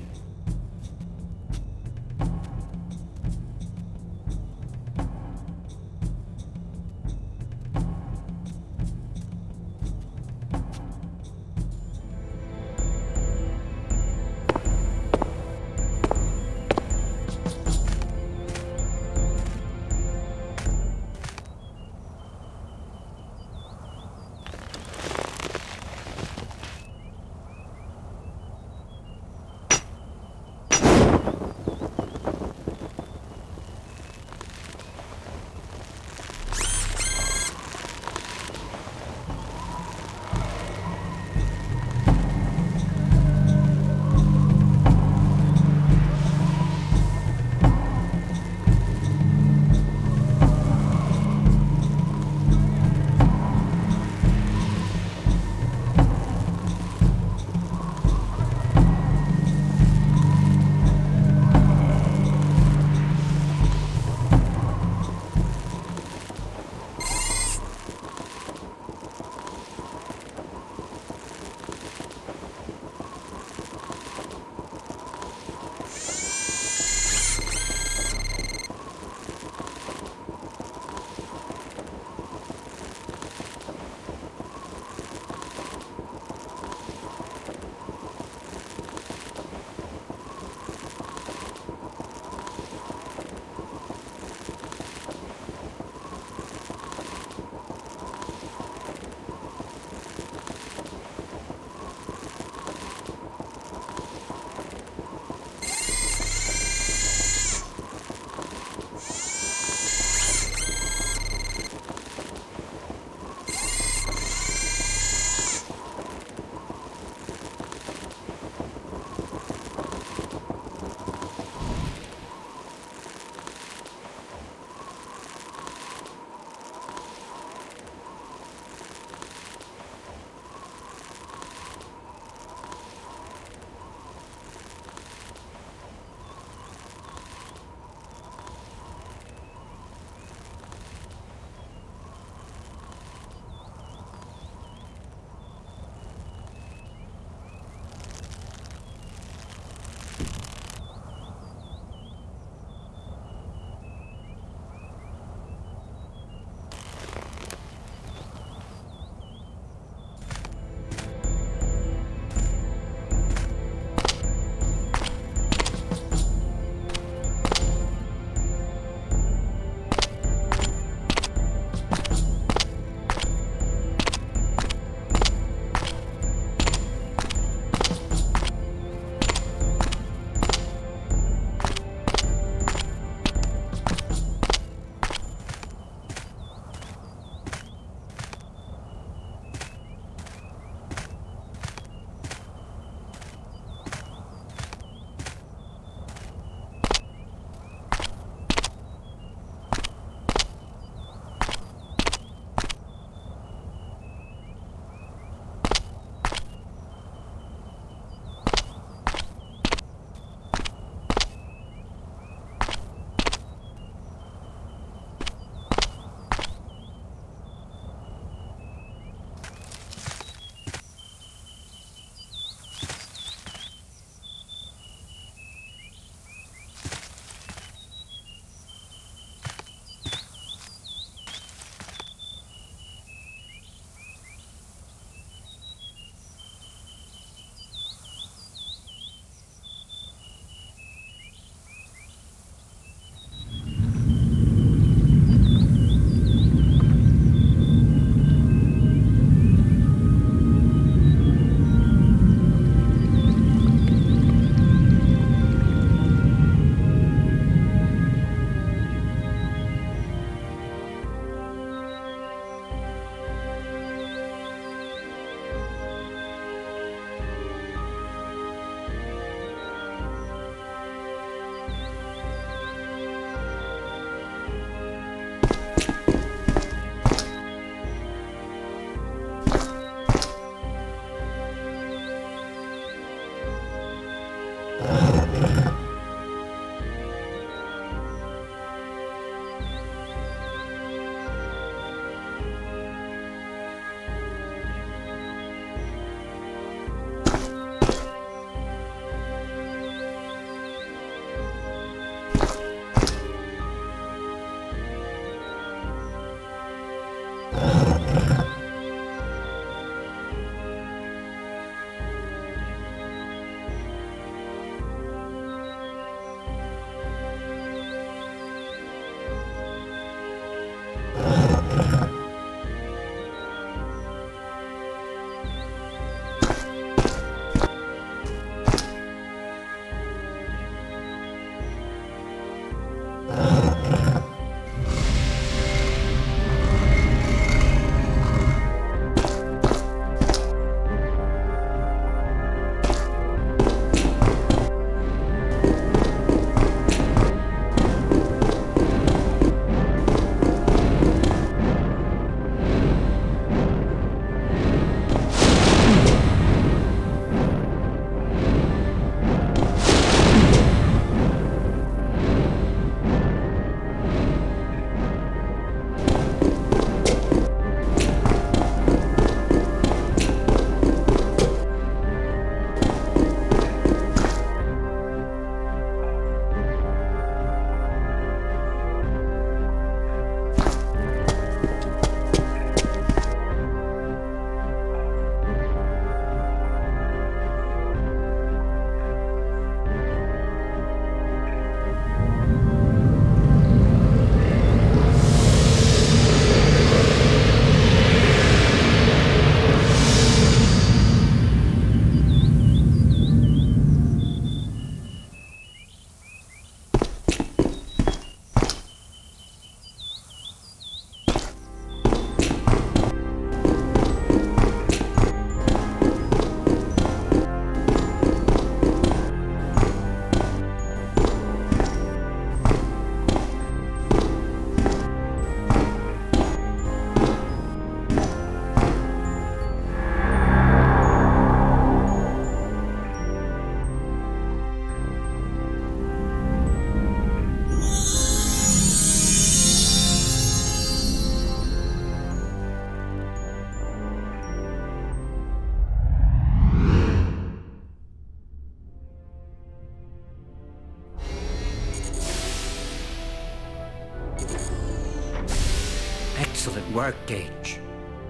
hard at work, Gage.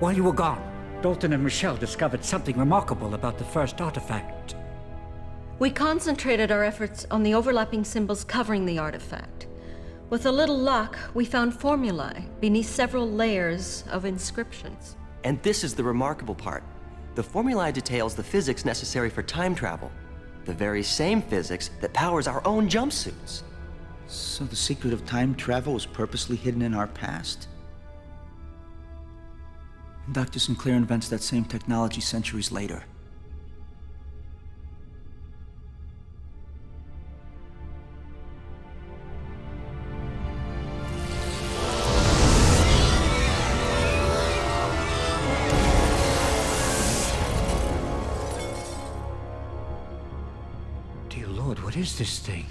While you were gone, Dalton and Michelle discovered something remarkable about the first artifact. We concentrated our efforts on the overlapping symbols covering the artifact. With a little luck, we found formulae beneath several layers of inscriptions. And this is the remarkable part. The formulae details the physics necessary for time travel. The very same physics that powers our own jumpsuits. So the secret of time travel was purposely hidden in our past? And Dr. Sinclair invents that same technology centuries later. Dear Lord, what is this thing?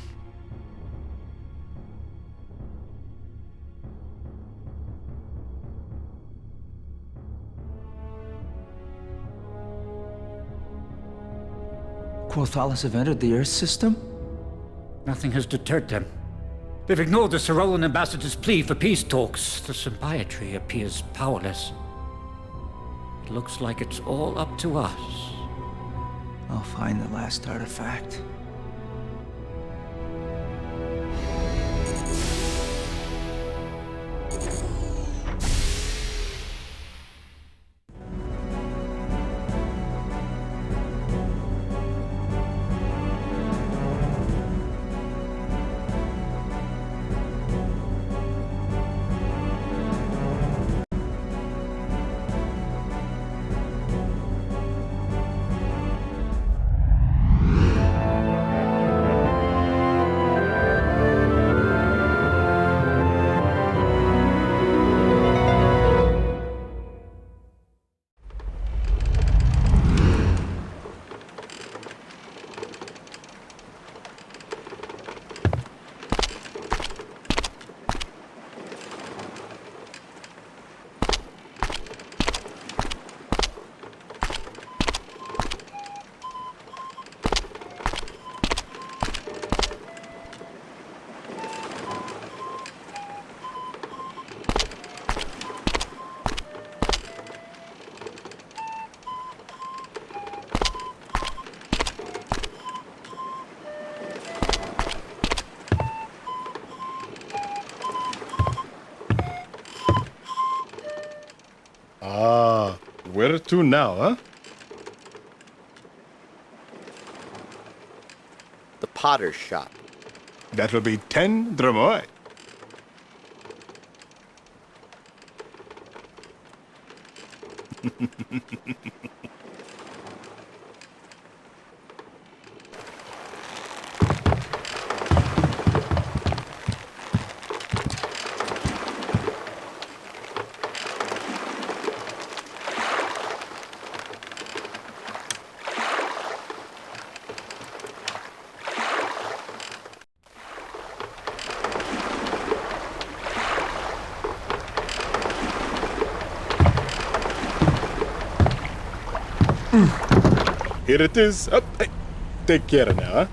Quothalas have entered the Earth system? Nothing has deterred them. They've ignored the Cyrolan ambassador's plea for peace talks. The symbiotry appears powerless. It looks like it's all up to us. I'll find the last artifact. Ah, where to now, huh? The potter's shop. That will be 10 dromoi. Here it is. Up. Hey, take care now, huh?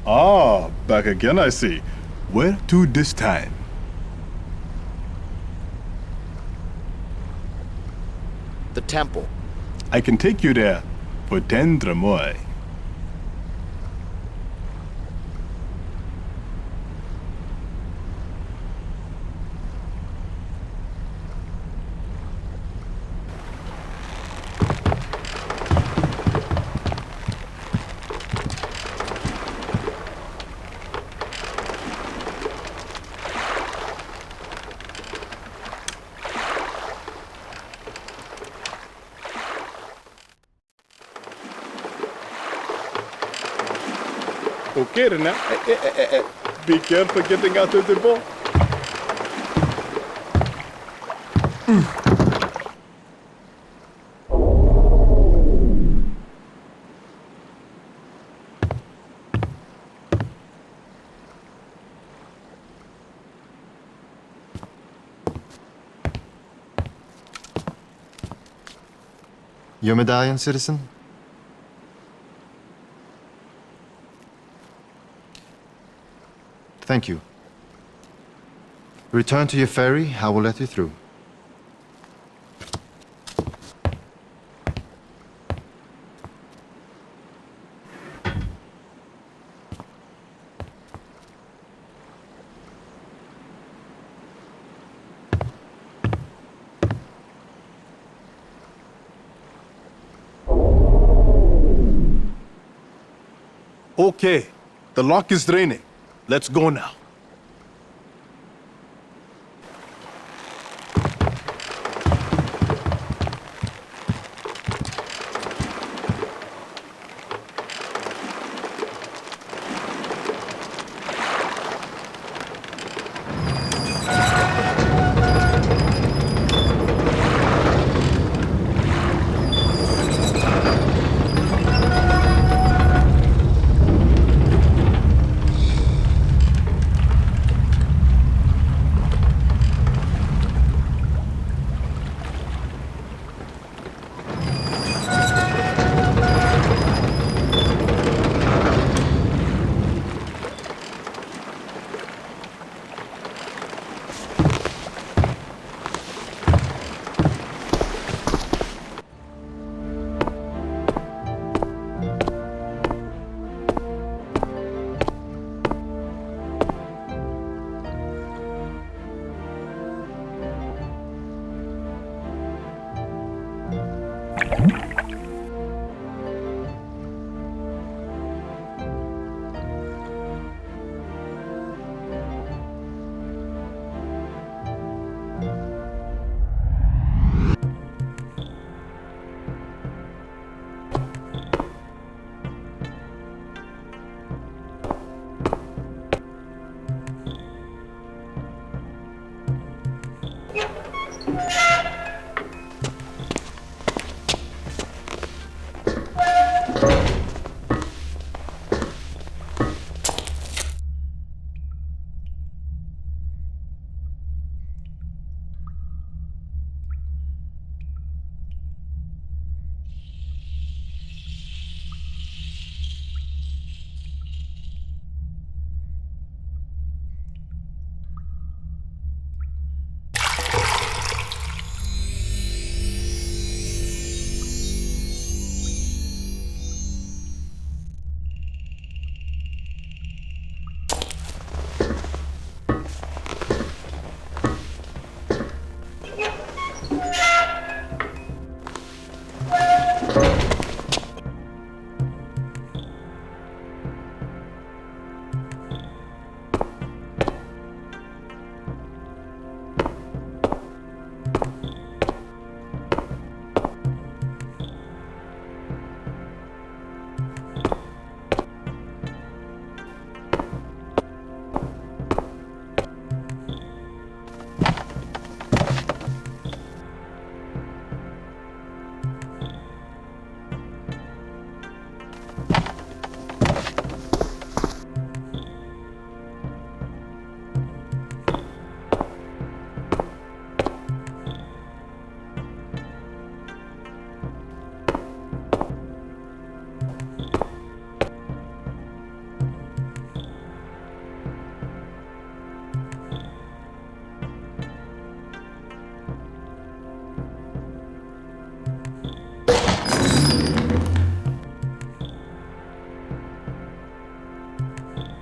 Ah, back again, I see. Where to this time? The temple. I can take you there for 10 dromoi. Okay, then now. Be careful getting out of the boat. Your medallion, citizen? Thank you. Return to your ferry, I will let you through. Okay, the lock is draining. Let's go now.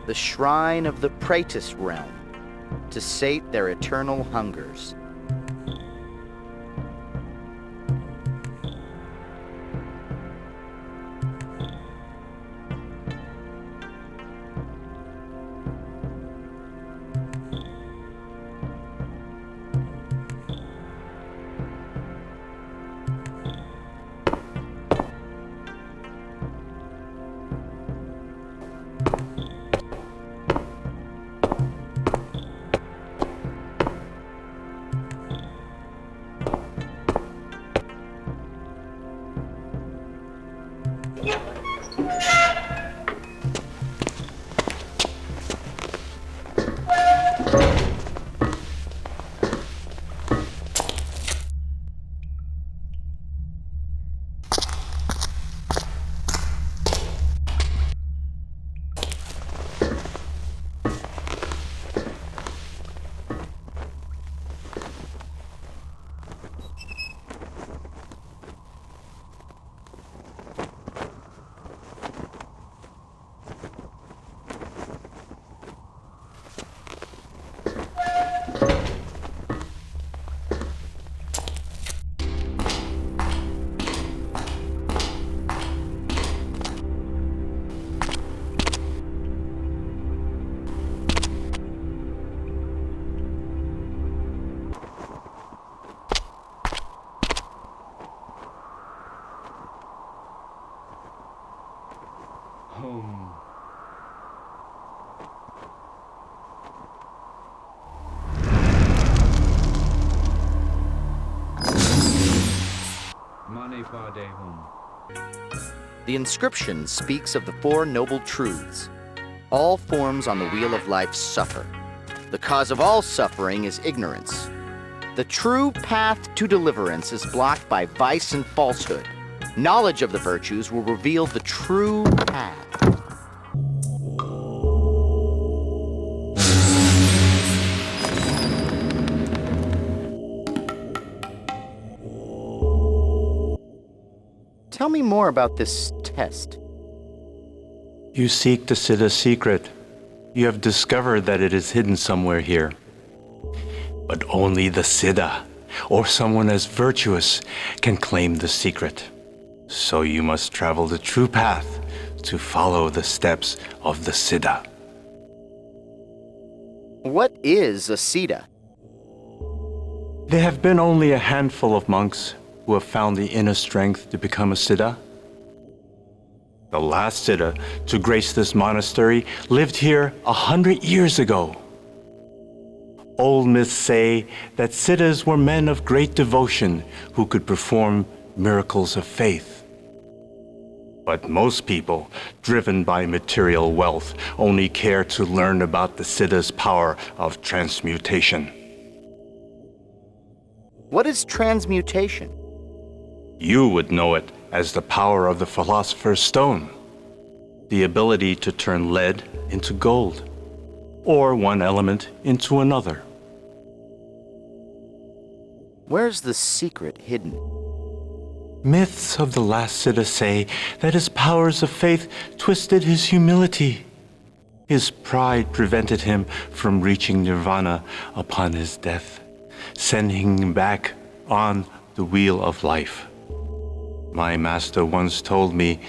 the shrine of the Praetus realm, to sate their eternal hungers. Home. The inscription speaks of the four noble truths. All forms on the wheel of life suffer. The cause of all suffering is ignorance. The true path to deliverance is blocked by vice and falsehood. Knowledge of the virtues will reveal the true path. Tell me more about this test. You seek the Siddha's secret. You have discovered that it is hidden somewhere here. But only the Siddha, or someone as virtuous, can claim the secret. So you must travel the true path to follow the steps of the Siddha. What is a Siddha? There have been only a handful of monks who have found the inner strength to become a Siddha. The last Siddha to grace this monastery lived here 100 years ago. Old myths say that Siddhas were men of great devotion who could perform miracles of faith. But most people, driven by material wealth, only care to learn about the Siddha's power of transmutation. What is transmutation? You would know it as the power of the Philosopher's Stone, the ability to turn lead into gold, or one element into another. Where's the secret hidden? Myths of the last Siddha say that his powers of faith twisted his humility. His pride prevented him from reaching nirvana upon his death, sending him back on the wheel of life. My master once told me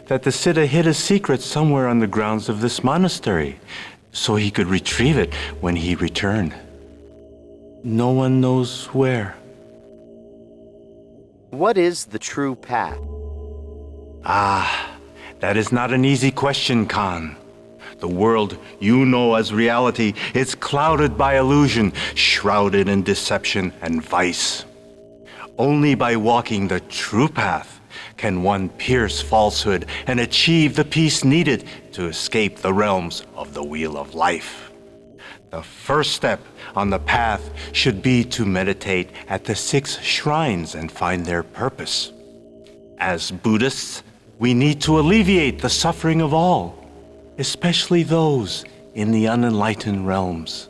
that the Siddha hid a secret somewhere on the grounds of this monastery, so he could retrieve it when he returned. No one knows where. What is the true path? Ah, that is not an easy question, Khan. The world you know as reality is clouded by illusion, shrouded in deception and vice. Only by walking the true path can one pierce falsehood and achieve the peace needed to escape the realms of the Wheel of Life. The first step on the path should be to meditate at the 6 shrines and find their purpose. As Buddhists, we need to alleviate the suffering of all, especially those in the unenlightened realms.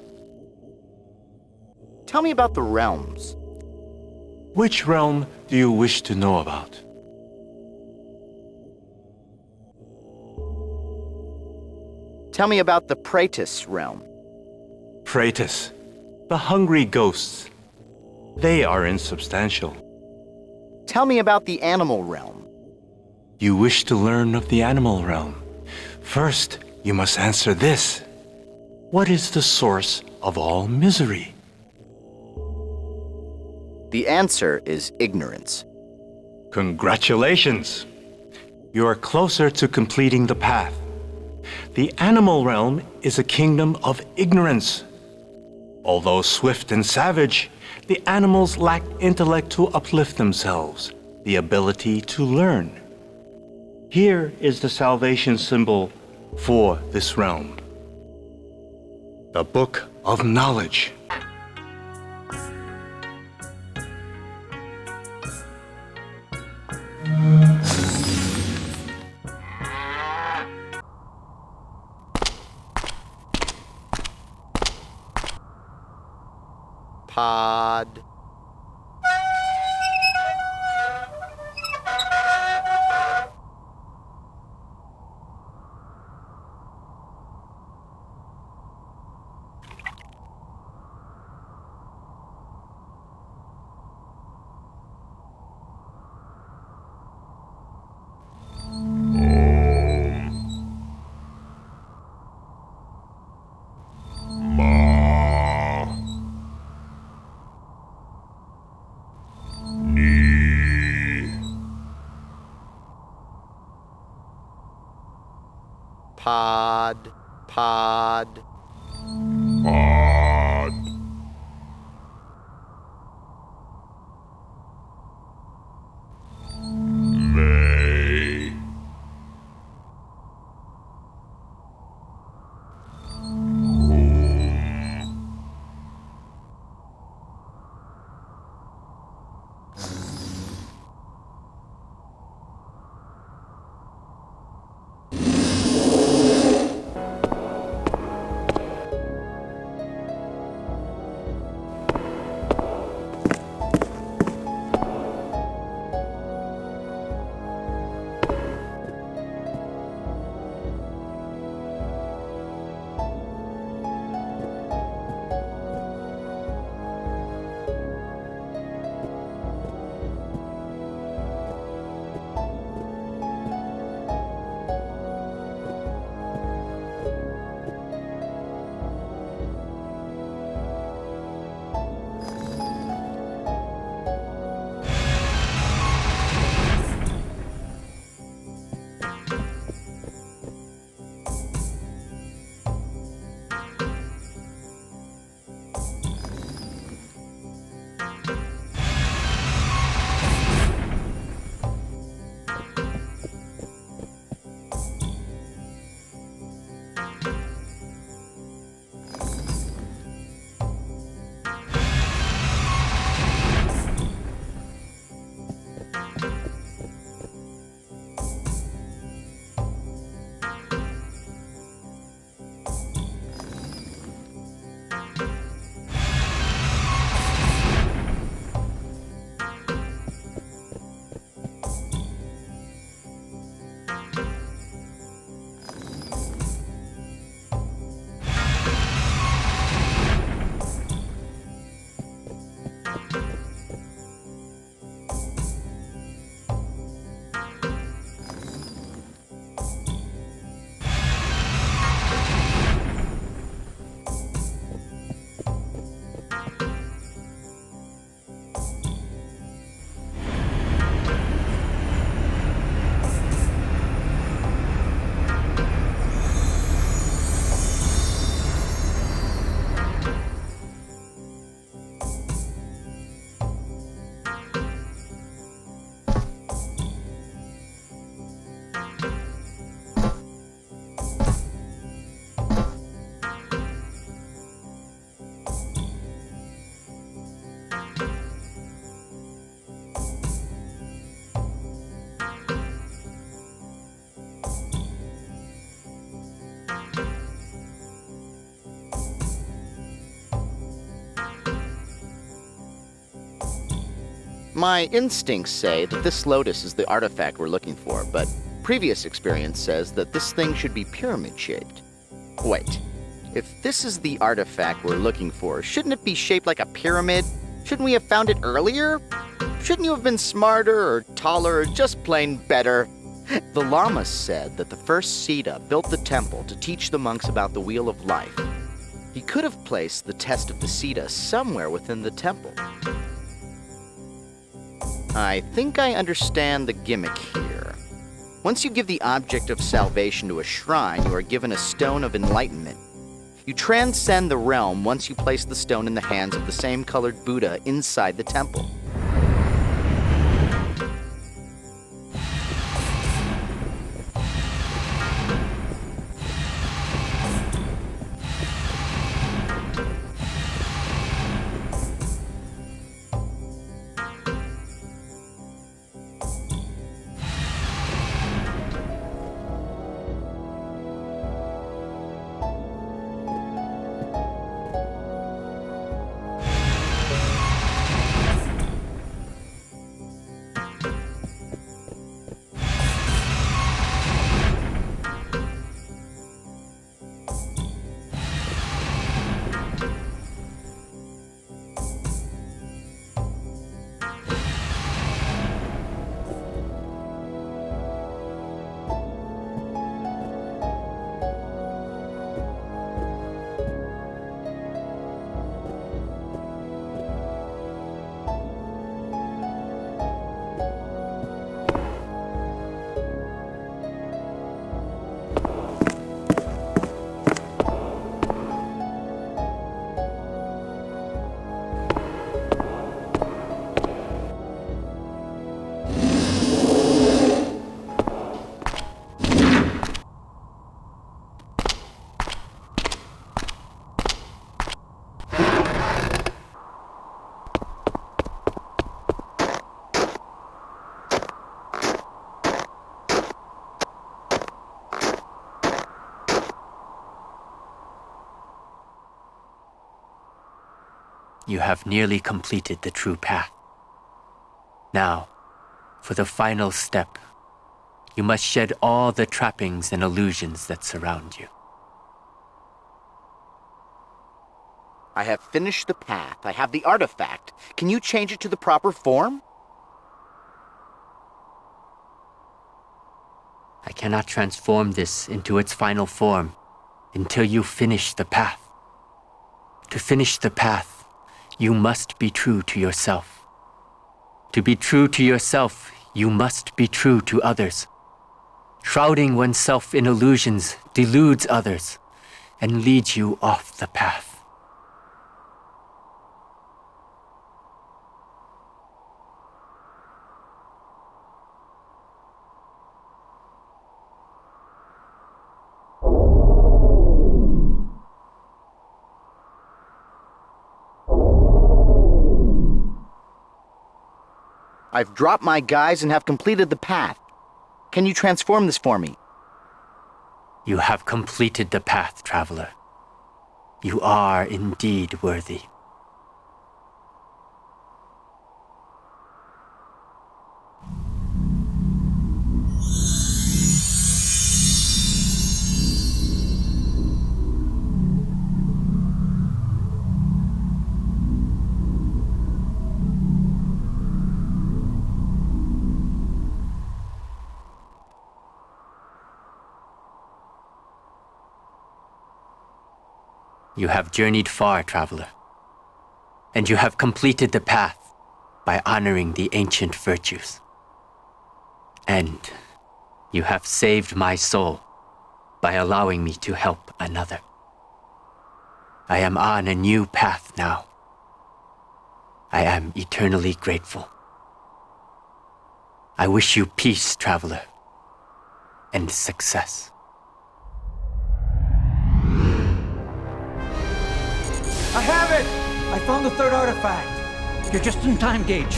Tell me about the realms. Which realm do you wish to know about? Tell me about the Praetus realm. Praetus, the hungry ghosts. They are insubstantial. Tell me about the animal realm. You wish to learn of the animal realm. First, you must answer this. What is the source of all misery? The answer is ignorance. Congratulations! You are closer to completing the path. The animal realm is a kingdom of ignorance. Although swift and savage, the animals lack intellect to uplift themselves, the ability to learn. Here is the salvation symbol for this realm. The Book of Knowledge. Pod. Pod. Pod. Pod. May. My instincts say that this lotus is the artifact we're looking for, but previous experience says that this thing should be pyramid-shaped. Wait. If this is the artifact we're looking for, shouldn't it be shaped like a pyramid? Shouldn't we have found it earlier? Shouldn't you have been smarter or taller or just plain better? The Lama said that the first Sita built the temple to teach the monks about the Wheel of Life. He could have placed the test of the Sita somewhere within the temple. I think I understand the gimmick here. Once you give the object of salvation to a shrine, you are given a stone of enlightenment. You transcend the realm once you place the stone in the hands of the same colored Buddha inside the temple. You have nearly completed the true path. Now, for the final step, you must shed all the trappings and illusions that surround you. I have finished the path. I have the artifact. Can you change it to the proper form? I cannot transform this into its final form until you finish the path. To finish the path, you must be true to yourself. To be true to yourself, you must be true to others. Shrouding oneself in illusions deludes others and leads you off the path. I've dropped my guys and have completed the path. Can you transform this for me? You have completed the path, traveler. You are indeed worthy. You have journeyed far, traveler, and you have completed the path by honoring the ancient virtues. And you have saved my soul by allowing me to help another. I am on a new path now. I am eternally grateful. I wish you peace, traveler, and success. I have it! I found the third artifact. You're just in time, Gage.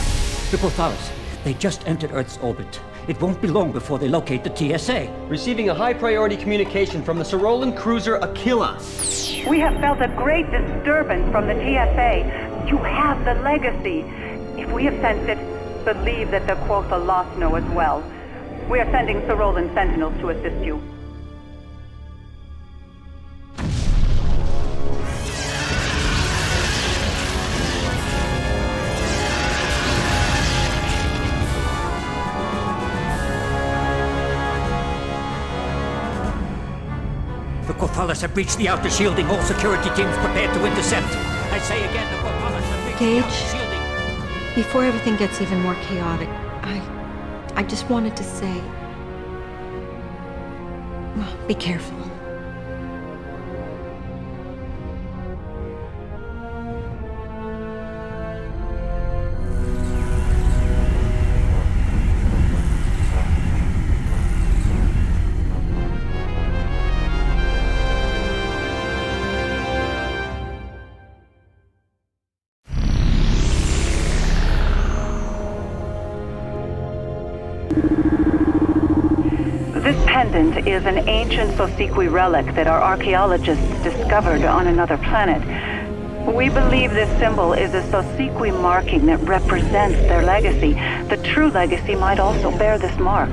Ripothalis, they just entered Earth's orbit. It won't be long before they locate the TSA. Receiving a high-priority communication from the Sarolan cruiser Aquila. We have felt a great disturbance from the TSA. You have the legacy. If we have sensed it, believe that the Quotha Lost know as well. We are sending Sarolan sentinels to assist you. The Corthalis have breached the outer shielding. All security teams prepared to intercept. I say again, the Corthalis have breached the outer Gage, shielding. before everything gets even more chaotic, I just wanted to say, well, be careful. This pendant is an ancient Sosikwi relic that our archaeologists discovered on another planet. We believe this symbol is a Sosikwi marking that represents their legacy. The true legacy might also bear this mark.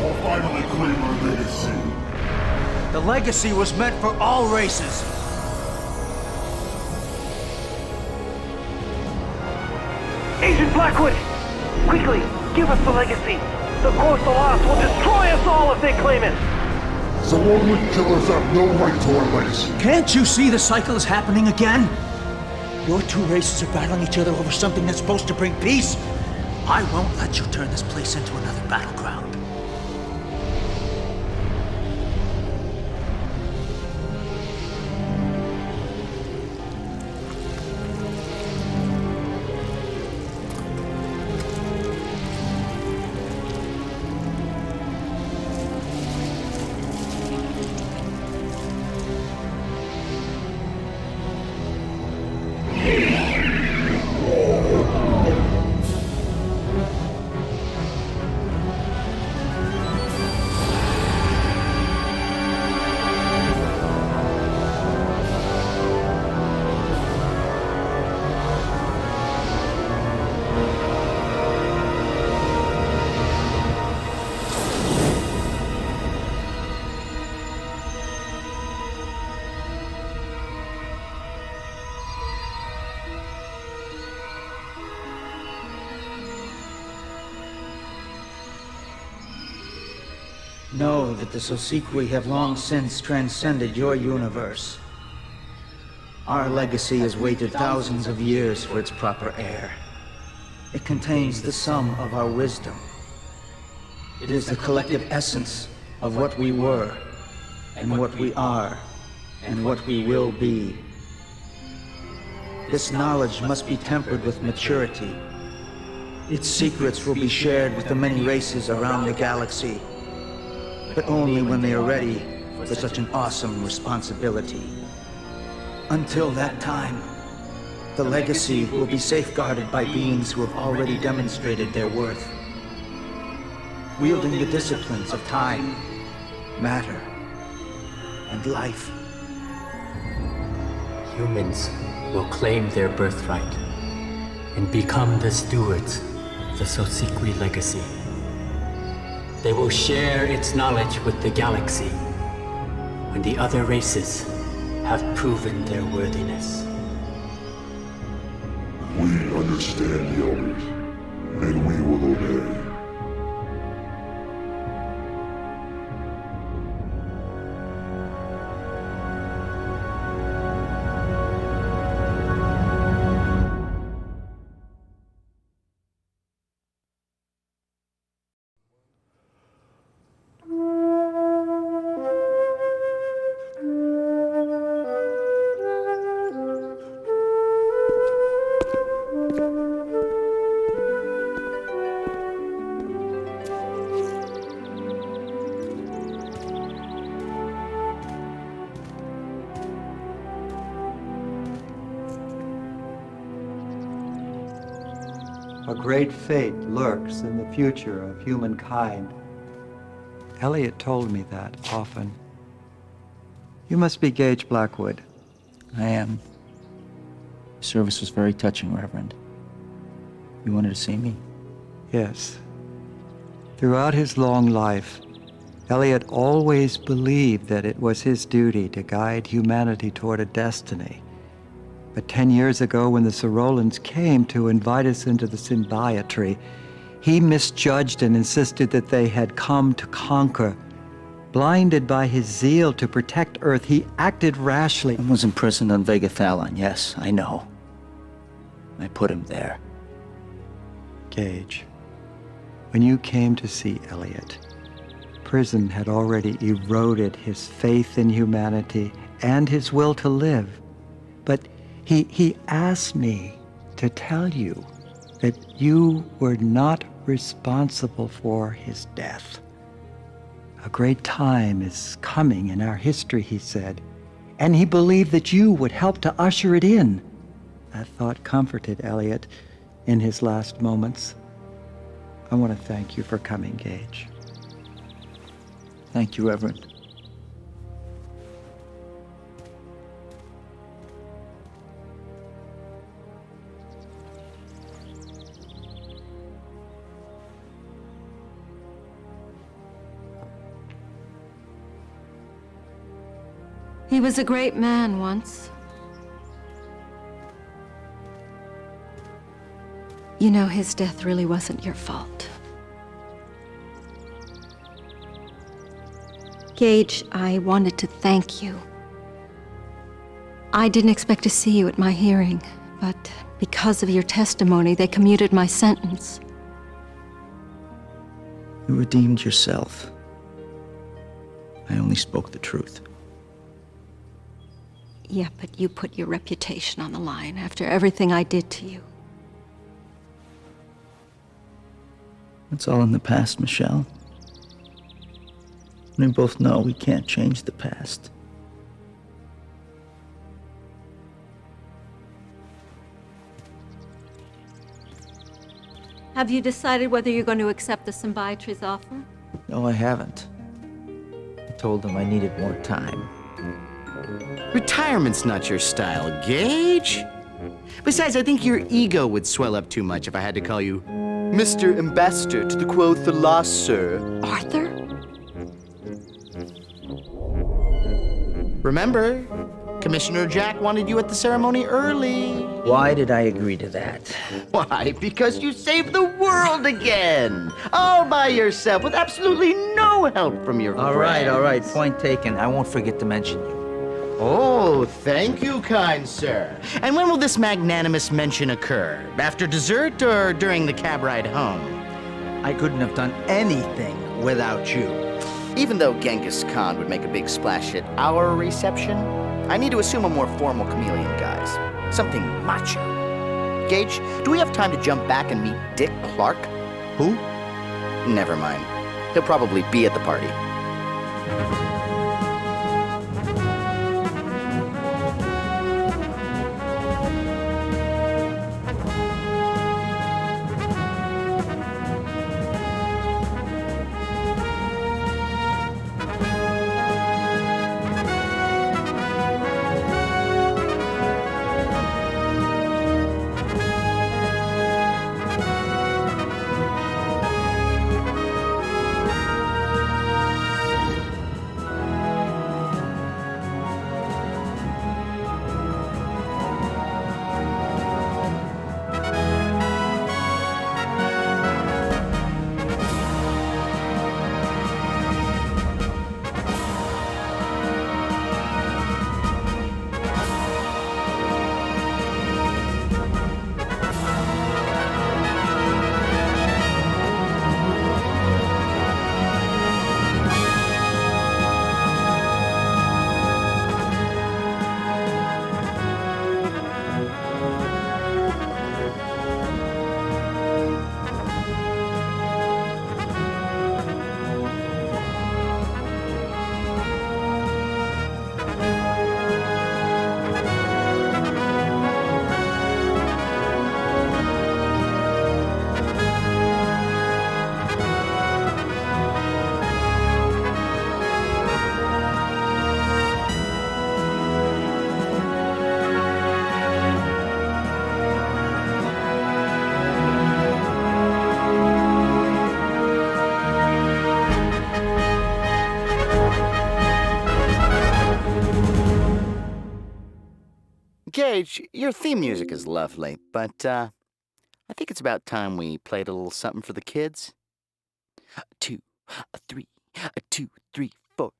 will finally claim our legacy. The legacy was meant for all races. Agent Blackwood! Quickly, give us the legacy! The Corthalis will destroy us all if they claim it! Zalorwyn killers have no right to our legacy. Can't you see the cycle is happening again? Your two races are battling each other over something that's supposed to bring peace. I won't let you turn this place into another battleground. Know that the Sosikwi have long since transcended your universe. Our legacy has waited thousands of years for its proper heir. It contains the sum of our wisdom. It is the collective essence of what we were, and what we are, and what we will be. This knowledge must be tempered with maturity. Its secrets will be shared with the many races around the galaxy, but only when they are ready for such an awesome responsibility. Until that time, the legacy will be safeguarded by beings who have already demonstrated their worth, wielding the disciplines of time, matter, and life. Humans will claim their birthright and become the stewards of the Sosikwi legacy. They will share its knowledge with the galaxy when the other races have proven their worthiness. We understand the elders, and we will obey. A great fate lurks in the future of humankind. Elliot told me that often. You must be Gage Blackwood. I am. Your service was very touching, Reverend. You wanted to see me? Yes. Throughout his long life, Elliot always believed that it was his duty to guide humanity toward a destiny. But 10 years ago, when the Sorolans came to invite us into the Symbiotry, he misjudged and insisted that they had come to conquer. Blinded by his zeal to protect Earth, he acted rashly. I was imprisoned on Vega Thalon, yes, I know. I put him there. Gage, when you came to see Elliot, prison had already eroded his faith in humanity and his will to live. But he asked me to tell you that you were not responsible for his death. A great time is coming in our history, he said, and he believed that you would help to usher it in. That thought comforted Elliot in his last moments. I want to thank you for coming, Gage. Thank you, Reverend. He was a great man once. You know, his death really wasn't your fault. Gage, I wanted to thank you. I didn't expect to see you at my hearing, but because of your testimony, they commuted my sentence. You redeemed yourself. I only spoke the truth. Yeah, but you put your reputation on the line after everything I did to you. It's all in the past, Michelle. We both know we can't change the past. Have you decided whether you're going to accept the Symbiotry's offer? No, I haven't. I told them I needed more time. Retirement's not your style, Gage. Besides, I think your ego would swell up too much if I had to call you Mr. Ambassador to the quoth the lost, sir. Arthur? Remember, Commissioner Jack wanted you at the ceremony early. Why did I agree to that? Why? Because you saved the world again! All by yourself, with absolutely no help from your friends. All right. Point taken. I won't forget to mention you. Oh, thank you, kind sir. And when will this magnanimous mention occur? After dessert or during the cab ride home? I couldn't have done anything without you. Even though Genghis Khan would make a big splash at our reception, I need to assume a more formal chameleon guise. Something macho. Gage, do we have time to jump back and meet Dick Clark? Who? Never mind. He'll probably be at the party. Gage, your theme music is lovely, but I think it's about time we played a little something for the kids. 2, 3, 2, 3, 4.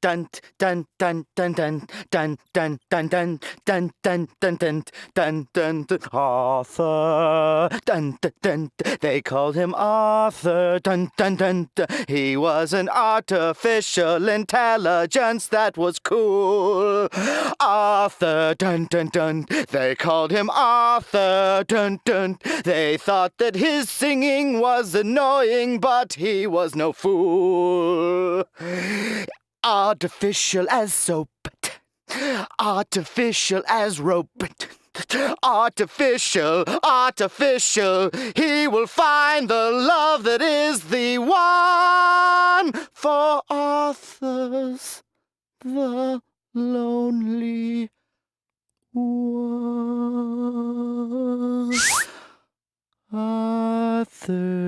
Dun dun dun dun dun dun dun dun dun dun dun dun dun dun dun dun. Arthur, dun dun dun. They called him Arthur, dun dun dun dun. He was an artificial intelligence that was cool. Arthur, dun dun dun. They called him Arthur, dun dun. They thought that his singing was annoying, but he was no fool. Artificial as soap, artificial as rope, artificial, artificial. He will find the love that is the one for Arthur's the lonely one. Arthur.